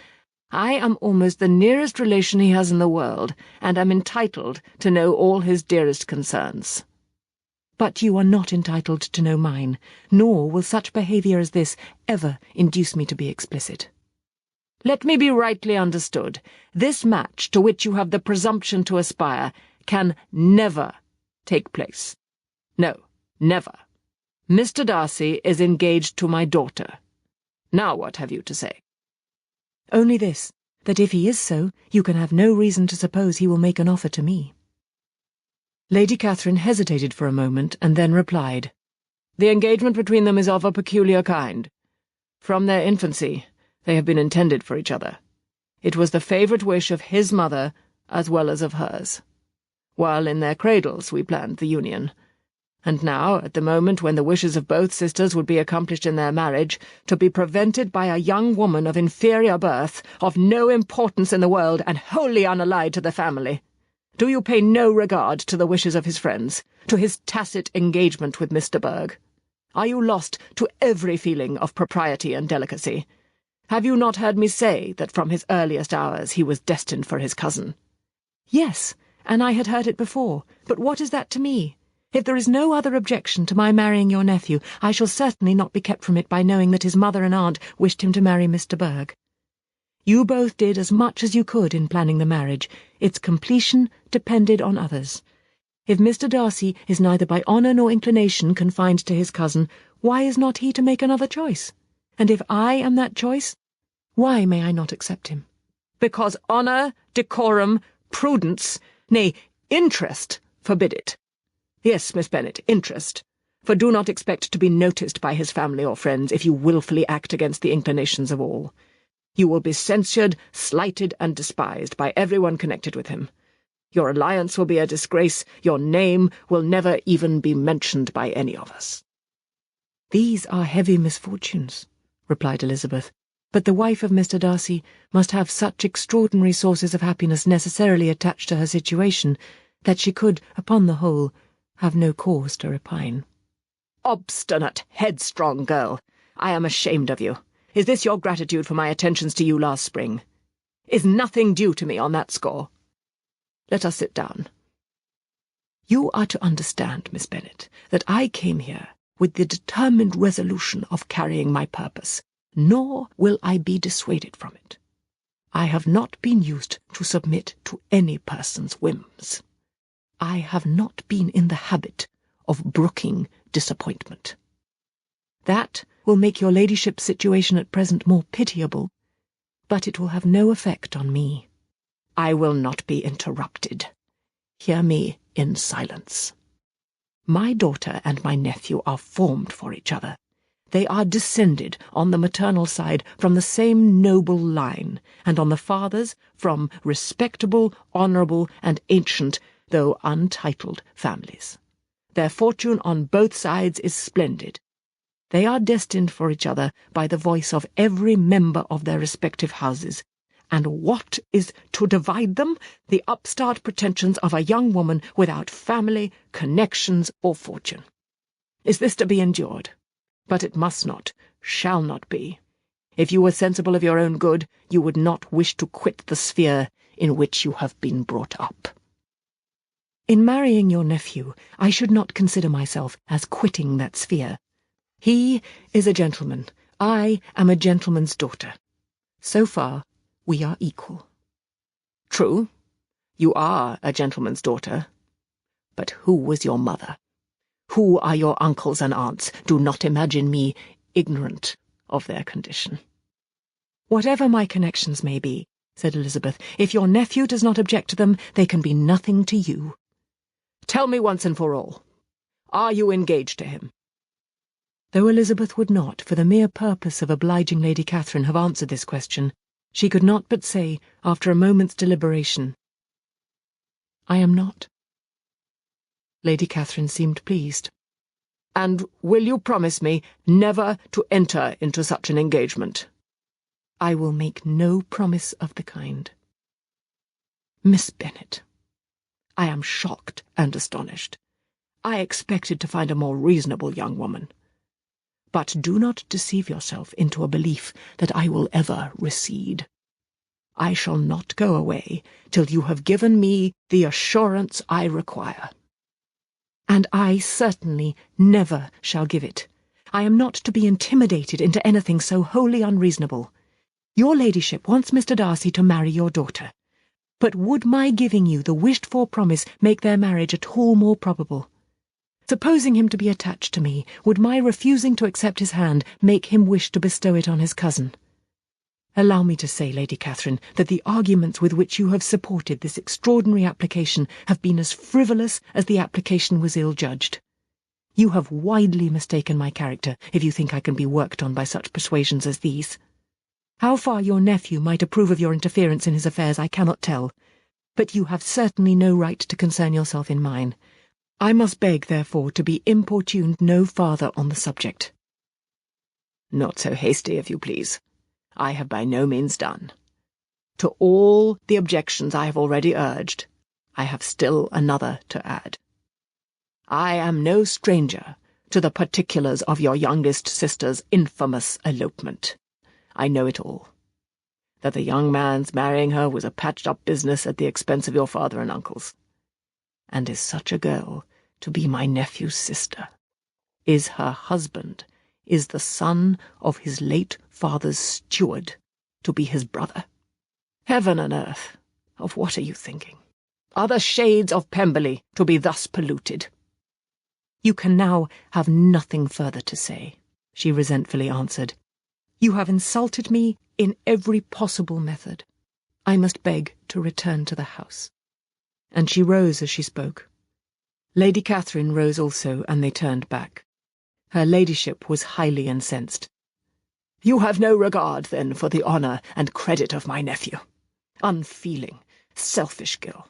Speaker 1: I am almost the nearest relation he has in the world, and am entitled to know all his dearest concerns.
Speaker 2: But you are not entitled to know mine, nor will such behaviour as this ever induce me to be explicit.
Speaker 1: Let me be rightly understood. This match, to which you have the presumption to aspire, can never take place. No, never. Mr. Darcy is engaged to my daughter. Now what have you to say?
Speaker 2: Only this, that if he is so, you can have no reason to suppose he will make an offer to me.
Speaker 1: Lady Catherine hesitated for a moment, and then replied, The engagement between them is of a peculiar kind. From their infancy, they have been intended for each other. It was the favourite wish of his mother as well as of hers. While in their cradles we planned the union. And now, at the moment when the wishes of both sisters would be accomplished in their marriage, to be prevented by a young woman of inferior birth, of no importance in the world, and wholly unallied to the family. Do you pay no regard to the wishes of his friends, to his tacit engagement with Mr. Berg? Are you lost to every feeling of propriety and delicacy? Have you not heard me say that from his earliest hours he was destined for his cousin?
Speaker 2: Yes, and I had heard it before, but what is that to me? If there is no other objection to my marrying your nephew, I shall certainly not be kept from it by knowing that his mother and aunt wished him to marry Mr. Berg. You both did as much as you could in planning the marriage. Its completion depended on others. If Mr. Darcy is neither by honour nor inclination confined to his cousin, why is not he to make another choice? And if I am that choice, why may I not accept him?
Speaker 1: Because honour, decorum, prudence, nay, interest forbid it. Yes, Miss Bennet, interest. For do not expect to be noticed by his family or friends if you wilfully act against the inclinations of all. You will be censured, slighted, and despised by everyone connected with him. Your alliance will be a disgrace. Your name will never even be mentioned by any of us.
Speaker 2: These are heavy misfortunes, replied Elizabeth, but the wife of Mr. Darcy must have such extraordinary sources of happiness necessarily attached to her situation that she could, upon the whole, have no cause to repine.
Speaker 1: Obstinate, headstrong girl! I am ashamed of you. Is this your gratitude for my attentions to you last spring? Is nothing due to me on that score? Let us sit down. You are to understand, Miss Bennet, that I came here with the determined resolution of carrying my purpose, nor will I be dissuaded from it.
Speaker 2: I have not been used to submit to any person's whims. I have not been in the habit of brooking disappointment. That will make your ladyship's situation at present more pitiable, but it will have no effect on me. I will not be interrupted. Hear me in silence. My daughter and my nephew are formed for each other. They are descended on the maternal side from the same noble line, and on the father's from respectable, honourable, and ancient, though untitled, families. Their fortune on both sides is splendid. They are destined for each other by the voice of every member of their respective houses. And what is to divide them? The upstart pretensions of a young woman without family, connections, or fortune. Is this to be endured? But it must not, shall not be. If you were sensible of your own good, you would not wish to quit the sphere in which you have been brought up. In marrying your nephew, I should not consider myself as quitting that sphere. He is a gentleman. I am a gentleman's daughter. So far, we are equal. True, you are a gentleman's daughter. But who was your mother? Who are your uncles and aunts? Do not imagine me ignorant of their condition. Whatever my connections may be, said Elizabeth, if your nephew does not object to them, they can be nothing to you. Tell me once and for all, are you engaged to him? Though Elizabeth would not, for the mere purpose of obliging Lady Catherine, have answered this question, she could not but say, after a moment's deliberation, I am not. Lady Catherine seemed pleased. And will you promise me never to enter into such an engagement? I will make no promise of the kind. Miss Bennet, I am shocked and astonished. I expected to find a more reasonable young woman. But do not deceive yourself into a belief that I will ever recede. I shall not go away till you have given me the assurance I require. And I certainly never shall give it. I am not to be intimidated into anything so wholly unreasonable. Your ladyship wants Mr. Darcy to marry your daughter. But would my giving you the wished-for promise make their marriage at all more probable? Supposing him to be attached to me, would my refusing to accept his hand make him wish to bestow it on his cousin? Allow me to say, Lady Catherine, that the arguments with which you have supported this extraordinary application have been as frivolous as the application was ill-judged. You have widely mistaken my character if you think I can be worked on by such persuasions as these. How far your nephew might approve of your interference in his affairs I cannot tell, but you have certainly no right to concern yourself in mine. I must beg, therefore, to be importuned no farther on the subject. Not so hasty, if you please. I have by no means done. To all the objections I have already urged, I have still another to add. I am no stranger to the particulars of your youngest sister's infamous elopement. I know it all. That the young man's marrying her was a patched-up business at the expense of your father and uncles. And is such a girl to be my nephew's sister? Is her husband, is the son of his late father's steward, to be his brother? Heaven and earth, of what are you thinking? Are the shades of Pemberley to be thus polluted? You can now have nothing further to say, she resentfully answered. You have insulted me in every possible method. I must beg to return to the house. And she rose as she spoke. Lady Catherine rose also, and they turned back. Her ladyship was highly incensed. You have no regard, then, for the honour and credit of my nephew. Unfeeling, selfish girl.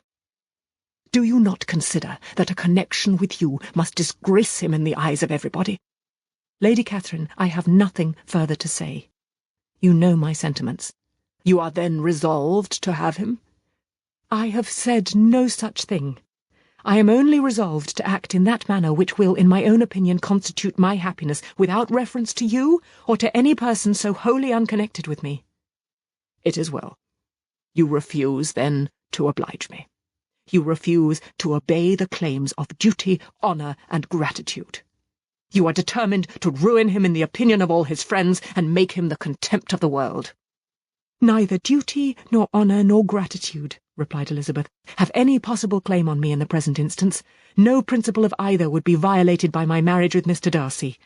Speaker 2: Do you not consider that a connection with you must disgrace him in the eyes of everybody? Lady Catherine, I have nothing further to say. You know my sentiments. You are then resolved to have him? I have said no such thing. I am only resolved to act in that manner which will, in my own opinion, constitute my happiness, without reference to you, or to any person so wholly unconnected with me. It is well. You refuse, then, to oblige me. You refuse to obey the claims of duty, honour, and gratitude. You are determined to ruin him in the opinion of all his friends, and make him the contempt of the world. "Neither duty, nor honour, nor gratitude," replied Elizabeth, "have any possible claim on me in the present instance. No principle of either would be violated by my marriage with Mr. Darcy.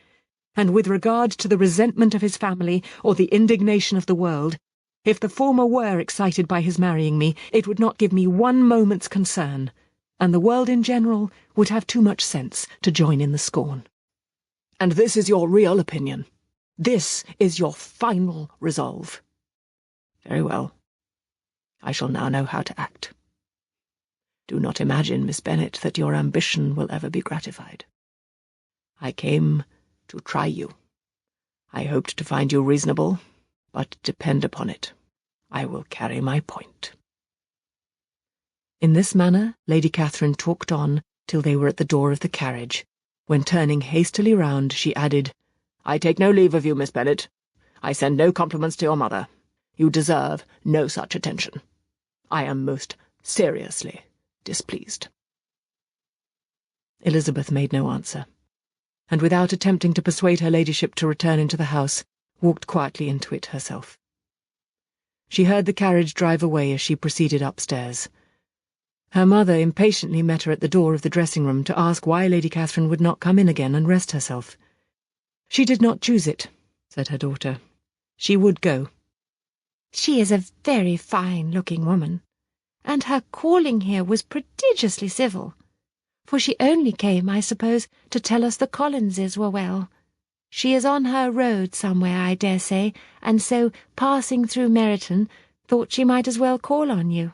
Speaker 2: And with regard to the resentment of his family, or the indignation of the world, if the former were excited by his marrying me, it would not give me one moment's concern, and the world in general would have too much sense to join in the scorn."
Speaker 1: "And this is your real opinion? This is your final resolve? Very well. I shall now know how to act. Do not imagine, Miss Bennet, that your ambition will ever be gratified. I came to try you. I hoped to find you reasonable, but depend upon it, I will carry my point."
Speaker 2: In this manner Lady Catherine talked on till they were at the door of the carriage, when turning hastily round she added,
Speaker 1: "I take no leave of you, Miss Bennet. I send no compliments to your mother. You deserve no such attention. I am most seriously displeased."
Speaker 2: Elizabeth made no answer, and without attempting to persuade her ladyship to return into the house, walked quietly into it herself. She heard the carriage drive away as she proceeded upstairs. Her mother impatiently met her at the door of the dressing-room to ask why Lady Catherine would not come in again and rest herself. "She did not choose it," said her daughter. "She would go."
Speaker 3: "She is a very fine-looking woman, and her calling here was prodigiously civil, for she only came, I suppose, to tell us the Collinses were well. She is on her road somewhere, I dare say, and so, passing through Meryton, thought she might as well call on you.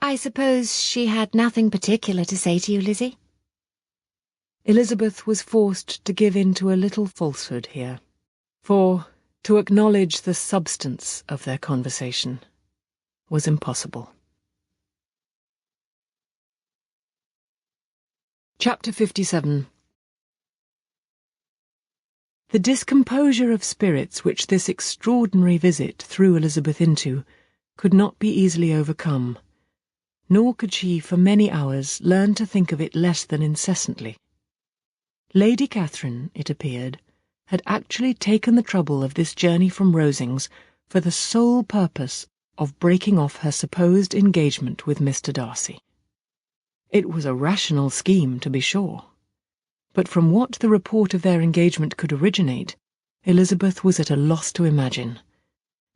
Speaker 3: I suppose she had nothing particular to say to you, Lizzie?"
Speaker 2: Elizabeth was forced to give in to a little falsehood here, for to acknowledge the substance of their conversation was impossible. Chapter 57. The discomposure of spirits which this extraordinary visit threw Elizabeth into could not be easily overcome, nor could she for many hours learn to think of it less than incessantly. Lady Catherine, it appeared, had actually taken the trouble of this journey from Rosings for the sole purpose of breaking off her supposed engagement with Mr. Darcy. It was a rational scheme, to be sure, but from what the report of their engagement could originate, Elizabeth was at a loss to imagine,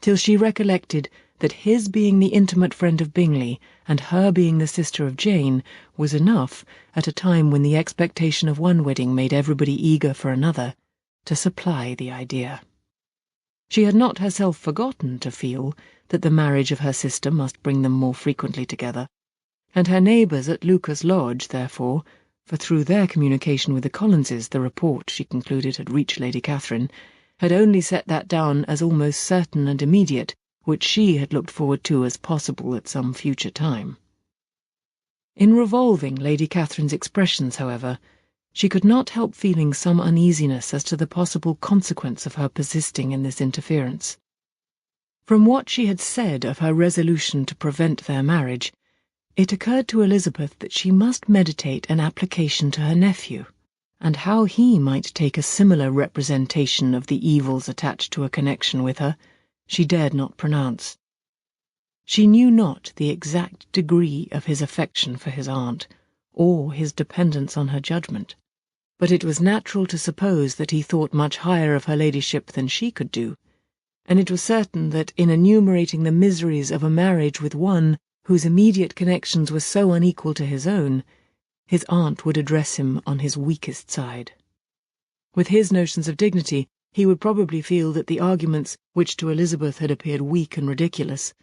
Speaker 2: till she recollected that his being the intimate friend of Bingley and her being the sister of Jane was enough, at a time when the expectation of one wedding made everybody eager for another, to supply the idea. She had not herself forgotten to feel that the marriage of her sister must bring them more frequently together, and her neighbours at Lucas Lodge, therefore, for through their communication with the Collinses the report, she concluded, had reached Lady Catherine, had only set that down as almost certain and immediate, which she had looked forward to as possible at some future time. In revolving Lady Catherine's expressions, however, she could not help feeling some uneasiness as to the possible consequence of her persisting in this interference. From what she had said of her resolution to prevent their marriage, it occurred to Elizabeth that she must meditate an application to her nephew, and how he might take a similar representation of the evils attached to a connection with her, she dared not pronounce. She knew not the exact degree of his affection for his aunt, or his dependence on her judgment, but it was natural to suppose that he thought much higher of her ladyship than she could do, and it was certain that in enumerating the miseries of a marriage with one whose immediate connections were so unequal to his own, his aunt would address him on his weakest side. With his notions of dignity, he would probably feel that the arguments, which to Elizabeth had appeared weak and ridiculous,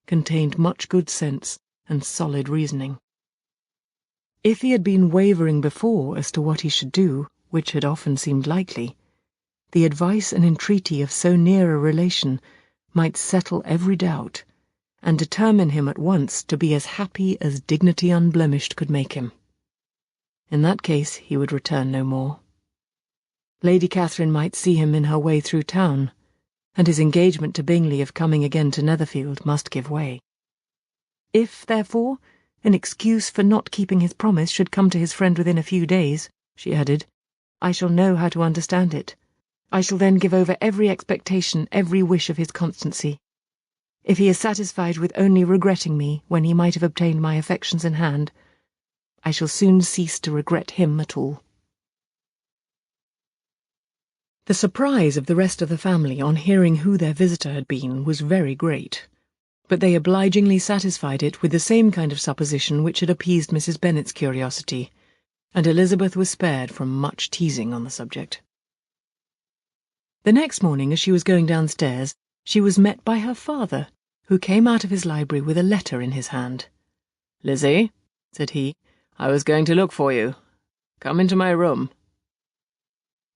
Speaker 2: contained much good sense and solid reasoning. If he had been wavering before as to what he should do, which had often seemed likely, the advice and entreaty of so near a relation might settle every doubt, and determine him at once to be as happy as dignity unblemished could make him. In that case he would return no more. Lady Catherine might see him in her way through town, and his engagement to Bingley of coming again to Netherfield must give way. If, therefore, an excuse for not keeping his promise should come to his friend within a few days, she added, I shall know how to understand it. I shall then give over every expectation, every wish of his constancy. If he is satisfied with only regretting me when he might have obtained my affections in hand, I shall soon cease to regret him at all." The surprise of the rest of the family on hearing who their visitor had been was very great, but they obligingly satisfied it with the same kind of supposition which had appeased Mrs. Bennet's curiosity, and Elizabeth was spared from much teasing on the subject. The next morning, as she was going downstairs, she was met by her father, who came out of his library with a letter in his hand.
Speaker 1: "Lizzie," said he, "I was going to look for you. Come into my room."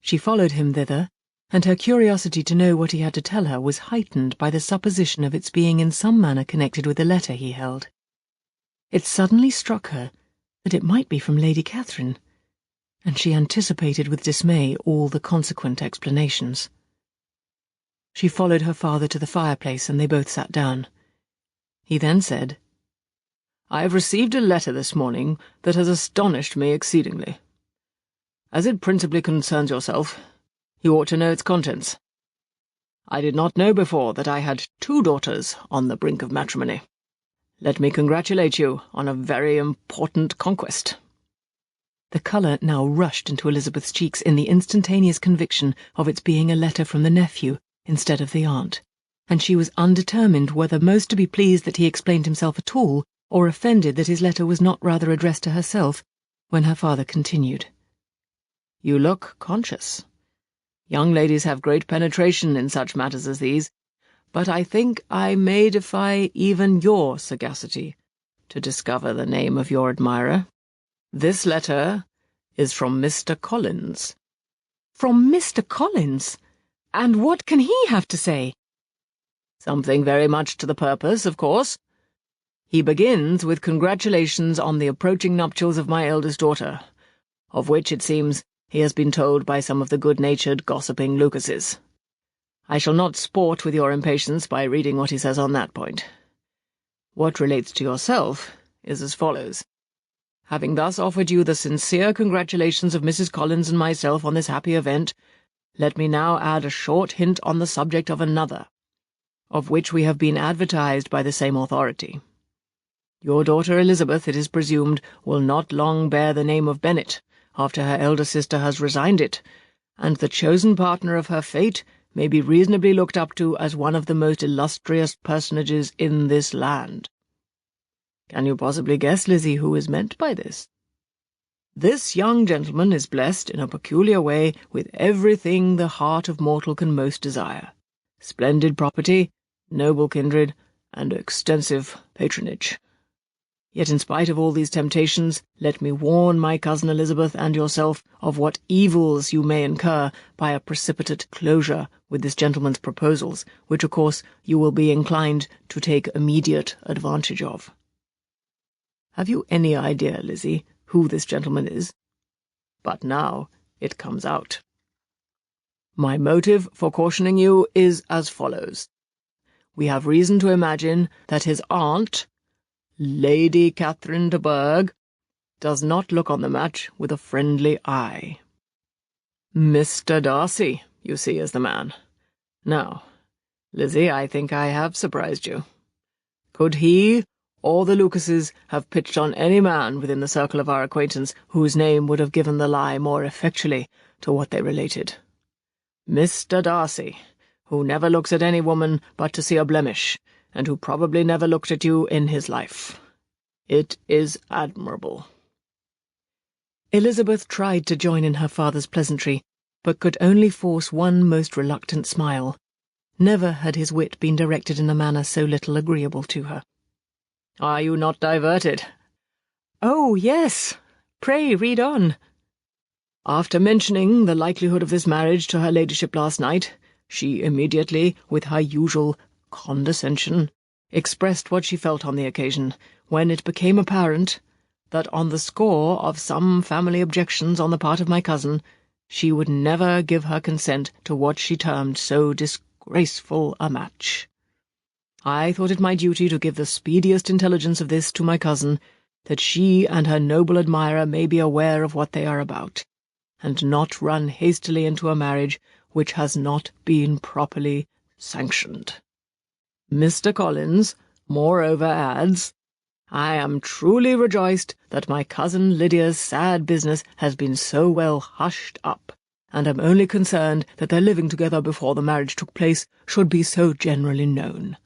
Speaker 2: She followed him thither, and her curiosity to know what he had to tell her was heightened by the supposition of its being in some manner connected with the letter he held. It suddenly struck her that it might be from Lady Catherine, and she anticipated with dismay all the consequent explanations. She followed her father to the fireplace, and they both sat down. He then said,
Speaker 1: "I have received a letter this morning that has astonished me exceedingly. As it principally concerns yourself, you ought to know its contents. I did not know before that I had 2 daughters on the brink of matrimony. Let me congratulate you on a very important conquest."
Speaker 2: The colour now rushed into Elizabeth's cheeks in the instantaneous conviction of its being a letter from the nephew instead of the aunt, and she was undetermined whether most to be pleased that he explained himself at all, or offended that his letter was not rather addressed to herself, when her father continued.
Speaker 1: "You look conscious. Young ladies have great penetration in such matters as these, but I think I may defy even your sagacity to discover the name of your admirer. This letter is from Mr. Collins."
Speaker 2: "From Mr. Collins? And what can he have to say?"
Speaker 1: "Something very much to the purpose, of course. He begins with congratulations on the approaching nuptials of my eldest daughter, of which, it seems, he has been told by some of the good-natured, gossiping Lucases. I shall not sport with your impatience by reading what he says on that point. What relates to yourself is as follows. Having thus offered you the sincere congratulations of Mrs. Collins and myself on this happy event, let me now add a short hint on the subject of another, of which we have been advertised by the same authority. Your daughter Elizabeth, it is presumed, will not long bear the name of Bennet, after her elder sister has resigned it, and the chosen partner of her fate may be reasonably looked up to as one of the most illustrious personages in this land. Can you possibly guess, Lizzie, who is meant by this? This young gentleman is blessed in a peculiar way with everything the heart of mortal can most desire: splendid property, noble kindred, and extensive patronage. Yet in spite of all these temptations, let me warn my cousin Elizabeth and yourself of what evils you may incur by a precipitate closure with this gentleman's proposals, which, of course, you will be inclined to take immediate advantage of. Have you any idea, Lizzie, who this gentleman is? But now it comes out. My motive for cautioning you is as follows. We have reason to imagine that his aunt, Lady Catherine de Bourgh, does not look on the match with a friendly eye. Mr. Darcy, you see, is the man. Now, Lizzie, I think I have surprised you. Could he or the Lucases have pitched on any man within the circle of our acquaintance whose name would have given the lie more effectually to what they related? Mr. Darcy, who never looks at any woman but to see a blemish, and who probably never looked at you in his life. It is admirable."
Speaker 2: Elizabeth tried to join in her father's pleasantry, but could only force one most reluctant smile. Never had his wit been directed in a manner so little agreeable to her.
Speaker 1: "Are you not diverted?"
Speaker 2: "Oh, yes. Pray read on."
Speaker 1: "After mentioning the likelihood of this marriage to her ladyship last night, she immediately, with her usual condescension, expressed what she felt on the occasion, when it became apparent that on the score of some family objections on the part of my cousin, she would never give her consent to what she termed so disgraceful a match. I thought it my duty to give the speediest intelligence of this to my cousin, that she and her noble admirer may be aware of what they are about, and not run hastily into a marriage which has not been properly sanctioned. Mr. Collins, moreover, adds, I am truly rejoiced that my cousin Lydia's sad business has been so well hushed up, and am only concerned that their living together before the marriage took place should be so generally known.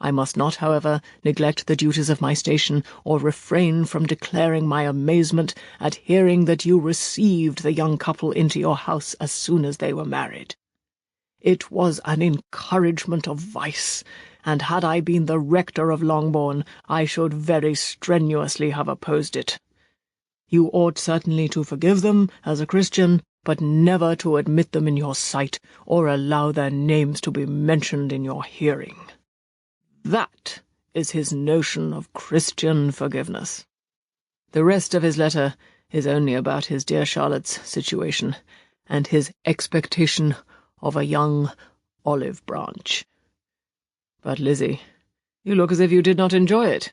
Speaker 1: I must not, however, neglect the duties of my station, or refrain from declaring my amazement at hearing that you received the young couple into your house as soon as they were married. It was an encouragement of vice, and had I been the rector of Longbourn, I should very strenuously have opposed it. You ought certainly to forgive them as a Christian, but never to admit them in your sight, or allow their names to be mentioned in your hearing. That is his notion of Christian forgiveness. The rest of his letter is only about his dear Charlotte's situation, and his expectation of a young olive branch. But, Lizzie, you look as if you did not enjoy it.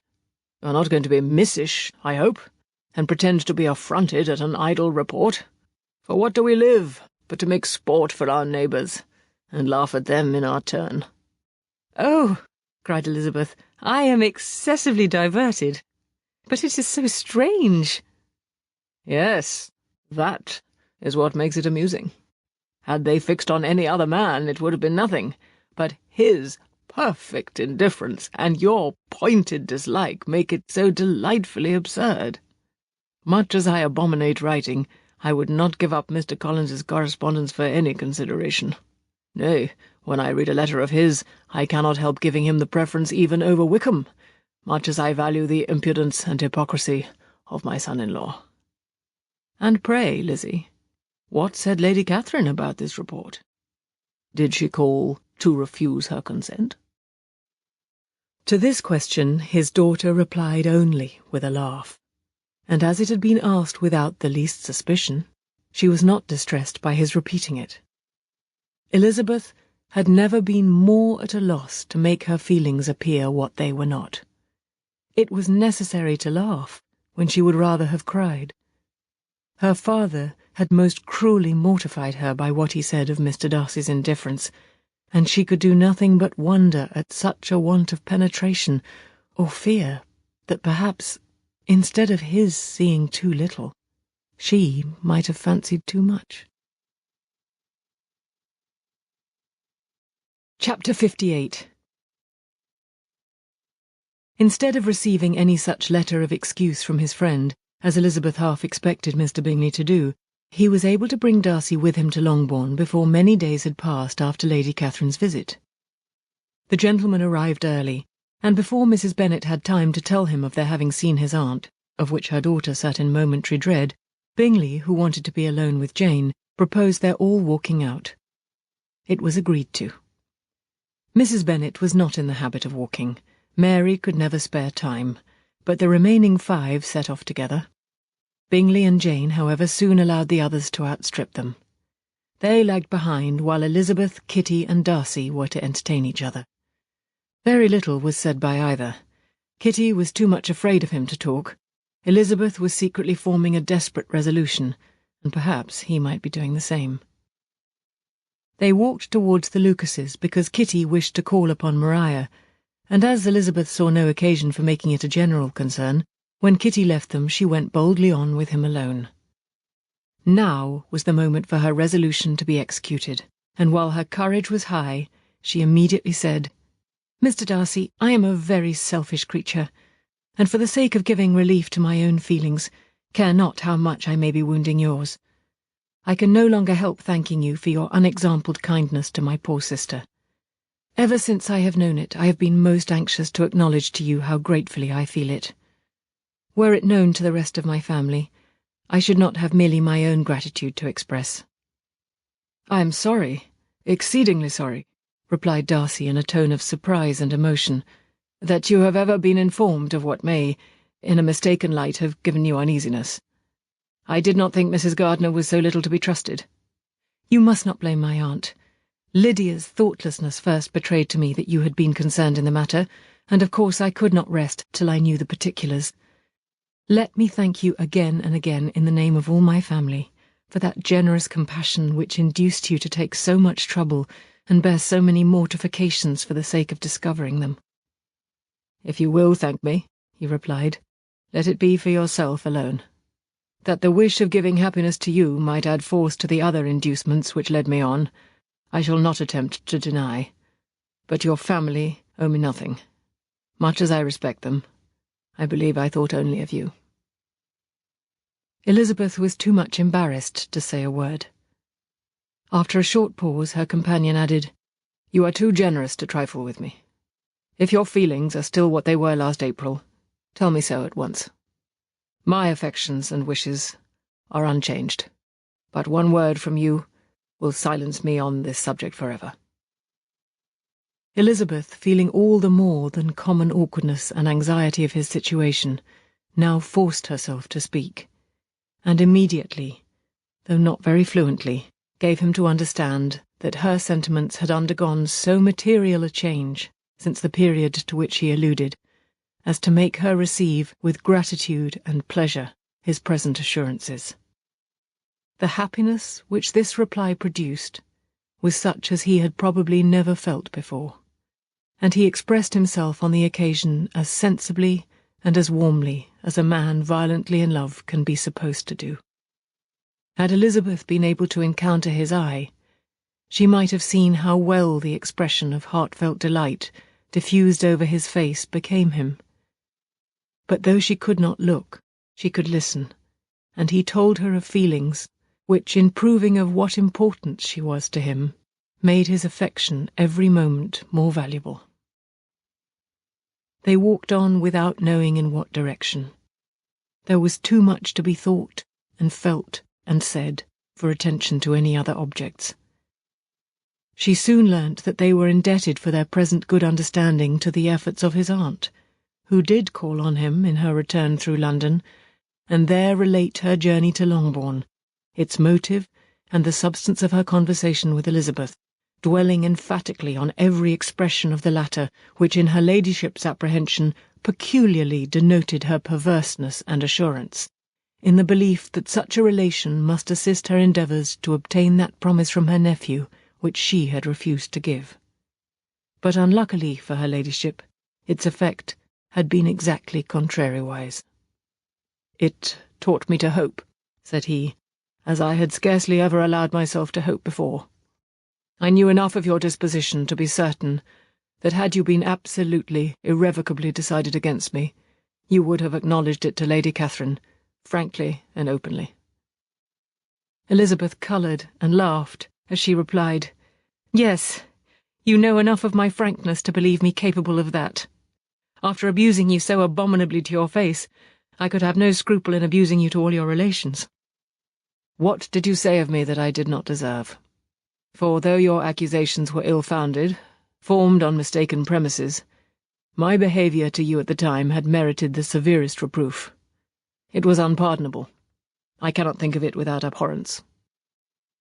Speaker 1: You are not going to be missish, I hope, and pretend to be affronted at an idle report. For what do we live but to make sport for our neighbours, and laugh at them in our turn?
Speaker 2: Oh, cried Elizabeth, I am excessively diverted. But it is so strange.
Speaker 1: Yes, that is what makes it amusing. Had they fixed on any other man, it would have been nothing, but his perfect indifference and your pointed dislike make it so delightfully absurd. Much as I abominate writing, I would not give up Mr. Collins's correspondence for any consideration. Nay, when I read a letter of his, I cannot help giving him the preference even over Wickham, much as I value the impudence and hypocrisy of my son-in-law. And pray, Lizzie, what said Lady Catherine about this report? Did she call to refuse her consent?
Speaker 2: To this question his daughter replied only with a laugh, and as it had been asked without the least suspicion, she was not distressed by his repeating it. Elizabeth had never been more at a loss to make her feelings appear what they were not. It was necessary to laugh when she would rather have cried. Her father had most cruelly mortified her by what he said of Mr. Darcy's indifference, and she could do nothing but wonder at such a want of penetration, or fear that perhaps, instead of his seeing too little, she might have fancied too much. Chapter 58. Instead of receiving any such letter of excuse from his friend, as Elizabeth half expected Mr. Bingley to do, he was able to bring Darcy with him to Longbourn before many days had passed after Lady Catherine's visit. The gentleman arrived early, and before Mrs. Bennet had time to tell him of their having seen his aunt, of which her daughter sat in momentary dread, Bingley, who wanted to be alone with Jane, proposed their all walking out. It was agreed to. Mrs. Bennet was not in the habit of walking. Mary could never spare time, but the remaining 5 set off together. Bingley and Jane, however, soon allowed the others to outstrip them. They lagged behind, while Elizabeth, Kitty, and Darcy were to entertain each other. Very little was said by either. Kitty was too much afraid of him to talk. Elizabeth was secretly forming a desperate resolution, and perhaps he might be doing the same. They walked towards the Lucases because Kitty wished to call upon Maria, and as Elizabeth saw no occasion for making it a general concern, when Kitty left them she went boldly on with him alone. Now was the moment for her resolution to be executed, and while her courage was high, she immediately said, "Mr. Darcy, I am a very selfish creature, and for the sake of giving relief to my own feelings, care not how much I may be wounding yours. I can no longer help thanking you for your unexampled kindness to my poor sister. Ever since I have known it, I have been most anxious to acknowledge to you how gratefully I feel it. Were it known to the rest of my family, I should not have merely my own gratitude to express." "I am sorry, exceedingly sorry," replied Darcy in a tone of surprise and emotion, "that you have ever been informed of what may, in a mistaken light, have given you uneasiness. I did not think Mrs. Gardiner was so little to be trusted." "You must not blame my aunt. Lydia's thoughtlessness first betrayed to me that you had been concerned in the matter, and of course I could not rest till I knew the particulars. Let me thank you again and again in the name of all my family for that generous compassion which induced you to take so much trouble
Speaker 1: and bear so many mortifications for the sake of discovering them. "If you will thank me," he replied, "let it be for yourself alone. That the wish of giving happiness to you might add force to the other inducements which led me on, I shall not attempt to deny. But your family owe me nothing. Much as I respect them, I believe I thought only of you." Elizabeth was too much embarrassed to say a word. After a short pause, her companion added, "You are too generous to trifle with me. If your feelings are still what they were last April, tell me so at once. My affections and wishes are unchanged, but one word from you will silence me on this subject forever." Elizabeth, feeling all the more than common awkwardness and anxiety of his situation, now forced herself to speak, and immediately, though not very fluently, gave him to understand that her sentiments had undergone so material a change since the period to which he alluded, as to make her receive with gratitude and pleasure his present assurances. The happiness which this reply produced was such as he had probably never felt before, and he expressed himself on the occasion as sensibly and as warmly as a man violently in love can be supposed to do. Had Elizabeth been able to encounter his eye, she might have seen how well the expression of heartfelt delight diffused over his face became him. But though she could not look, she could listen, and he told her of feelings which, in proving of what importance she was to him, made his affection every moment more valuable. They walked on without knowing in what direction. There was too much to be thought and felt and said for attention to any other objects. She soon learnt that they were indebted for their present good understanding to the efforts of his aunt, who did call on him in her return through London, and there relate her journey to Longbourn, its motive, and the substance of her conversation with Elizabeth, dwelling emphatically on every expression of the latter, which in her ladyship's apprehension peculiarly denoted her perverseness and assurance, in the belief that such a relation must assist her endeavours to obtain that promise from her nephew which she had refused to give. But unluckily for her ladyship, its effect had been exactly contrariwise. "It taught me to hope," said he, "as I had scarcely ever allowed myself to hope before. I knew enough of your disposition to be certain that had you been absolutely, irrevocably decided against me, you would have acknowledged it to Lady Catherine, frankly and openly." Elizabeth coloured and laughed as she replied, "Yes, you know enough of my frankness to believe me capable of that. After abusing you so abominably to your face, I could have no scruple in abusing you to all your relations." "What did you say of me that I did not deserve? For though your accusations were ill-founded, formed on mistaken premises, my behaviour to you at the time had merited the severest reproof. It was unpardonable. I cannot think of it without abhorrence."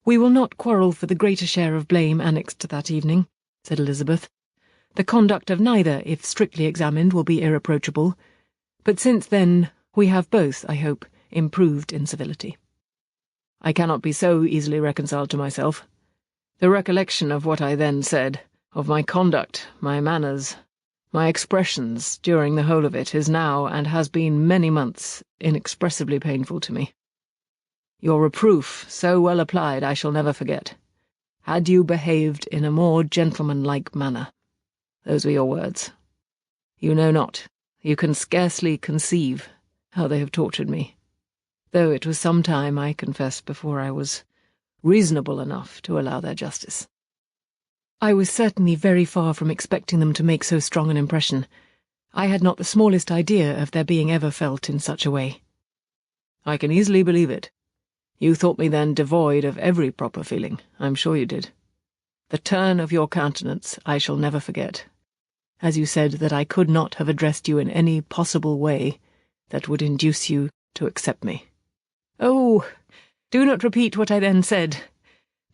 Speaker 1: "We will not quarrel for the greater share of blame annexed to that evening," said Elizabeth. "The conduct of neither, if strictly examined, will be irreproachable, but since then we have both, I hope, improved in civility." "I cannot be so easily reconciled to myself. The recollection of what I then said, of my conduct, my manners, my expressions during the whole of it, is now, and has been many months, inexpressibly painful to me. Your reproof, so well applied, I shall never forget. Had you behaved in a more gentlemanlike manner. Those were your words. You know not, you can scarcely conceive how they have tortured me, though it was some time, I confess, before I was reasonable enough to allow their justice." "I was certainly very far from expecting them to make so strong an impression. I had not the smallest idea of their being ever felt in such a way." "I can easily believe it. You thought me then devoid of every proper feeling, I'm sure you did. The turn of your countenance I shall never forget, as you said that I could not have addressed you in any possible way that would induce you to accept me." "Oh, do not repeat what I then said.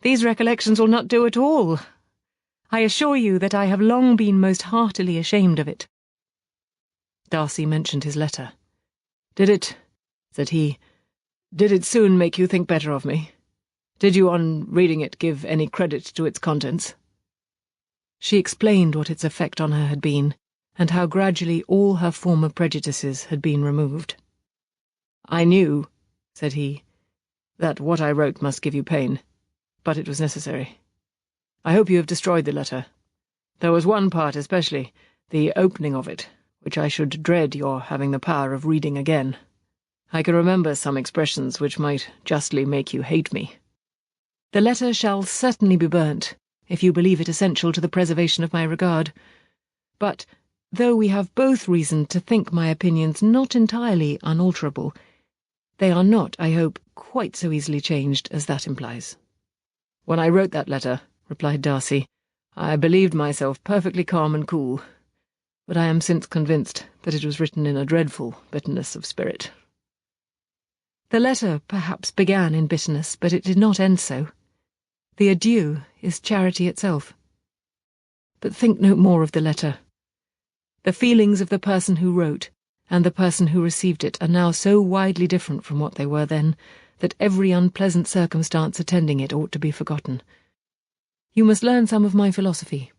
Speaker 1: These recollections will not do at all. I assure you that I have long been most heartily ashamed of it." Darcy mentioned his letter. "Did it," said he, "did it soon make you think better of me? Did you, on reading it, give any credit to its contents?"
Speaker 2: She explained what its effect on her had been, and how gradually all her former prejudices had been removed. "I knew," said he, "that what I wrote must give you pain, but it was necessary. I hope you have destroyed the letter. There was one part especially, the opening of it, which I should dread your having the power of reading again. I can remember some expressions which might justly make you hate me." "The letter shall certainly be burnt, if you believe it essential to the preservation of my regard. But, though we have both reason to think my opinions not entirely unalterable, they are not, I hope, quite so easily changed as that implies." "When I wrote that letter," replied Darcy, "I believed myself perfectly calm and cool, but I am since convinced that it was written in a dreadful bitterness of spirit."
Speaker 1: "The letter perhaps began in bitterness, but it did not end so. The adieu is charity itself. But think no more of the letter. The feelings of the person who wrote and the person who received it are now so widely different from what they were then, that every unpleasant circumstance attending it ought to be forgotten. You must learn some of my philosophy.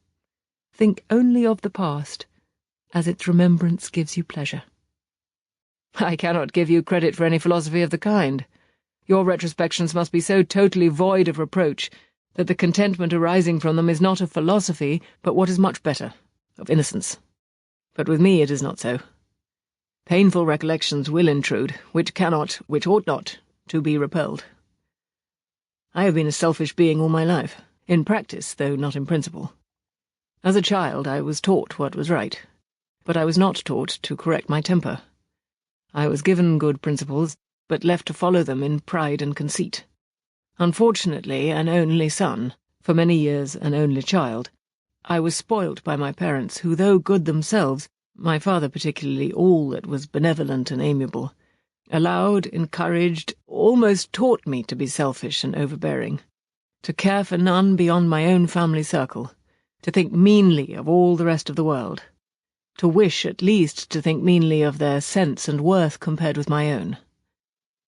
Speaker 1: Think only of the past, as its remembrance gives you pleasure."
Speaker 2: "I cannot give you credit for any philosophy of the kind. Your retrospections must be so totally void of reproach that the contentment arising from them is not of philosophy, but what is much better, of innocence. But with me it is not so. Painful recollections will intrude, which ought not, to be repelled. I have been a selfish being all my life, in practice, though not in principle. As a child I was taught what was right, but I was not taught to correct my temper. I was given good principles, but left to follow them in pride and conceit. Unfortunately, an only son, for many years an only child, I was spoilt by my parents, who, though good themselves, my father particularly all that was benevolent and amiable, allowed, encouraged, almost taught me to be selfish and overbearing, to care for none beyond my own family circle, to think meanly of all the rest of the world, to wish at least to think meanly of their sense and worth compared with my own.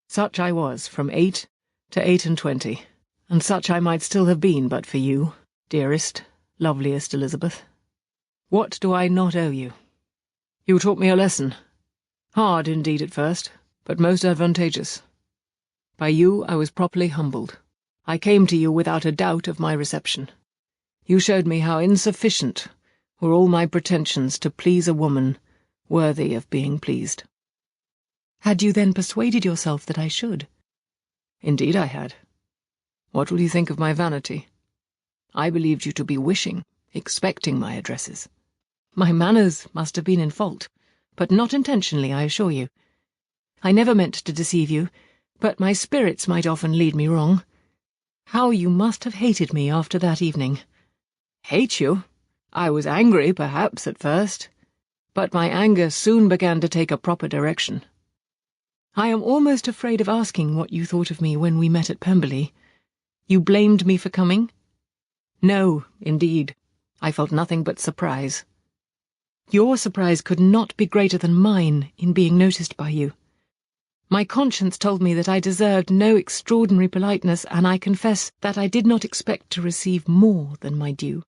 Speaker 2: Such I was from 8 to 28, and such I might still have been but for you, dearest, loveliest Elizabeth. What do I not owe you? You taught me a lesson, hard indeed at first, but most advantageous. By you I was properly humbled. I came to you without a doubt of my reception. You showed me how insufficient were all my pretensions to please a woman worthy of being pleased."
Speaker 1: "Had you then persuaded yourself that I should?"
Speaker 2: "Indeed I had. What will you think of my vanity? I believed you to be wishing, expecting my addresses."
Speaker 1: "My manners must have been in fault, but not intentionally, I assure you. I never meant to deceive you, but my spirits might often lead me wrong. How you must have hated me after that evening."
Speaker 2: "Hate you? I was angry, perhaps, at first, but my anger soon began to take a proper direction."
Speaker 1: "I am almost afraid of asking what you thought of me when we met at Pemberley. You blamed me for coming?"
Speaker 2: "No, indeed. I felt nothing but surprise."
Speaker 1: "Your surprise could not be greater than mine in being noticed by you. My conscience told me that I deserved no extraordinary politeness, and I confess that I did not expect to receive more than my due."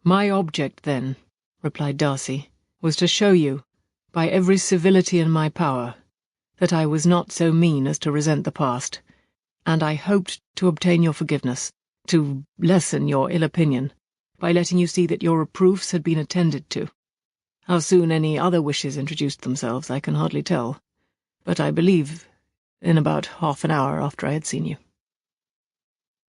Speaker 2: "My object, then," replied Darcy, "was to show you, by every civility in my power, that I was not so mean as to resent the past, and I hoped to obtain your forgiveness, to lessen your ill opinion, by letting you see that your reproofs had been attended to. How soon any other wishes introduced themselves I can hardly tell, but I believe in about half an hour after I had seen you."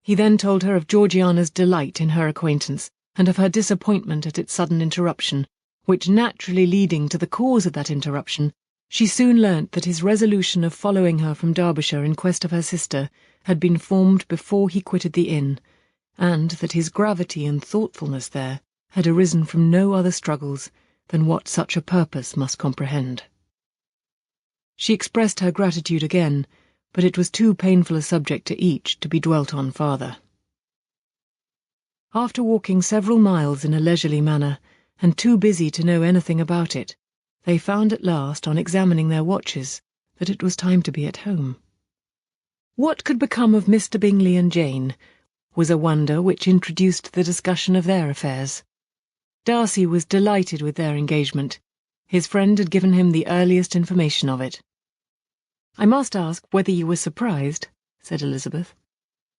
Speaker 1: He then told her of Georgiana's delight in her acquaintance, and of her disappointment at its sudden interruption, which naturally leading to the cause of that interruption, she soon learnt that his resolution of following her from Derbyshire in quest of her sister had been formed before he quitted the inn, and that his gravity and thoughtfulness there had arisen from no other struggles than what such a purpose must comprehend. She expressed her gratitude again, but it was too painful a subject to each to be dwelt on farther. After walking several miles in a leisurely manner, and too busy to know anything about it, they found at last, on examining their watches, that it was time to be at home. What could become of Mr. Bingley and Jane, was a wonder which introduced the discussion of their affairs. Darcy was delighted with their engagement. His friend had given him the earliest information of it. "I must ask whether you were surprised," said Elizabeth.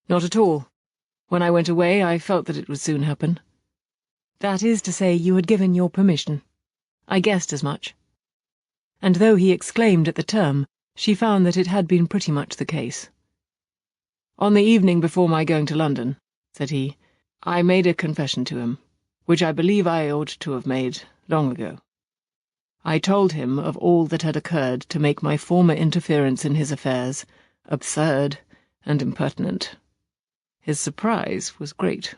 Speaker 1: "Not at all. When I went away, I felt that it would soon happen." "That is to say, you had given your permission." "I guessed as much." And though he exclaimed at the term, she found that it had been pretty much the case. "On the evening before my going to London," said he, "I made a confession to him, which I believe I ought to have made long ago. I told him of all that had occurred to make my former interference in his affairs absurd and impertinent. His surprise was great.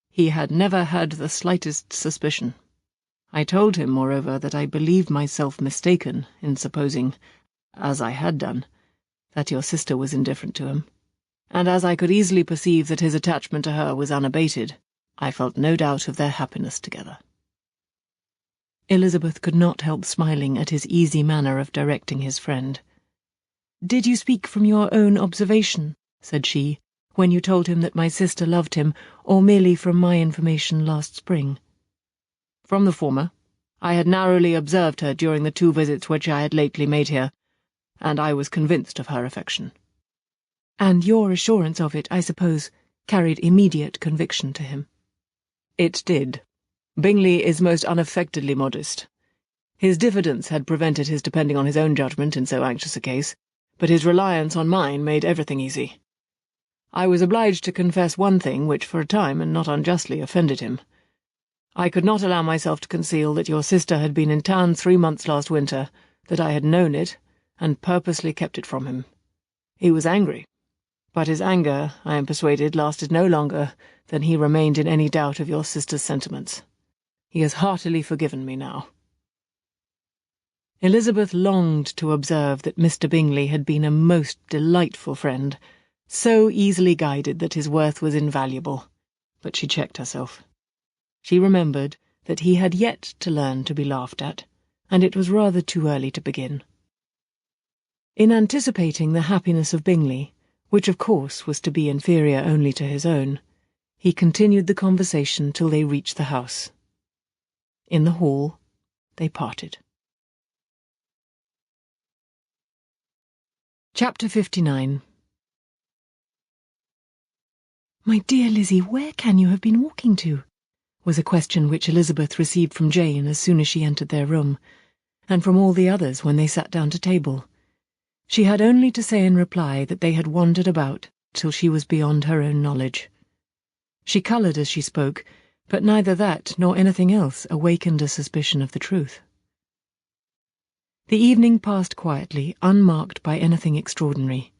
Speaker 1: He had never had the slightest suspicion. I told him, moreover, that I believed myself mistaken in supposing, as I had done, that your sister was indifferent to him, and as I could easily perceive that his attachment to her was unabated, I felt no doubt of their happiness together." Elizabeth could not help smiling at his easy manner of directing his friend. "Did you speak from your own observation," said she, "when you told him that my sister loved him, or merely from my information last spring?" "From the former. I had narrowly observed her during the 2 visits which I had lately made here, and I was convinced of her affection." "And your assurance of it, I suppose, carried immediate conviction to him?" "It did. Bingley is most unaffectedly modest. His diffidence had prevented his depending on his own judgment in so anxious a case, but his reliance on mine made everything easy. I was obliged to confess one thing which for a time, and not unjustly, offended him. I could not allow myself to conceal that your sister had been in town 3 months last winter, that I had known it, and purposely kept it from him. He was angry, but his anger, I am persuaded, lasted no longer than he remained in any doubt of your sister's sentiments. He has heartily forgiven me now." Elizabeth longed to observe that Mr. Bingley had been a most delightful friend, so easily guided that his worth was invaluable, but she checked herself. She remembered that he had yet to learn to be laughed at, and it was rather too early to begin. In anticipating the happiness of Bingley, which of course was to be inferior only to his own, he continued the conversation till they reached the house. In the hall, they parted. Chapter 59.
Speaker 2: "My dear Lizzie, where can you have been walking to?" was a question which Elizabeth received from Jane as soon as she entered their room, and from all the others when they sat down to table. She had only to say in reply that they had wandered about till she was beyond her own knowledge. She coloured as she spoke, but neither that nor anything else awakened a suspicion of the truth. The evening passed quietly, unmarked by anything extraordinary.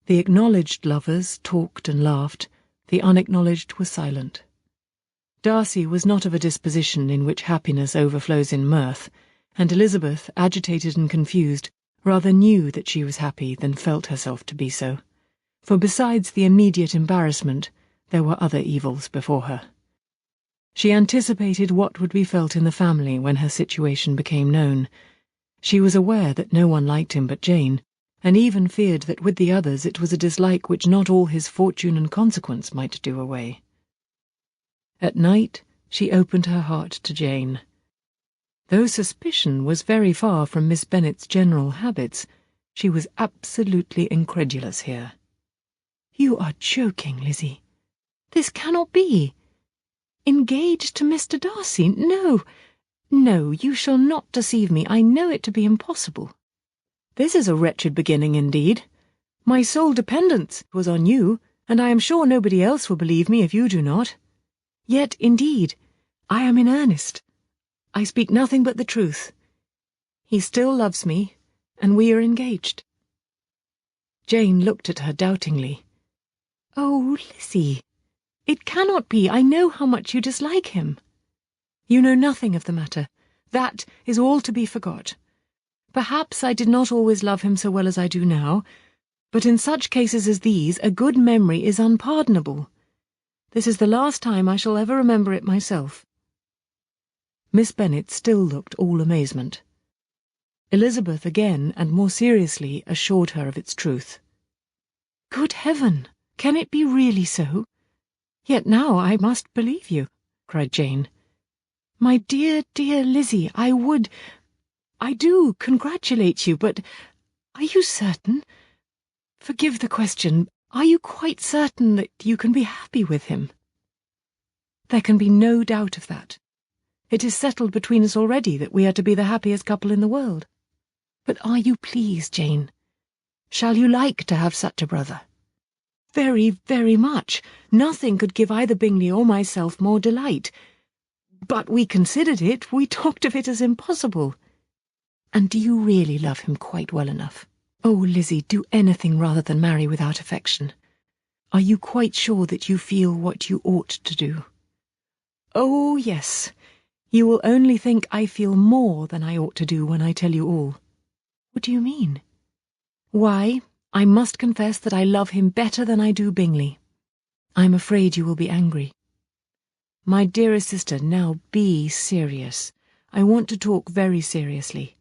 Speaker 2: The acknowledged lovers talked and laughed, the unacknowledged were silent. Darcy was not of a disposition in which happiness overflows in mirth, and Elizabeth, agitated and confused, rather knew that she was happy than felt herself to be so, for besides the immediate embarrassment, there were other evils before her. She anticipated what would be felt in the family when her situation became known. She was aware that no one liked him but Jane, and even feared that with the others it was a dislike which not all his fortune and consequence might do away. At night she opened her heart to Jane. Though suspicion was very far from Miss Bennet's general habits, she was absolutely incredulous here.
Speaker 3: "You are joking, Lizzie. This cannot be. Engaged to Mr. Darcy? No, no, you shall not deceive me. I know it to be impossible."
Speaker 2: "This is a wretched beginning indeed. My sole dependence was on you, and I am sure nobody else will believe me if you do not. Yet, indeed, I am in earnest. I speak nothing but the truth. He still loves me, and we are engaged." Jane looked at her doubtingly.
Speaker 3: "Oh, Lizzie, it cannot be. I know how much you dislike him."
Speaker 2: "You know nothing of the matter. That is all to be forgot. Perhaps I did not always love him so well as I do now, but in such cases as these a good memory is unpardonable. This is the last time I shall ever remember it myself." Miss Bennet still looked all amazement. Elizabeth again, and more seriously, assured her of its truth.
Speaker 3: "Good heaven, can it be really so?
Speaker 2: Yet now I must believe you," cried Jane. "My dear, dear Lizzie, I do congratulate you, but are you certain? Forgive the question, are you quite certain that you can be happy with him?" "There can be no doubt of that. It is settled between us already that we are to be the happiest couple in the world. But are you pleased, Jane? Shall you like to have such a brother?" "Very, very much. Nothing could give either Bingley or myself more delight. But we considered it, we talked of it as impossible." "And do you really love him quite well enough? Oh, Lizzie, do anything rather than marry without affection. Are you quite sure that you feel what you ought to do?" "Oh, yes. You will only think I feel more than I ought to do when I tell you all." "What do you mean?" "Why, I must confess that I love him better than I do Bingley. I'm afraid you will be angry." "My dearest sister, now be serious. I want to talk very seriously.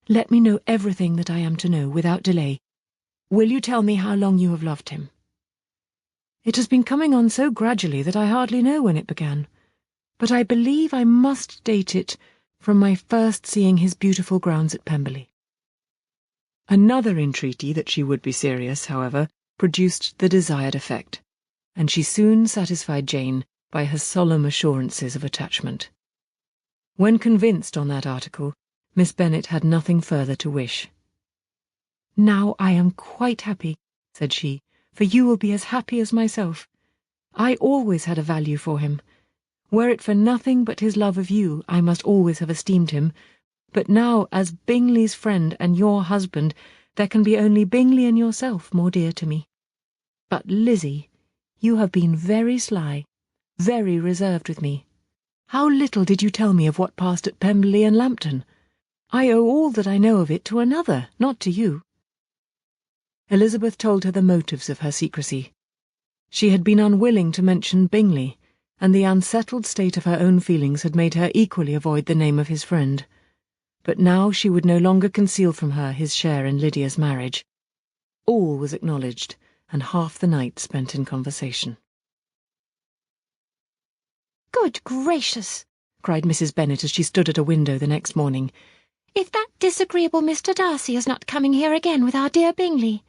Speaker 2: Let me know everything that I am to know without delay. Will you tell me how long you have loved him?" "It has been coming on so gradually that I hardly know when it began. But I believe I must date it from my first seeing his beautiful grounds at Pemberley." Another entreaty that she would be serious, however, produced the desired effect, and she soon satisfied Jane by her solemn assurances of attachment. When convinced on that article, Miss Bennet had nothing further to wish. "Now I am quite happy," said she, "for you will be as happy as myself. I always had a value for him. Were it for nothing but his love of you, I must always have esteemed him, but now, as Bingley's friend and your husband, there can be only Bingley and yourself more dear to me. But, Lizzie, you have been very sly, very reserved with me. How little did you tell me of what passed at Pemberley and Lambton? I owe all that I know of it to another, not to you." Elizabeth told her the motives of her secrecy. She had been unwilling to mention Bingley, and the unsettled state of her own feelings had made her equally avoid the name of his friend. But now she would no longer conceal from her his share in Lydia's marriage. All was acknowledged, and half the night spent in conversation.
Speaker 3: "Good gracious!"
Speaker 2: cried Mrs. Bennet as she stood at a window the next morning.
Speaker 3: "If that disagreeable Mr. Darcy is not coming here again with our dear Bingley,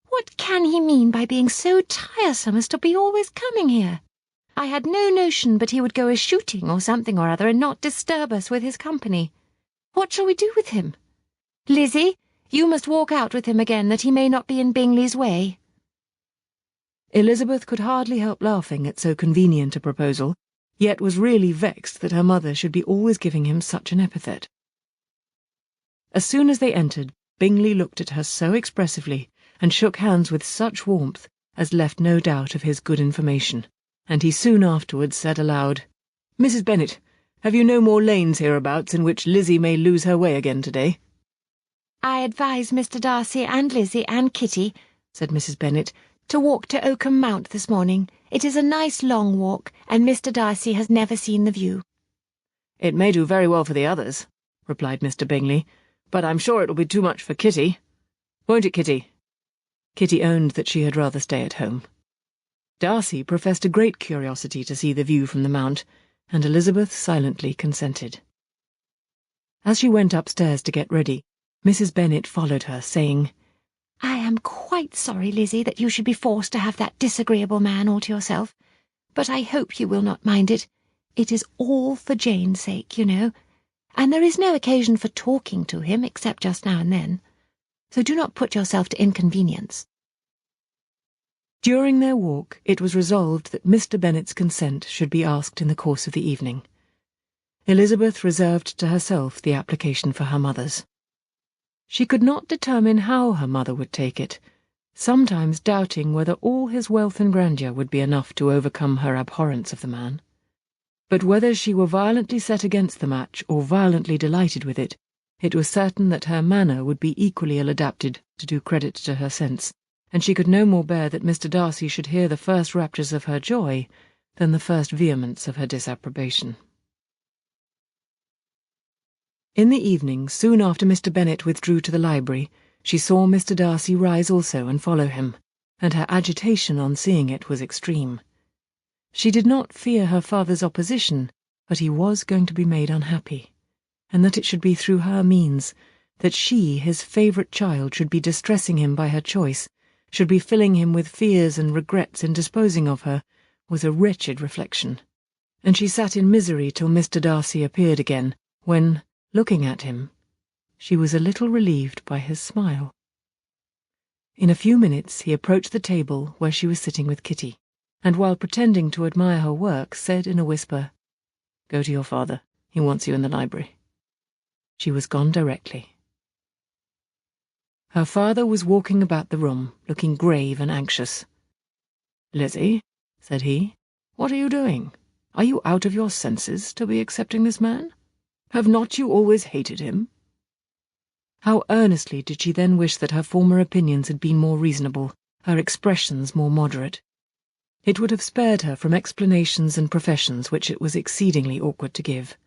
Speaker 3: what can he mean by being so tiresome as to be always coming here? I had no notion but he would go a-shooting or something or other and not disturb us with his company. What shall we do with him? Lizzie, you must walk out with him again that he may not be in Bingley's way."
Speaker 2: Elizabeth could hardly help laughing at so convenient a proposal, yet was really vexed that her mother should be always giving him such an epithet. As soon as they entered, Bingley looked at her so expressively and shook hands with such warmth as left no doubt of his good information, and he soon afterwards said aloud, "Mrs. Bennet, have you no more lanes hereabouts in which Lizzie may lose her way again today?"
Speaker 3: "I advise Mr. Darcy and Lizzie and Kitty," said Mrs. Bennet, "to walk to Oakham Mount this morning. It is a nice long walk, and Mr. Darcy has never seen the view."
Speaker 2: "It may do very well for the others," replied Mr. Bingley, "but I'm sure it'll be too much for Kitty. Won't it, Kitty?" Kitty owned that she had rather stay at home. Darcy professed a great curiosity to see the view from the Mount, and Elizabeth silently consented. As she went upstairs to get ready, Mrs. Bennet followed her, saying,
Speaker 3: "I am quite sorry, Lizzie, that you should be forced to have that disagreeable man all to yourself, but I hope you will not mind it. It is all for Jane's sake, you know, and there is no occasion for talking to him except just now and then, so do not put yourself to inconvenience."
Speaker 2: During their walk, it was resolved that Mr. Bennet's consent should be asked in the course of the evening. Elizabeth reserved to herself the application for her mother's. She could not determine how her mother would take it, sometimes doubting whether all his wealth and grandeur would be enough to overcome her abhorrence of the man. But whether she were violently set against the match or violently delighted with it, it was certain that her manner would be equally ill adapted to do credit to her sense, and she could no more bear that Mr. Darcy should hear the first raptures of her joy than the first vehemence of her disapprobation. In the evening, soon after Mr. Bennet withdrew to the library, she saw Mr. Darcy rise also and follow him, and her agitation on seeing it was extreme. She did not fear her father's opposition, but he was going to be made unhappy, and that it should be through her means, that she, his favourite child, should be distressing him by her choice, should be filling him with fears and regrets in disposing of her, was a wretched reflection. And she sat in misery till Mr. Darcy appeared again, when, looking at him, she was a little relieved by his smile. In a few minutes he approached the table where she was sitting with Kitty, and while pretending to admire her work, said in a whisper, "Go to your father. He wants you in the library." She was gone directly. Her father was walking about the room, looking grave and anxious. "Lizzie," said he, "what are you doing? Are you out of your senses to be accepting this man? Have not you always hated him?" How earnestly did she then wish that her former opinions had been more reasonable, her expressions more moderate. It would have spared her from explanations and professions which it was exceedingly awkward to give,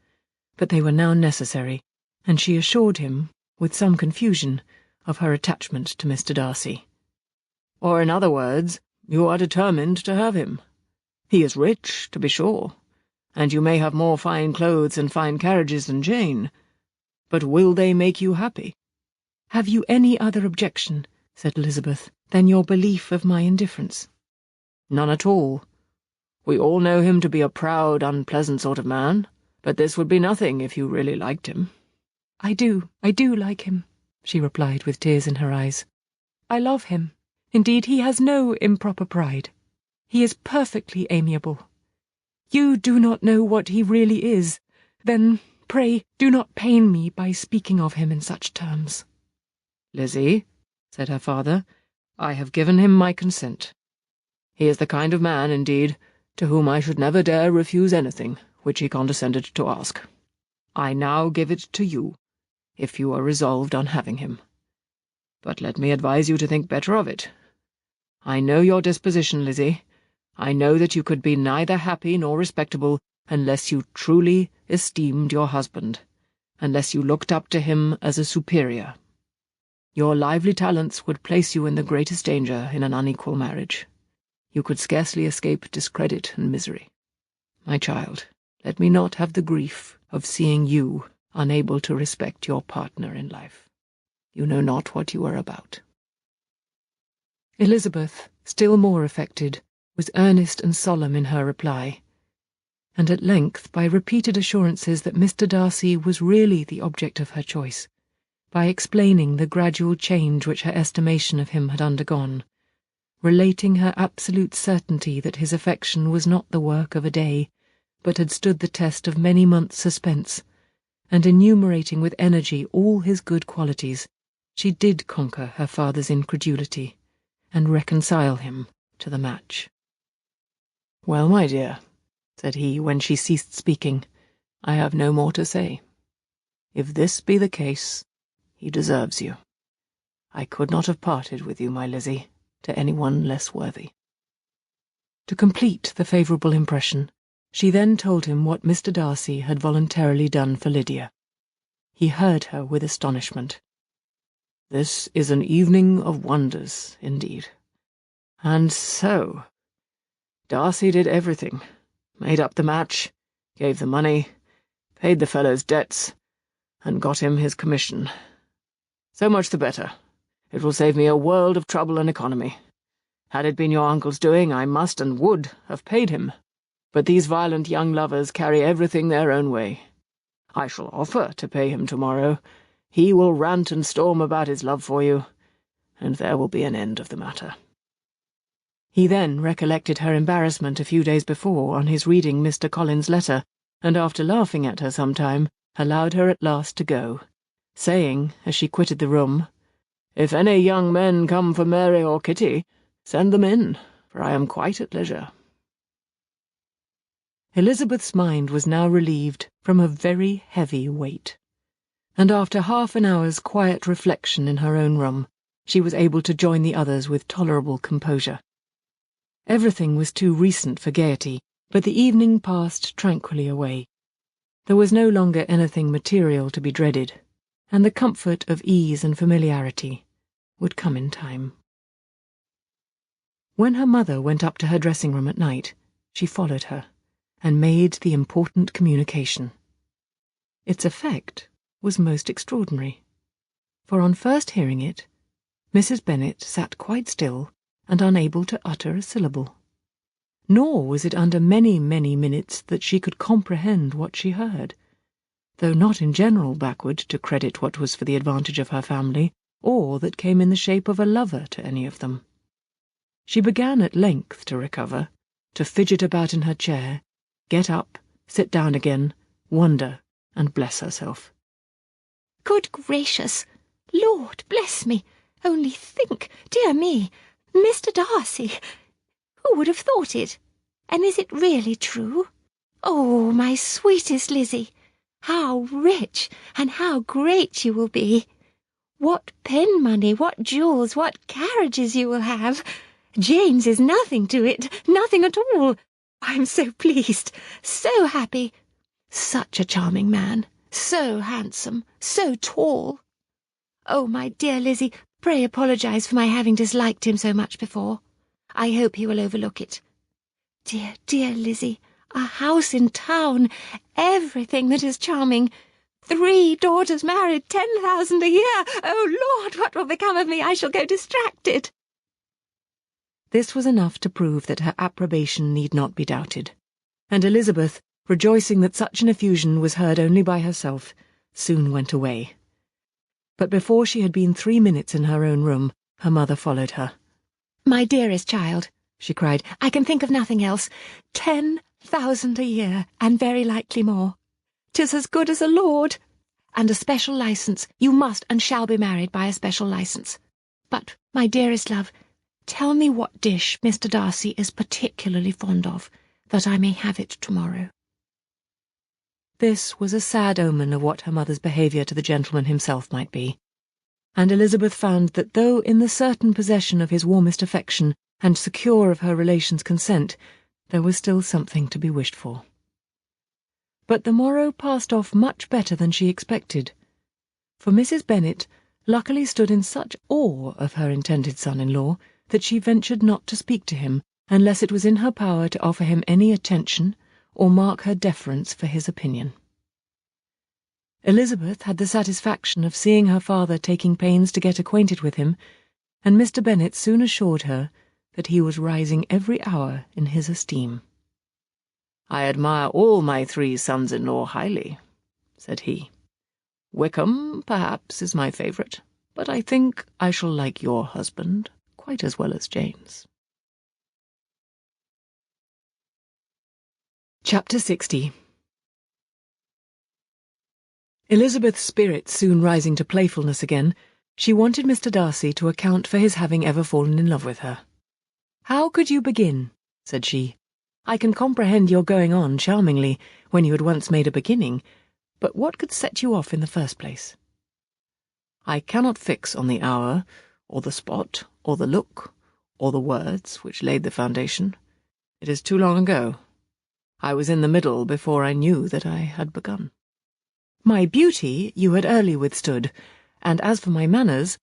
Speaker 2: but they were now necessary, and she assured him, with some confusion, of her attachment to Mr. Darcy. "Or in other words, you are determined to have him. He is rich, to be sure, and you may have more fine clothes and fine carriages than Jane, but will they make you happy?" "Have you any other objection," said Elizabeth, "than your belief of my indifference?"
Speaker 1: "None at all. We all know him to be a proud, unpleasant sort of man, but this would be nothing if you really liked him."
Speaker 2: I do like him," she replied with tears in her eyes. "I love him. Indeed, he has no improper pride. He is perfectly amiable. You do not know what he really is. Then, pray, do not pain me by speaking of him in such terms."
Speaker 1: "Lizzie," said her father, "I have given him my consent. He is the kind of man, indeed, to whom I should never dare refuse anything which he condescended to ask. I now give it to you, if you are resolved on having him. But let me advise you to think better of it. I know your disposition, Lizzie. I know that you could be neither happy nor respectable unless you truly esteemed your husband, unless you looked up to him as a superior. Your lively talents would place you in the greatest danger in an unequal marriage. You could scarcely escape discredit and misery. My child, let me not have the grief of seeing you unable to respect your partner in life. You know not what you are about."
Speaker 2: Elizabeth, still more affected, was earnest and solemn in her reply, and at length, by repeated assurances that Mr. Darcy was really the object of her choice, by explaining the gradual change which her estimation of him had undergone, relating her absolute certainty that his affection was not the work of a day, but had stood the test of many months' suspense, and enumerating with energy all his good qualities, she did conquer her father's incredulity, and reconcile him to the match.
Speaker 1: "Well, my dear," said he, when she ceased speaking, "I have no more to say. If this be the case, he deserves you. I could not have parted with you, my Lizzie, to anyone less worthy."
Speaker 2: To complete the favourable impression, she then told him what Mr. Darcy had voluntarily done for Lydia. He heard her with astonishment.
Speaker 1: "This is an evening of wonders, indeed. And so, Darcy did everything, made up the match, gave the money, paid the fellow's debts, and got him his commission. So much the better. It will save me a world of trouble and economy. Had it been your uncle's doing, I must and would have paid him. But these violent young lovers carry everything their own way. I shall offer to pay him tomorrow. He will rant and storm about his love for you, and there will be an end of the matter."
Speaker 2: He then recollected her embarrassment a few days before on his reading Mr. Collins's letter, and after laughing at her some time, allowed her at last to go, saying, as she quitted the room, "If any young men come for Mary or Kitty, send them in, for I am quite at leisure." Elizabeth's mind was now relieved from a very heavy weight, and after half an hour's quiet reflection in her own room, she was able to join the others with tolerable composure. Everything was too recent for gaiety, but the evening passed tranquilly away. There was no longer anything material to be dreaded, and the comfort of ease and familiarity would come in time. When her mother went up to her dressing-room at night,
Speaker 1: she followed her and made the important communication. Its effect was most extraordinary, for on first hearing it, Mrs. Bennet sat quite still and unable to utter a syllable. Nor was it under many, many minutes that she could comprehend what she heard, though not in general backward to credit what was for the advantage of her family, or that came in the shape of a lover to any of them. She began at length to recover, to fidget about in her chair, get up, sit down again, wonder, and bless herself.
Speaker 3: Good gracious! Lord bless me! Only think, dear me, Mr. Darcy! Who would have thought it? And is it really true? Oh, my sweetest Lizzie! How rich and how great you will be! What pen money, what jewels, what carriages you will have! Jane's is nothing to it, nothing at all. I'm so pleased, so happy. Such a charming man, so handsome, so tall. Oh, my dear Lizzie, pray apologise for my having disliked him so much before. I hope he will overlook it. Dear, dear Lizzie, a house in town, everything that is charming. 3 daughters married, 10,000 a year. Oh, Lord, what will become of me? I shall go distracted.
Speaker 1: This was enough to prove that her approbation need not be doubted, and Elizabeth, rejoicing that such an effusion was heard only by herself, soon went away. But before she had been 3 minutes in her own room, her mother followed her.
Speaker 3: My dearest child, she cried, I can think of nothing else. 10,000 a year, and very likely more. 'Tis as good as a lord. And a special licence. You must and shall be married by a special licence. But, my dearest love, tell me what dish Mr. Darcy is particularly fond of, that I may have it tomorrow.
Speaker 1: This was a sad omen of what her mother's behaviour to the gentleman himself might be, and Elizabeth found that though in the certain possession of his warmest affection and secure of her relations' consent, there was still something to be wished for. But the morrow passed off much better than she expected, for Mrs. Bennet luckily stood in such awe of her intended son-in-law that she ventured not to speak to him unless it was in her power to offer him any attention or mark her deference for his opinion. Elizabeth had the satisfaction of seeing her father taking pains to get acquainted with him, and Mr. Bennet soon assured her that he was rising every hour in his esteem. "I admire all my 3 sons-in-law highly," said he. "Wickham, perhaps, is my favourite, but I think I shall like your husband quite as well as Jane's." Chapter 60. Elizabeth's spirits soon rising to playfulness again, she wanted Mr. Darcy to account for his having ever fallen in love with her. "How could you begin?" said she. "I can comprehend your going on charmingly when you had once made a beginning, but what could set you off in the first place?" "I cannot fix on the hour, or the spot, or the look, or the words which laid the foundation. It is too long ago. I was in the middle before I knew that I had begun. My beauty you had early withstood, and as for my manners,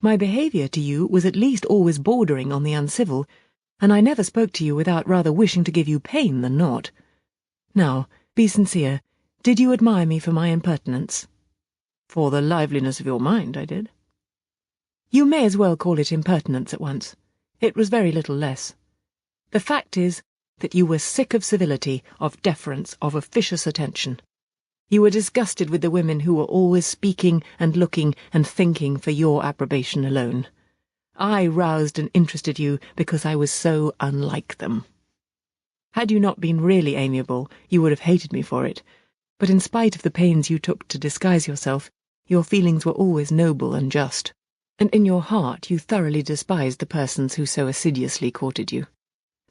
Speaker 1: my behaviour to you was at least always bordering on the uncivil, and I never spoke to you without rather wishing to give you pain than not. Now, be sincere, did you admire me for my impertinence?" "For the liveliness of your mind, I did." "You may as well call it impertinence at once. It was very little less. The fact is that you were sick of civility, of deference, of officious attention. You were disgusted with the women who were always speaking and looking and thinking for your approbation alone. I roused and interested you because I was so unlike them. Had you not been really amiable, you would have hated me for it, but in spite of the pains you took to disguise yourself, your feelings were always noble and just, and in your heart you thoroughly despised the persons who so assiduously courted you.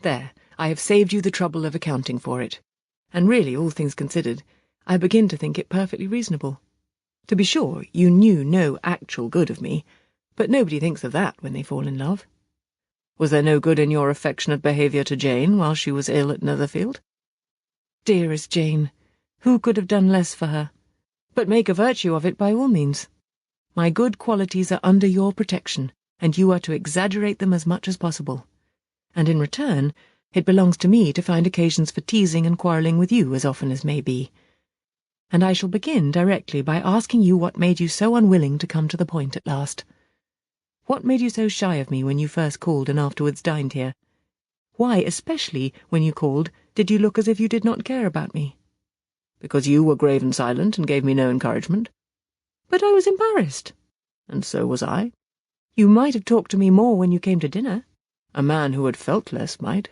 Speaker 1: There, I have saved you the trouble of accounting for it, and really, all things considered, I begin to think it perfectly reasonable. To be sure, you knew no actual good of me, but nobody thinks of that when they fall in love. Was there no good in your affectionate behaviour to Jane while she was ill at Netherfield?" "Dearest Jane, who could have done less for her? But make a virtue of it by all means. My good qualities are under your protection, and you are to exaggerate them as much as possible. And in return,
Speaker 2: It belongs to me to find occasions for teasing and quarrelling with you as often as may be. And I shall begin directly by asking you what made you so unwilling to come to the point at last. What made you so shy of me when you first called and afterwards dined here? Why, especially when you called, did you look as if you did not care about me?
Speaker 1: Because you were grave and silent and gave me no encouragement.
Speaker 2: But I was embarrassed.
Speaker 1: And so was I.
Speaker 2: You might have talked to me more when you came to dinner.
Speaker 1: A man who had felt less might.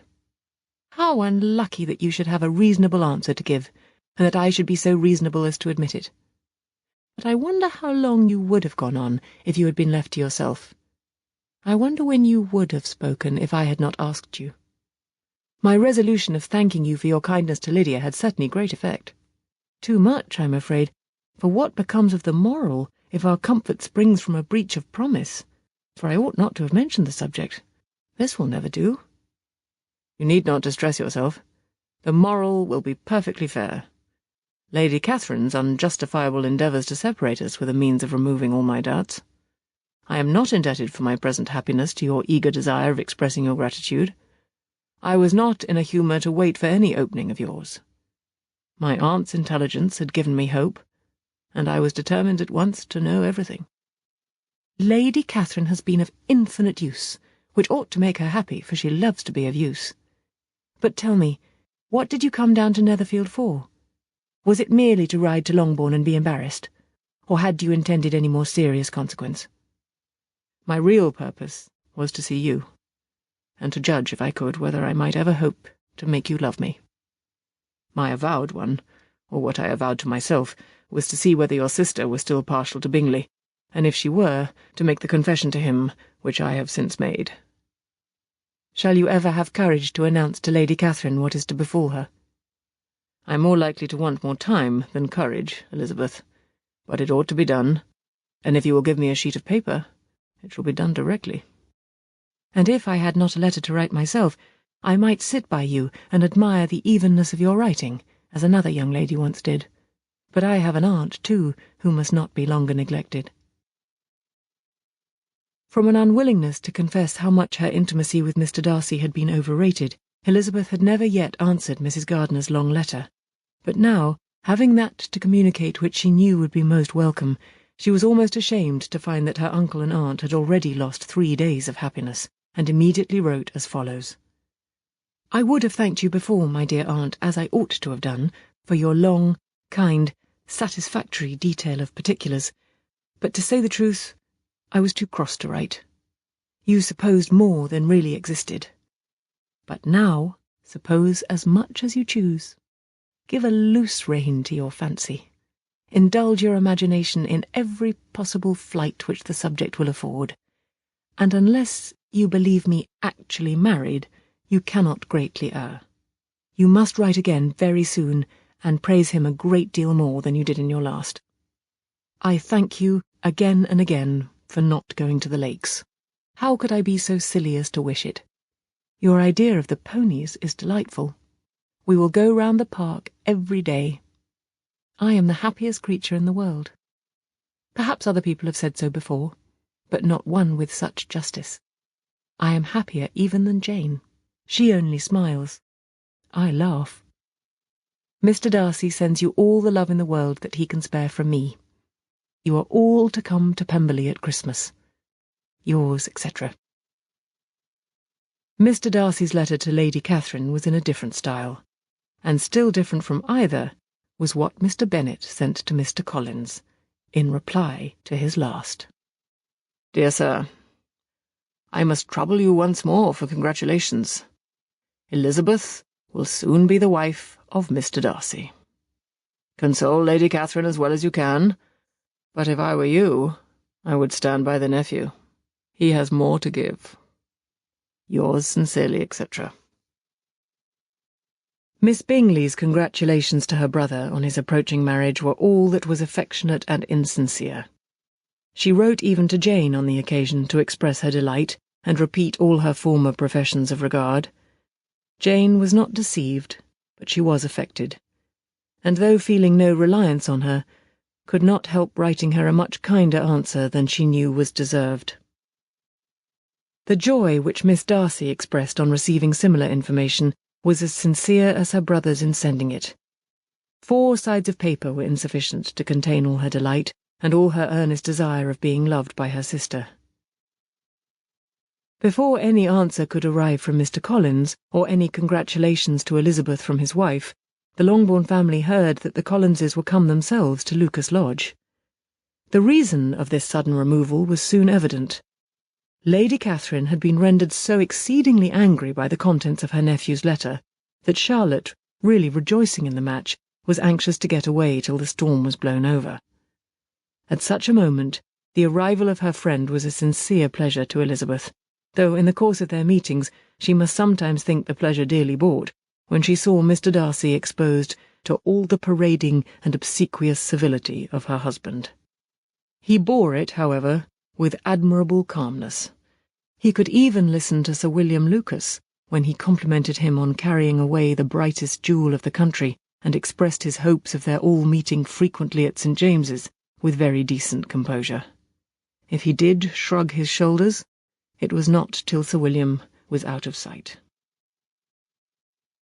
Speaker 2: How unlucky that you should have a reasonable answer to give, and that I should be so reasonable as to admit it. But I wonder how long you would have gone on if you had been left to yourself. I wonder when you would have spoken if I had not asked you. My resolution of thanking you for your kindness to Lydia had certainly great effect. Too much, I'm afraid, for what becomes of the moral if our comfort springs from a breach of promise? For I ought not to have mentioned the subject. This will never do.
Speaker 1: You need not distress yourself. The moral will be perfectly fair. Lady Catherine's unjustifiable endeavours to separate us were the means of removing all my doubts. I am not indebted for my present happiness to your eager desire of expressing your gratitude. I was not in a humour to wait for any opening of yours. My aunt's intelligence had given me hope, and I was determined at once to know everything.
Speaker 2: Lady Catherine has been of infinite use, which ought to make her happy, for she loves to be of use. But tell me, what did you come down to Netherfield for? Was it merely to ride to Longbourn and be embarrassed, or had you intended any more serious consequence?
Speaker 1: My real purpose was to see you, and to judge, if I could, whether I might ever hope to make you love me. My avowed one, or what I avowed to myself, was to see whether your sister was still partial to Bingley, and if she were, to make the confession to him which I have since made.
Speaker 2: Shall you ever have courage to announce to Lady Catherine what is to befall her?
Speaker 1: I am more likely to want more time than courage, Elizabeth, but it ought to be done, and if you will give me a sheet of paper, it shall be done directly.
Speaker 2: And if I had not a letter to write myself, I might sit by you and admire the evenness of your writing, as another young lady once did. But I have an aunt, too, who must not be longer neglected. From an unwillingness to confess how much her intimacy with Mr. Darcy had been overrated, Elizabeth had never yet answered Mrs. Gardiner's long letter. But now, having that to communicate which she knew would be most welcome, she was almost ashamed to find that her uncle and aunt had already lost 3 days of happiness, and immediately wrote as follows. I would have thanked you before, my dear aunt, as I ought to have done, for your long, kind, satisfactory detail of particulars, but to say the truth, I was too cross to write. You supposed more than really existed. But now, suppose as much as you choose. Give a loose rein to your fancy. Indulge your imagination in every possible flight which the subject will afford. And unless you believe me actually married, you cannot greatly err. You must write again very soon, and praise him a great deal more than you did in your last. I thank you again and again for not going to the lakes. How could I be so silly as to wish it? Your idea of the ponies is delightful. We will go round the park every day. I am the happiest creature in the world. Perhaps other people have said so before, but not one with such justice. I am happier even than Jane. She only smiles. I laugh. Mr. Darcy sends you all the love in the world that he can spare from me. You are all to come to Pemberley at Christmas. Yours, etc. Mr. Darcy's letter to Lady Catherine was in a different style, and still different from either was what Mr. Bennet sent to Mr. Collins, in reply to his last.
Speaker 1: Dear Sir, I must trouble you once more for congratulations. Elizabeth will soon be the wife of Mr. Darcy. Console Lady Catherine as well as you can, but if I were you, I would stand by the nephew. He has more to give. Yours sincerely, etc.
Speaker 2: Miss Bingley's congratulations to her brother on his approaching marriage were all that was affectionate and insincere. She wrote even to Jane on the occasion to express her delight and repeat all her former professions of regard. Jane was not deceived, but she was affected, and though feeling no reliance on her, could not help writing her a much kinder answer than she knew was deserved.
Speaker 1: The joy which Miss Darcy expressed on receiving similar information was as sincere as her brother's in sending it. 4 sides of paper were insufficient to contain all her delight and all her earnest desire of being loved by her sister. Before any answer could arrive from Mr. Collins, or any congratulations to Elizabeth from his wife, the Longbourn family heard that the Collinses were come themselves to Lucas Lodge. The reason of this sudden removal was soon evident. Lady Catherine had been rendered so exceedingly angry by the contents of her nephew's letter that Charlotte, really rejoicing in the match, was anxious to get away till the storm was blown over. At such a moment, the arrival of her friend was a sincere pleasure to Elizabeth, though in the course of their meetings she must sometimes think the pleasure dearly bought, when she saw Mr. Darcy exposed to all the parading and obsequious civility of her husband. He bore it, however, with admirable calmness. He could even listen to Sir William Lucas, when he complimented him on carrying away the brightest jewel of the country, and expressed his hopes of their all meeting frequently at St. James's, with very decent composure. If he did shrug his shoulders, it was not till Sir William was out of sight.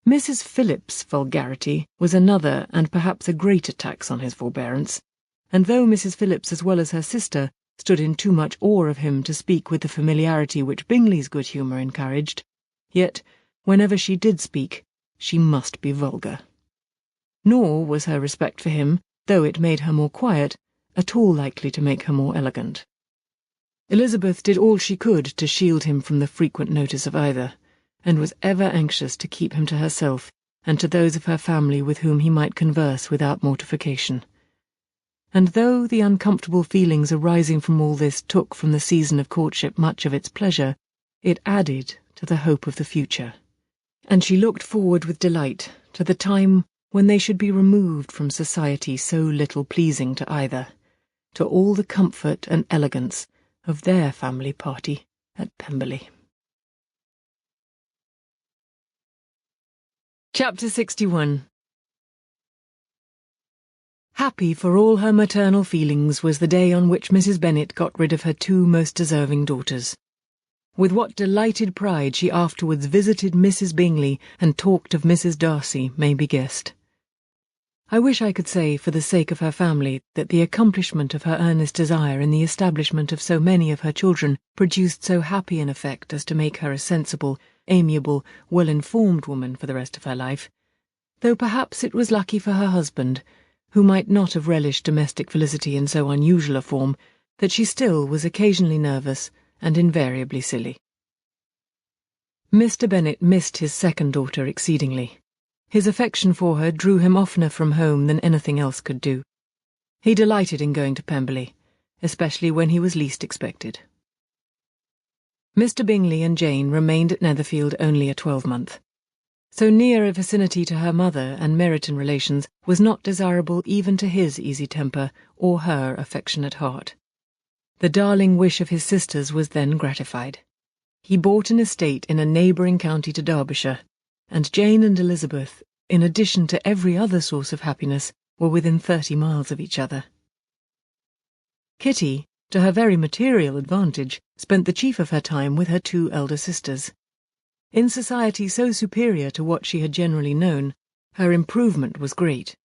Speaker 1: Mrs. Phillips's vulgarity was another and perhaps a greater tax on his forbearance, and though Mrs. Phillips as well as her sister stood in too much awe of him to speak with the familiarity which Bingley's good humour encouraged, yet, whenever she did speak, she must be vulgar. Nor was her respect for him, though it made her more quiet, at all likely to make her more elegant. Elizabeth did all she could to shield him from the frequent notice of either, and was ever anxious to keep him to herself and to those of her family with whom he might converse without mortification. And though the uncomfortable feelings arising from all this took from the season of courtship much of its pleasure, it added to the hope of the future, and she looked forward with delight to the time when they should be removed from society so little pleasing to either, to all the comfort and elegance of their family party at Pemberley. Chapter 61. Happy for all her maternal feelings was the day on which Mrs. Bennet got rid of her 2 most deserving daughters. With what delighted pride she afterwards visited Mrs. Bingley and talked of Mrs. Darcy may be guessed. I wish I could say, for the sake of her family, that the accomplishment of her earnest desire in the establishment of so many of her children produced so happy an effect as to make her a sensible, amiable, well-informed woman for the rest of her life, though perhaps it was lucky for her husband, who might not have relished domestic felicity in so unusual a form, that she still was occasionally nervous and invariably silly. Mr. Bennet missed his second daughter exceedingly. His affection for her drew him oftener from home than anything else could do. He delighted in going to Pemberley, especially when he was least expected. Mr. Bingley and Jane remained at Netherfield only a 12-month. So near a vicinity to her mother and Meryton relations was not desirable even to his easy temper or her affectionate heart. The darling wish of his sisters was then gratified. He bought an estate in a neighbouring county to Derbyshire, and Jane and Elizabeth, in addition to every other source of happiness, were within 30 miles of each other. Kitty, to her very material advantage, spent the chief of her time with her 2 elder sisters. In society so superior to what she had generally known, her improvement was great.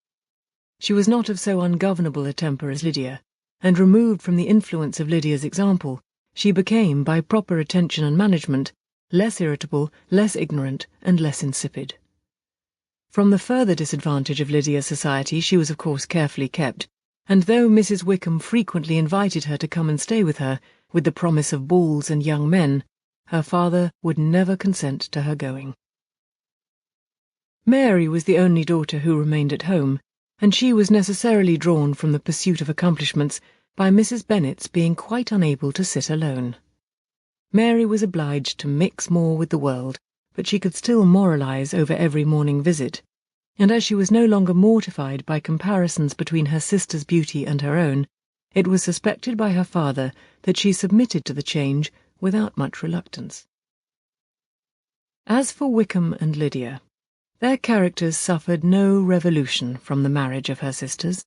Speaker 1: She was not of so ungovernable a temper as Lydia, and removed from the influence of Lydia's example, she became, by proper attention and management, less irritable, less ignorant, and less insipid. From the further disadvantage of Lydia's society she was of course carefully kept, and though Mrs. Wickham frequently invited her to come and stay with her, with the promise of balls and young men, her father would never consent to her going. Mary was the only daughter who remained at home, and she was necessarily drawn from the pursuit of accomplishments by Mrs. Bennet's being quite unable to sit alone. Mary was obliged to mix more with the world, but she could still moralize over every morning visit, and as she was no longer mortified by comparisons between her sister's beauty and her own, it was suspected by her father that she submitted to the change without much reluctance. As for Wickham and Lydia, their characters suffered no revolution from the marriage of her sisters.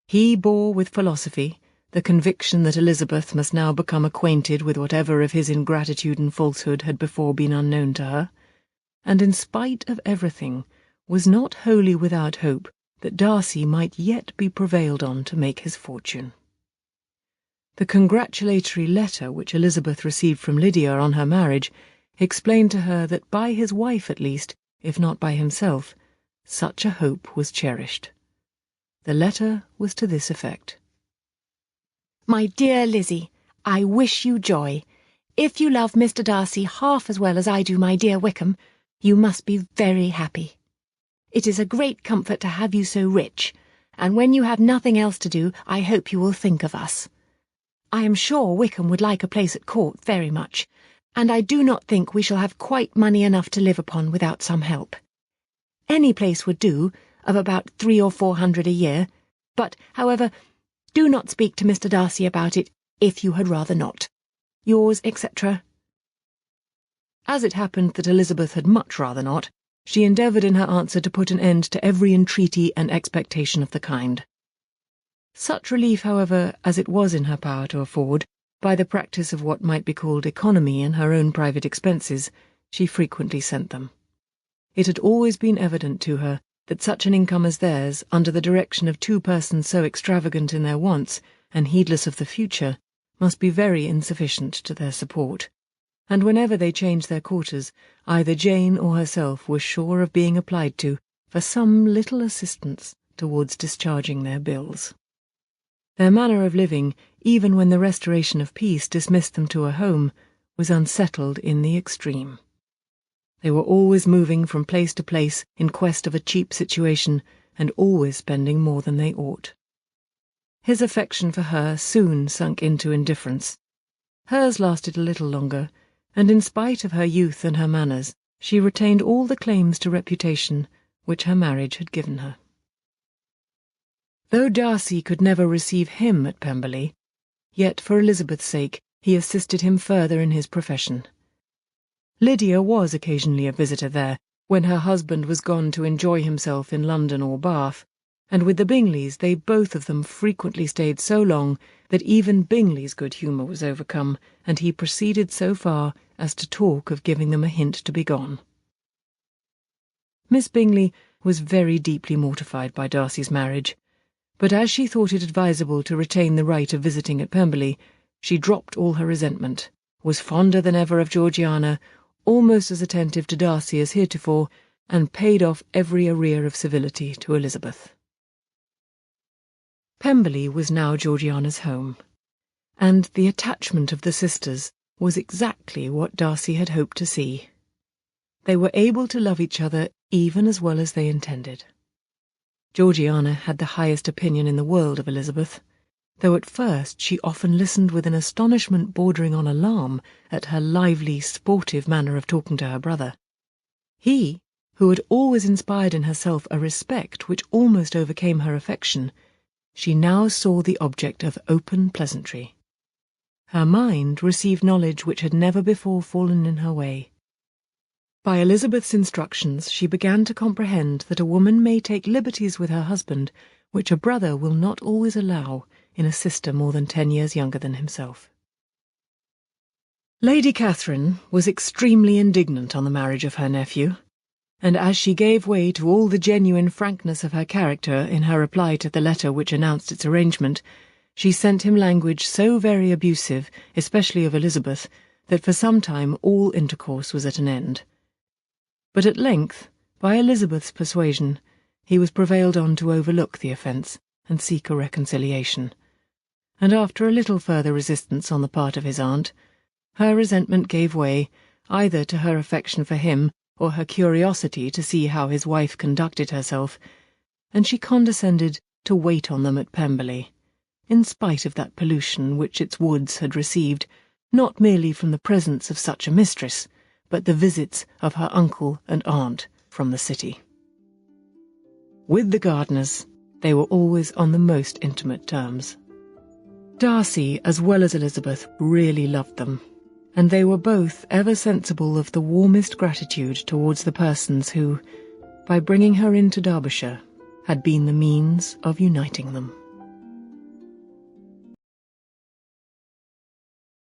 Speaker 1: He bore with philosophy the conviction that Elizabeth must now become acquainted with whatever of his ingratitude and falsehood had before been unknown to her, and in spite of everything was not wholly without hope that Darcy might yet be prevailed on to make his fortune. The congratulatory letter which Elizabeth received from Lydia on her marriage explained to her that by his wife at least, if not by himself, such a hope was cherished. The letter was to this effect.
Speaker 3: My dear Lizzie, I wish you joy. If you love Mr. Darcy half as well as I do my dear Wickham, you must be very happy. It is a great comfort to have you so rich, and when you have nothing else to do, I hope you will think of us. I am sure Wickham would like a place at court very much, and I do not think we shall have quite money enough to live upon without some help. Any place would do, of about 300 or 400 a year, but, however, do not speak to Mr. Darcy about it if you had rather not. Yours, etc.
Speaker 1: As it happened that Elizabeth had much rather not, she endeavoured in her answer to put an end to every entreaty and expectation of the kind. Such relief, however, as it was in her power to afford, by the practice of what might be called economy in her own private expenses, she frequently sent them. It had always been evident to her that such an income as theirs, under the direction of two persons so extravagant in their wants and heedless of the future, must be very insufficient to their support, and whenever they changed their quarters, either Jane or herself were sure of being applied to for some little assistance towards discharging their bills. Their manner of living, even when the restoration of peace dismissed them to a home, was unsettled in the extreme. They were always moving from place to place in quest of a cheap situation, and always spending more than they ought. His affection for her soon sunk into indifference. Hers lasted a little longer, and in spite of her youth and her manners, she retained all the claims to reputation which her marriage had given her. Though Darcy could never receive him at Pemberley, yet for Elizabeth's sake he assisted him further in his profession. Lydia was occasionally a visitor there, when her husband was gone to enjoy himself in London or Bath, and with the Bingleys they both of them frequently stayed so long that even Bingley's good humour was overcome, and he proceeded so far as to talk of giving them a hint to be gone. Miss Bingley was very deeply mortified by Darcy's marriage, but as she thought it advisable to retain the right of visiting at Pemberley, she dropped all her resentment, was fonder than ever of Georgiana, almost as attentive to Darcy as heretofore, and paid off every arrear of civility to Elizabeth. Pemberley was now Georgiana's home, and the attachment of the sisters was exactly what Darcy had hoped to see. They were able to love each other even as well as they intended. Georgiana had the highest opinion in the world of Elizabeth, though at first she often listened with an astonishment bordering on alarm at her lively, sportive manner of talking to her brother. He, who had always inspired in herself a respect which almost overcame her affection, she now saw the object of open pleasantry. Her mind received knowledge which had never before fallen in her way. By Elizabeth's instructions she began to comprehend that a woman may take liberties with her husband which a brother will not always allow in a sister more than 10 years younger than himself. Lady Catherine was extremely indignant on the marriage of her nephew, and as she gave way to all the genuine frankness of her character in her reply to the letter which announced its arrangement, she sent him language so very abusive, especially of Elizabeth, that for some time all intercourse was at an end. But at length, by Elizabeth's persuasion, he was prevailed on to overlook the offence and seek a reconciliation, and after a little further resistance on the part of his aunt, her resentment gave way either to her affection for him or her curiosity to see how his wife conducted herself, and she condescended to wait on them at Pemberley, in spite of that pollution which its woods had received, not merely from the presence of such a mistress, but the visits of her uncle and aunt from the city. With the Gardiners, they were always on the most intimate terms. Darcy, as well as Elizabeth, really loved them, and they were both ever sensible of the warmest gratitude towards the persons who, by bringing her into Derbyshire, had been the means of uniting them.